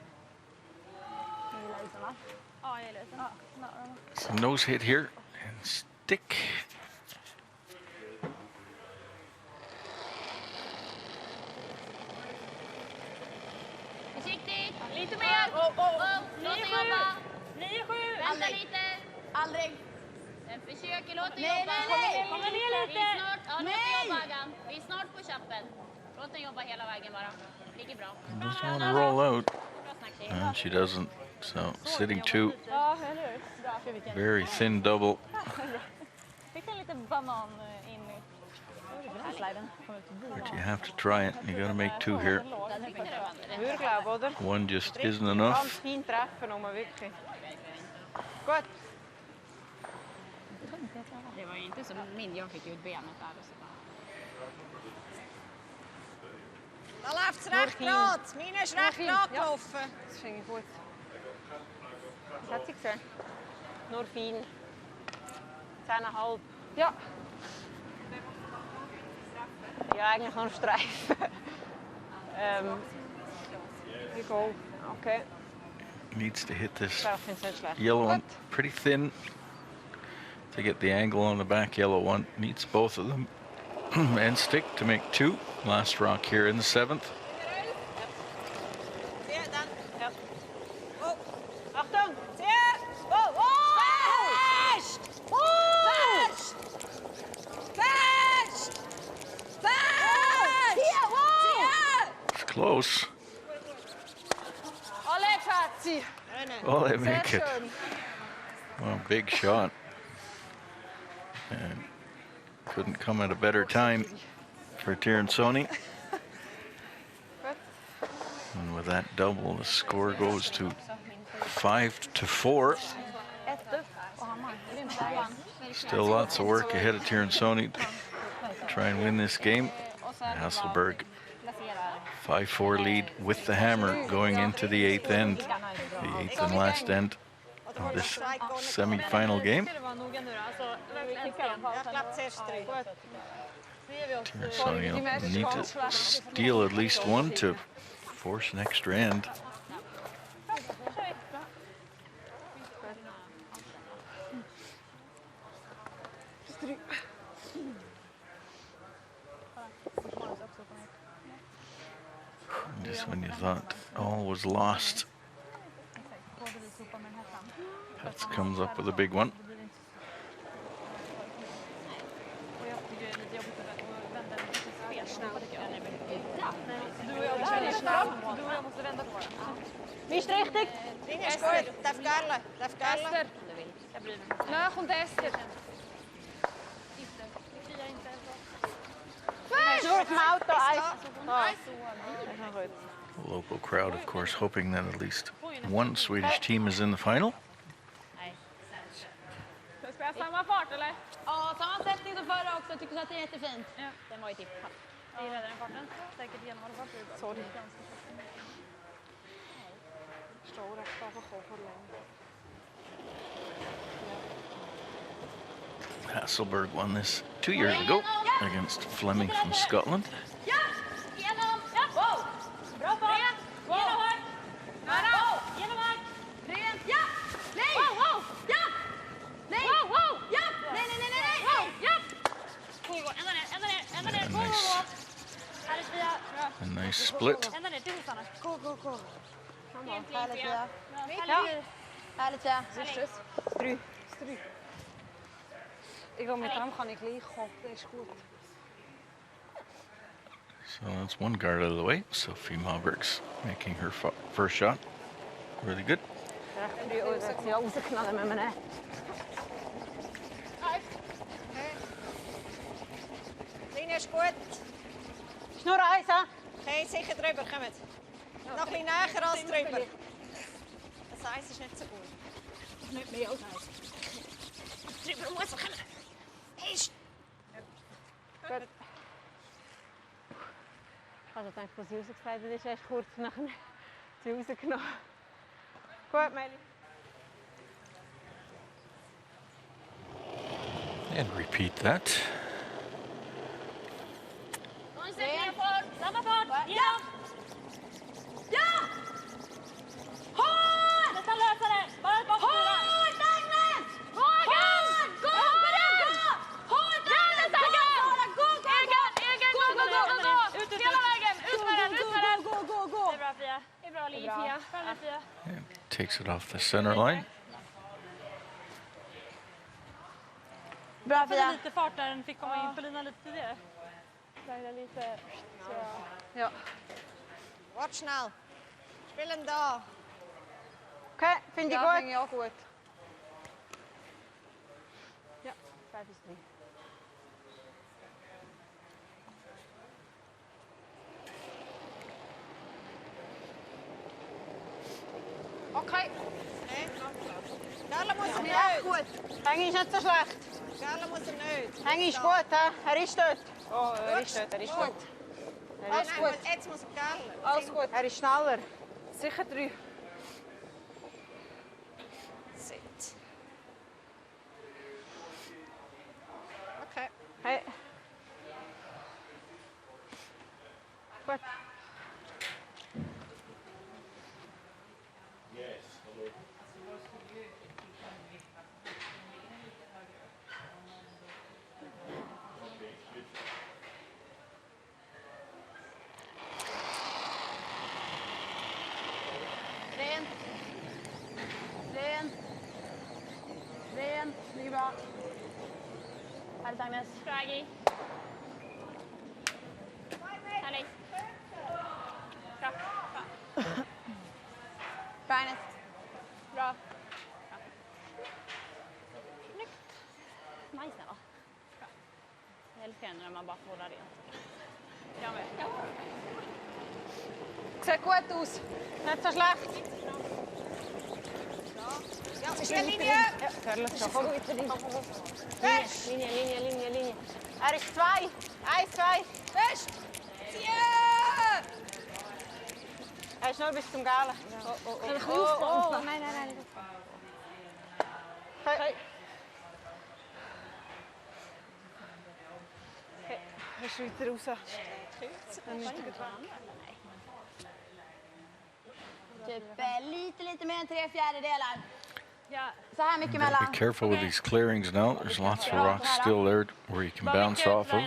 Du gillar isen va? Ja, jag gillar det. Ja, nära. So nose hit here and stick. Försiktigt, lite mer. Låt det jobba. Aldrig. Den försöker låta Nej, jobba. nej, nej. Kommer ner lite. Vi snart, ja, låt Nej. jobba Agam. Vi är snart på chappen. Låt den jobba hela vägen bara. Ligger bra. Doesn't want to roll out. And she doesn't. So sitting 2. Ja, eller hur? Bra. Very thin double. Fick en liten banan in i sliden. But you have to try it. You got to make 2 here. Hurglaubt, oder? One just isn't Ganz enough. fein treffen, wirklich. Gut. Det var ju inte som min. Jag fick ut benet där. Och så. Da läuft es recht gerade. Meine ist recht gerade gelaufen. Das finde ich gut. Was hat sie gesehen? Nur fein. 10,5. Ja. Ja, eigentlich nur Streifen. You go. Okay. Needs to hit this Ja, ich finde es nicht schlecht. yellow one Gut. pretty thin to get the angle on the back yellow one. Needs both of them. And stick to make 2. Last rock here in the 7th. Zie je dan? Ja. Oh, Achtung! zie je? Oh, oh! Först! Först! Först! Först! Tia, wow! It's close. Alle Schatzi! Oh, they Sehr make it. schön. Well, big shot. And couldn't come at a better time for Tiransoni. And with that double, the score goes to 5-4. Still lots of work ahead of Tiransoni to try and win this game. Hasselberg 5-4 lead with the hammer going into the 8th end, the 8th and last end of this semi-final game. Det var noga nu då. Alltså, verkligen stenhårt. Jag klappar först stryk. Tiransoni will need to steal at least one to force an extra end. Just when you thought all was lost, Pets comes up with a big one. Och jag tycker det är lite jobbigt att vända lite fel snabbt, tycker jag. Du och jag kör fram. Du och jag måste vända på den. Visst richtig? Line ist gut. Darf gärna. Darf gärna. Ester. Jag bryr mig. Nej, hon är Ester. Ze wordt op mijn auto. Hij The local crowd, of course, hoping that at least one Swedish team is in the final. Ska vi spela samma fart, eller? Ja, sammansättning som förra också. Tycker att det är jättefint. Ja. Den var ju typ pass. Jag gillade den farten. Säkert genomhållbart. Sorry. Stor recht afgegaan voor lijn. Hasselberg won this 2 years ago against Fleming from Scotland. Ja! Genom! Ja! Wow! Bra fart! Genom här! Nära! Genom här! Rent, ja! Nej! Wow, wow! Ja! Nej! Wow, wow! Ja! Nej, nej, nej, nej, nej! Wow! Ja! Ända ner, ända ner, ända ner! Yeah, Gå, gå, nice. gå! Här är Sofia. Bra. A nice split. Ända ner till Hosanna. Go, go, go. Helt Härligt, Sofia. ja. Ja. Härligt, ja. Stru. Ik wil met hem gaan ik leeg. God, dat is goed. So that's one guard out of the way. Sophie Malberg's making her first shot. Really good. Ja, uitknallen met mijn net. Line ist gut. Snor ijs, hè? Okay, sicher drüber. Kommt. Noch ein bisschen näher als drüber. Das Eis ist nicht so gut. Nicht mehr aus. Drüber muss man kommen. Ist. Goed. Ik had het denk ik pas rausgekleidet, dat is echt kurz nachher sie rausgenommen. Gut, Meli. And repeat that. Koncentrera fart. Samma fart. Genom. Ja! Hårt! Nästan lösa det. Bara bort. Hårt, Agnes! Vågen! Gå, gå! Hårt, Agnes! Gå, Sara! Gå, gå, gå! Ut hela vägen. Ut med den. Ut med den. Gå! Det är bra Fia. Det är bra Fia. Bra Fia. And takes it off the center line. Bra Jag Fia. hade lite fart där den fick komma in på linan lite tidigare. Lagda lite. Så. Ja. Wart schnell. Spielen da. Okay, finde ich Ja, gut. finde ich auch gut. Ja, 5 is 3. Okay. Nee, Gerle muss er nicht. Ja, gut. Hängi ist nicht so schlecht. Gerle muss er nicht. Hängi ist gut, he? Er ist dort. Oh, er ist dort, er ist gut. Er ist gut. Jetzt muss er Gerle. Alles gut. Er ist schneller. Sicher 3. Sit. Okay. Hey. Gut. Rent. Rent. Rent. Mycket bra. Härligt Agnes. Bra Aggie. Härligt. Bra. Bra. Bra Agnes. Bra. Snyggt. Nice va? Bra. Jag älskar när man bara får hålla rent. Jag med. Ja. Sieht gut aus. Nicht so schlecht. Ja, ist eine Linie. Ja, Körler schon. Komm. Fest. Linie, Linie, Linie, Linie. Er ist 2. 1, 2. Fest. Ziehen. Er ist nur bis zum Galen. Oh. Nein, nein, nein. Okay. Okay. Er ist weiter raus. Dann ist er dran. Typ lite mer än 3/4. Ja. Så här mycket You gotta mellan. be careful with these clearings now. There's lots of rocks still there where you can bounce off of.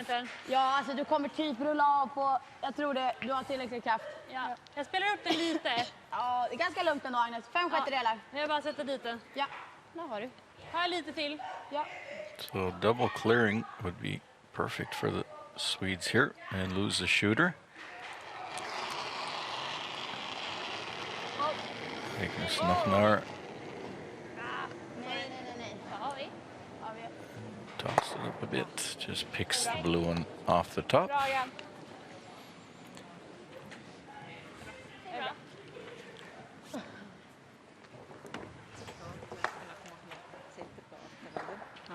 Ja, alltså du kommer typ rulla av på, jag tror det, du har tillräcklig kraft. Ja. Jag spelar upp den lite. Ja, det är ganska lugnt ändå Agnes. 5/6. Jag bara sätter dit den. Ja, där har du. Här lite till. Ja. So double clearing would be perfect for the Swedes here and lose the shooter. Agnes Nochnar Nej. Vad har vi? Ja, vi toss it up a bit, just picks the blue one off the top. Bra Agam. Det är bra.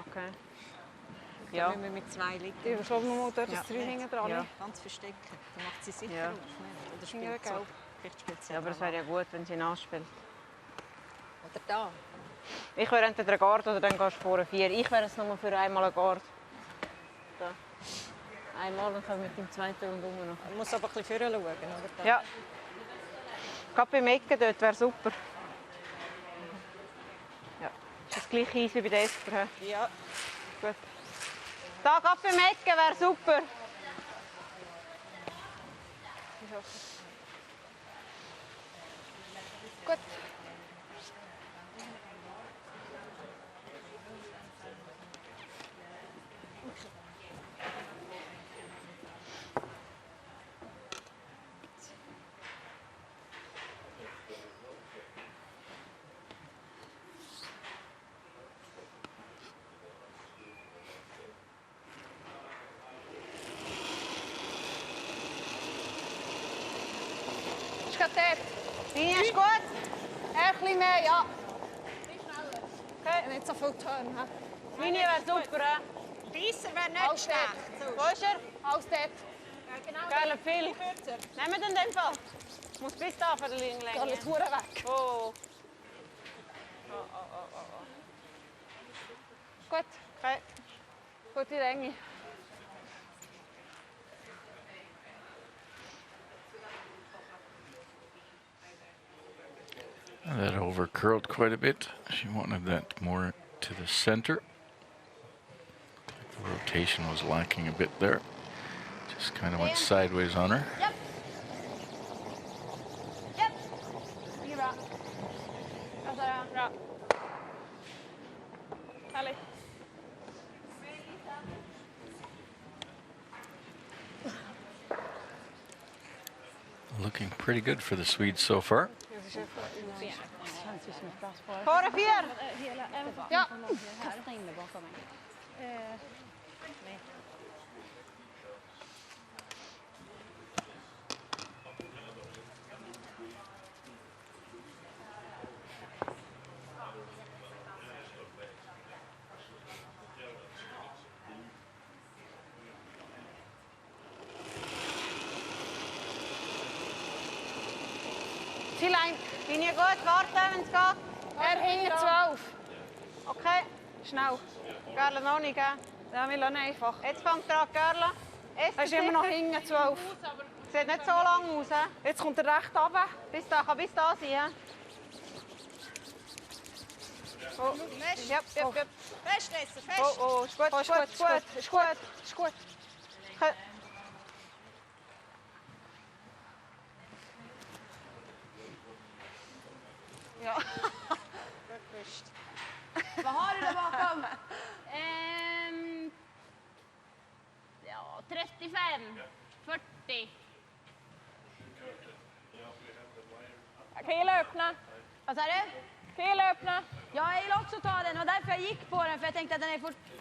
Okay. Ja. Müssen wir mit 2 liegen. Die schauen wir mal dort das 3 hinten dran. Ja. Ganz verstecken. Dann macht sie sicher Ja. auf. Nicht? Oder spielt sie? Gelb. Vielleicht spielt sie Ja, aber es wäre ja gut, wenn sie nachspielt. Oder da. Ich wäre entweder ein Guard oder dann gehst du vor 4. Ich wäre es nur für einmal ein Guard. Da. Einmal, dann können wir mit dem zweiten und um noch. Man muss aber ein bisschen vorher schauen. Oder da. Ja. Gerade beim Ecken dort wäre super. Ja. Ist das gleiche Eis wie bei der Esper? He? Ja. Gut. Da, gerade beim Ecken wäre super. Gut. Ist gerade dort. Linie ist gut. Ein bisschen mehr, ja. Okay. Nicht so viel Turn. He? Linie wäre super. He? Beisser wäre nicht Alles schlecht. dort. Wo ist er? Alles dort. Geil, viel. Nehmen wir den in dem Fall. Muss bis da für die Linienlänge. Gar nicht Huren weg. Oh. Gut. Okay. Gute Länge. That over curled quite a bit. She wanted that more to the center. The rotation was lacking a bit there. Just kind of went sideways on her. Japp. Japp. Mycket bra. Bra Sara. Bra. Härligt. looking pretty good for the Swedes so far. Före 4! Ja. Kasta in det bakom mig. Ziellein. Linie gut, warten, wenn es geht. Hinten 12. Okay, Schnell. Gerle noch nicht, gell? Ja, wir lassen einfach. Jetzt fängt er an, Gerle. Er ist immer noch hinten 12. Sieht nicht so lang aus, he? Jetzt kommt er recht runter. Bis da, kann bis da sein, he? Oh. Yep. Fest, Lesser, fest. Oh, ist gut, ist gut, ist gut, ist gut, ist gut. Okay. Ja. Vad har du där bakom? Ja, 35, 40. Kille öppna. Vad sa du? Kille öppna. Ja, jag vill också ta den. Det var därför jag gick på den. För jag tänkte att den är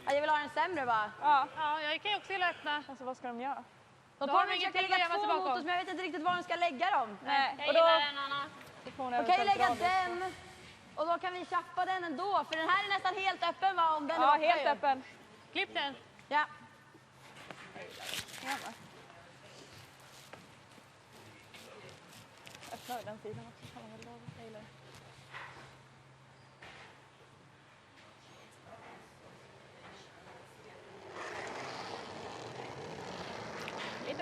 att jag vill ha den sämre bara. Ja, jag kan ju också öppna. Alltså vad ska de göra? De Då har kommer de försöka ingenting att lägga gömma 2 sig mot bakom. oss, men jag vet inte riktigt var de ska lägga dem. Nej, Jag och gillar då den, Anna. De kan ju lägga den. Och då kan vi tjappa den ändå. För den här är nästan helt öppen, va? Om den Ja, åker helt ju. öppen. Klipp den. Ja. Öppna den sidan också. Fan, vad bra. Jag gillar det.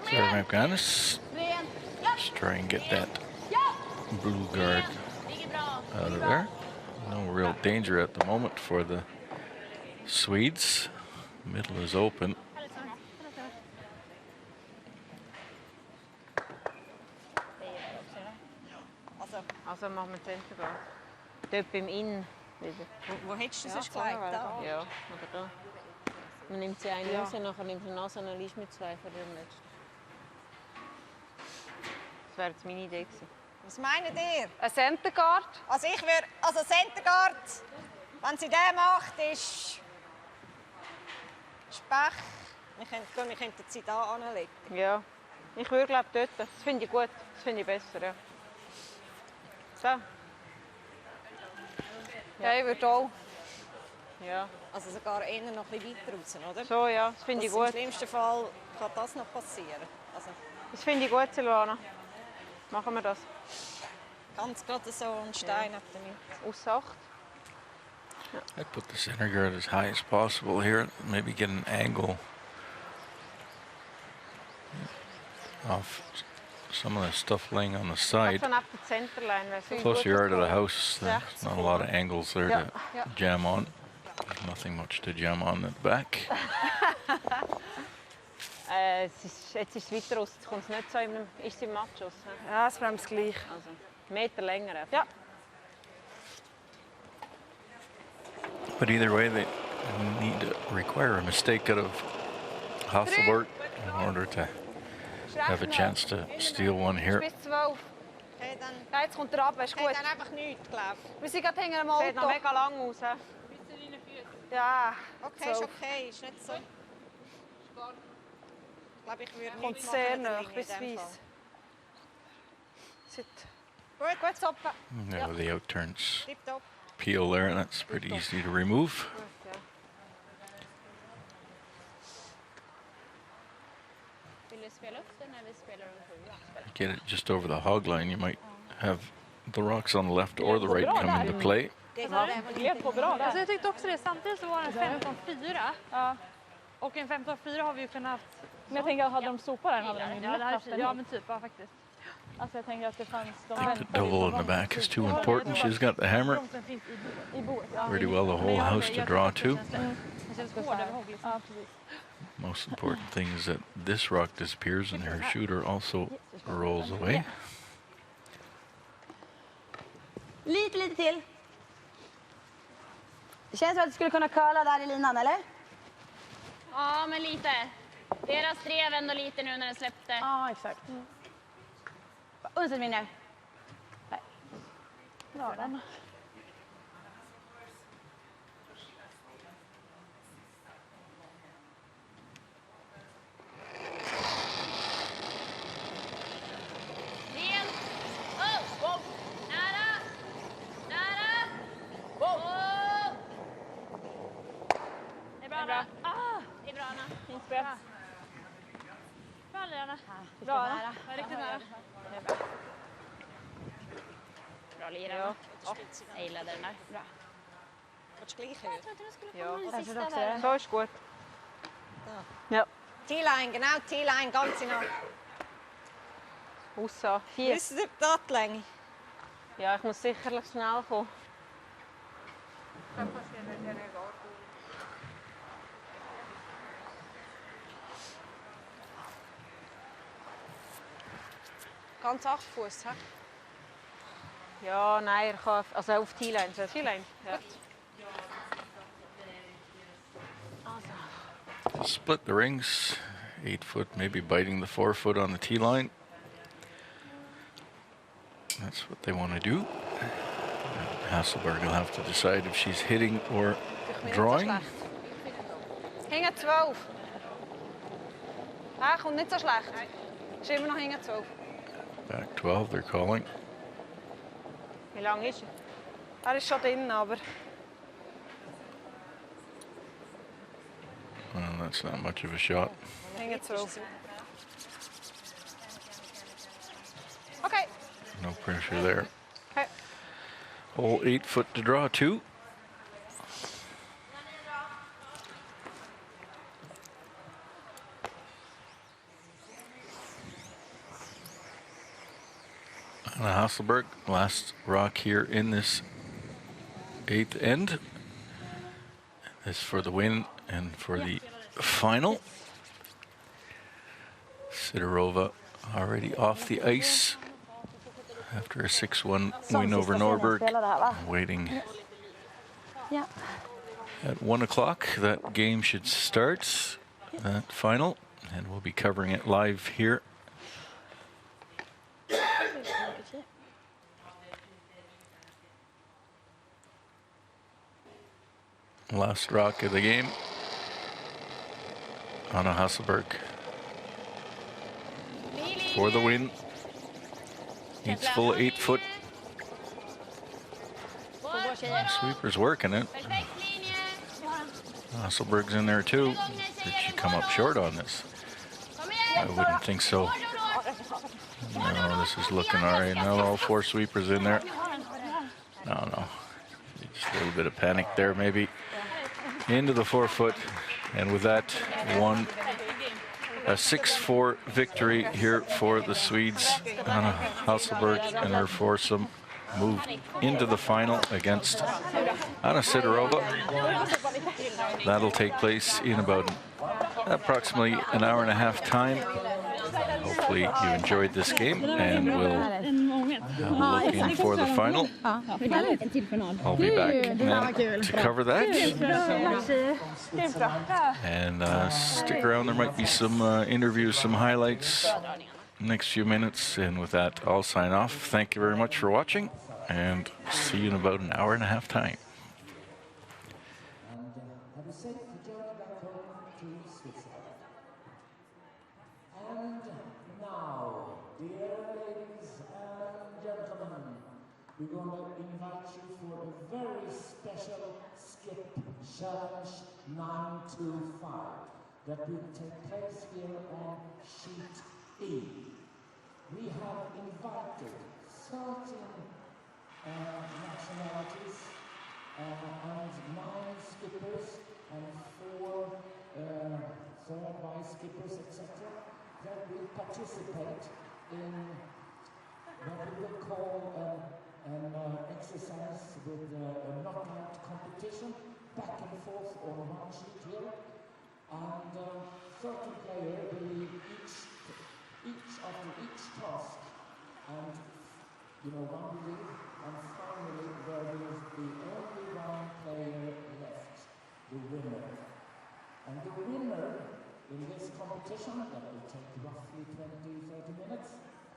Serve Afghanis. Ren. Just try and get that Ja! blue guard Ligger bra. out of there. No real danger at the moment for the Swedes. Middle is open. Also machen wir Center gehen. Dort beim Inn wieder. Wo hättest du sonst gelegt? Da? Ja, oder da. Man nimmt sie eine raus, nachher nimmt man noch so eine Liste mit 2 von dem letzten. Das wäre jetzt meine Idee gewesen. Was meint ihr? Ein Centerguard. Also ich würde, also Centerguard, wenn sie den macht, ist Pech. Wir könnten sie hier anlegen. Ja. Ich würde glaube dort. Das finde ich gut. Das finde ich besser, ja. So. Ja, ich würde auch. Ja. Also sogar eher noch ein bisschen weiter raus, oder? So, ja. Das finde ich Im gut. schlimmsten Fall kann das noch passieren. Also Das finde ich gut, Silvana. Machen wir das. ganz gerade so ein Stein ab der Mitte. Aus 8. I'd put the center guard as high as possible here. Maybe get an angle off some of the stuff laying on the side. So nach der Centerline wäre so. Closer you are to the house, there's not a lot of angles there to Ja. jam on. There's nothing much to jam on at the back. Jetzt ist es weiter raus. Jetzt kommt es nicht so in einem, ist es im Match raus. He? Ja, es bleibt gleich. Also, Meter länger. Einfach. Ja. But either way, they need to require a mistake out of Hasselberg in order to have a chance to steal one here. Bis 12. Okay, dann, Ja, jetzt kommt er ab, ist okay, gut. dann einfach nichts, glaube ich. Wir sind gerade hinter dem Sieht noch Auto. mega lang aus. He? Ja. Okay, ist 12. okay, ist nicht so. Ich glaube, ich würde Kommt nichts sehr machen mit der nah, Linie bis in dem weiss. Fall. Gut, gut, Soppe. Now the outturns Tipptopp. peel there, and that's pretty easy to remove. Vill du spela upp den eller spelar du 7? Get it just over the hog line. You might have the rocks on the left or the right come into play. Det gled på bra där. Alltså jag tyckte också det. Samtidigt så var den 15-4. Ja. Och en 15-4 har vi ju kunnat haft. Men jag tänker att hade de sopat den hade de ju lätt haft den. Ja men typ, ja faktiskt. Alltså jag tänker att det fanns... The double in the back is too important. She's got the hammer pretty well. The whole house to draw to. Ja, precis. Most important thing is that this rock disappears and her shooter also rolls away. Lite till. Det känns som att du skulle kunna curla där i linan, eller? Ja, men lite. Deras drev ändå lite nu när den släppte. Ja, exakt. Unnskyld, Minne. Bra den. Ren. Oh, wow. Nära. Nära. Wow. Det är bra, Anna. Det är bra, Anna. Fint spel. Bra, Lena. Bra, Anna. Var riktigt nära. Det är bra. Bra lirare. Ja. Jag gillade den där. Bra. Willst du gleich hören? Ja, so ist gut. Ja, T-Line, genau, T-Line, ganz genau. aussa. 4. Wisst ihr da die Länge? Ja, ich muss sicherlich schnell kommen. Ganz 8 Fuß, hä? Ja, nein, kann, also auf T-Line. T-Line. Ja. Split the rings. 8 foot, maybe biting the 4 foot on the tee line. That's what they want to do. Hasselberg will have to decide if she's hitting or drawing. Hinge 12. Ah, kommt nicht so schlecht. Ist immer noch hinge 12. Back 12, they're calling. Wie lang ist er? Er ist schon drin, aber Well, that's not much of a shot. hinge 12. Okay. No pressure there. Okay. Hole 8 foot to draw 2. Anna Hasselberg, last rock here in this 8th end. This for the win and for the final. Sidorova already off the ice after a 6-1 win over Norberg. Waiting Ja. at 1 o'clock. That game should start, that final, and we'll be covering it live here. Last rock of the game. Anna Hasselberg for the win. Needs full 8 foot. Sweeper's working it. Perfekt linje. Hasselberg's in there too. Did she come up short on this? Kom igen. I wouldn't think so. No, this is looking all right. Now all 4 sweepers in there. No. Just a little bit of panic there maybe. Into the 4 foot. And with that, a 6-4 victory here for the Swedes. Anna Hasselberg and her foursome moved into the final against Anna Sidorova. That'll take place in about approximately an hour and a half time. Hopefully you enjoyed this game, and we'll have a look in for the final. I'll be back then to cover that. And stick around, there might be some interviews, some highlights next few minutes. And with that, I'll sign off. Thank you very much for watching, and see you in about an hour and a half time. Have a safe journey back home to Switzerland. And now, dear ladies and gentlemen, we're going to invite you for a very special Skip Challenge 925 that will take place here on Sheet E. We have invited 13 nationalities and 9 skippers and 4 third vice skippers, etc., that will participate in what we will call an exercise with a knockout competition, back and forth on one sheet here, and 13 players will lead each after each task, and one will lead, and finally there is the only one player left, the winner. And the winner in this competition, that will take roughly 20-30 minutes,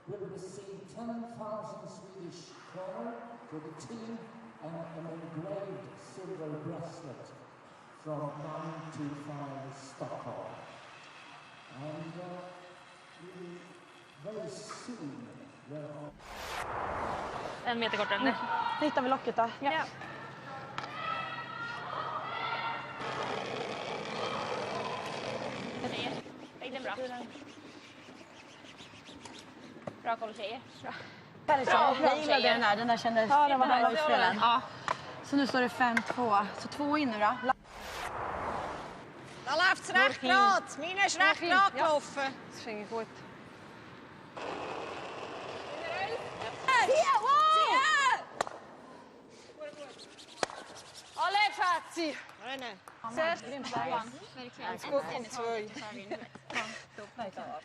will receive 10,000 Swedish kronor for the team and an engraved silver bracelet from 925 Stockholm. And very soon there are... En meter kortare än det. Hittar vi locket då? Ja. Lägg den bra. Bra koll tjejer. Bra. Jag gillade den där kändes... Ja, den var bra utspelad. Ja. Så nu står det 5-2. Så 2 in nu då. Da läuft es recht gerade. Meine ist recht gerade gelaufen. Så fänger gut. Alle Fazzi! Rennen. Sehr Verkligen. gut. 2.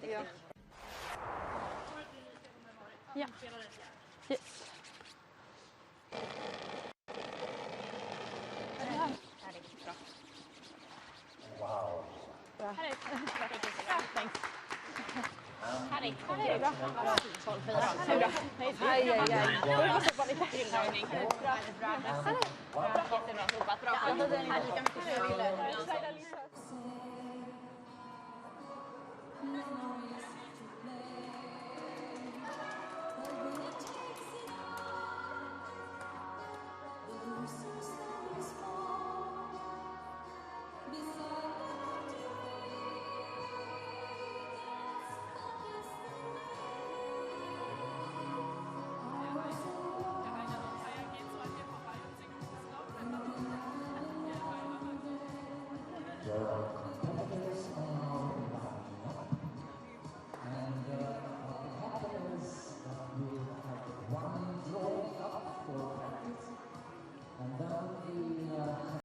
Ja. Ja. Yes. Härligt. Det är bra. 12-4. Aj, aj, aj. Tilldragning. Bra. Jättebra sopat. Bra. Det är lika mycket som jag ville.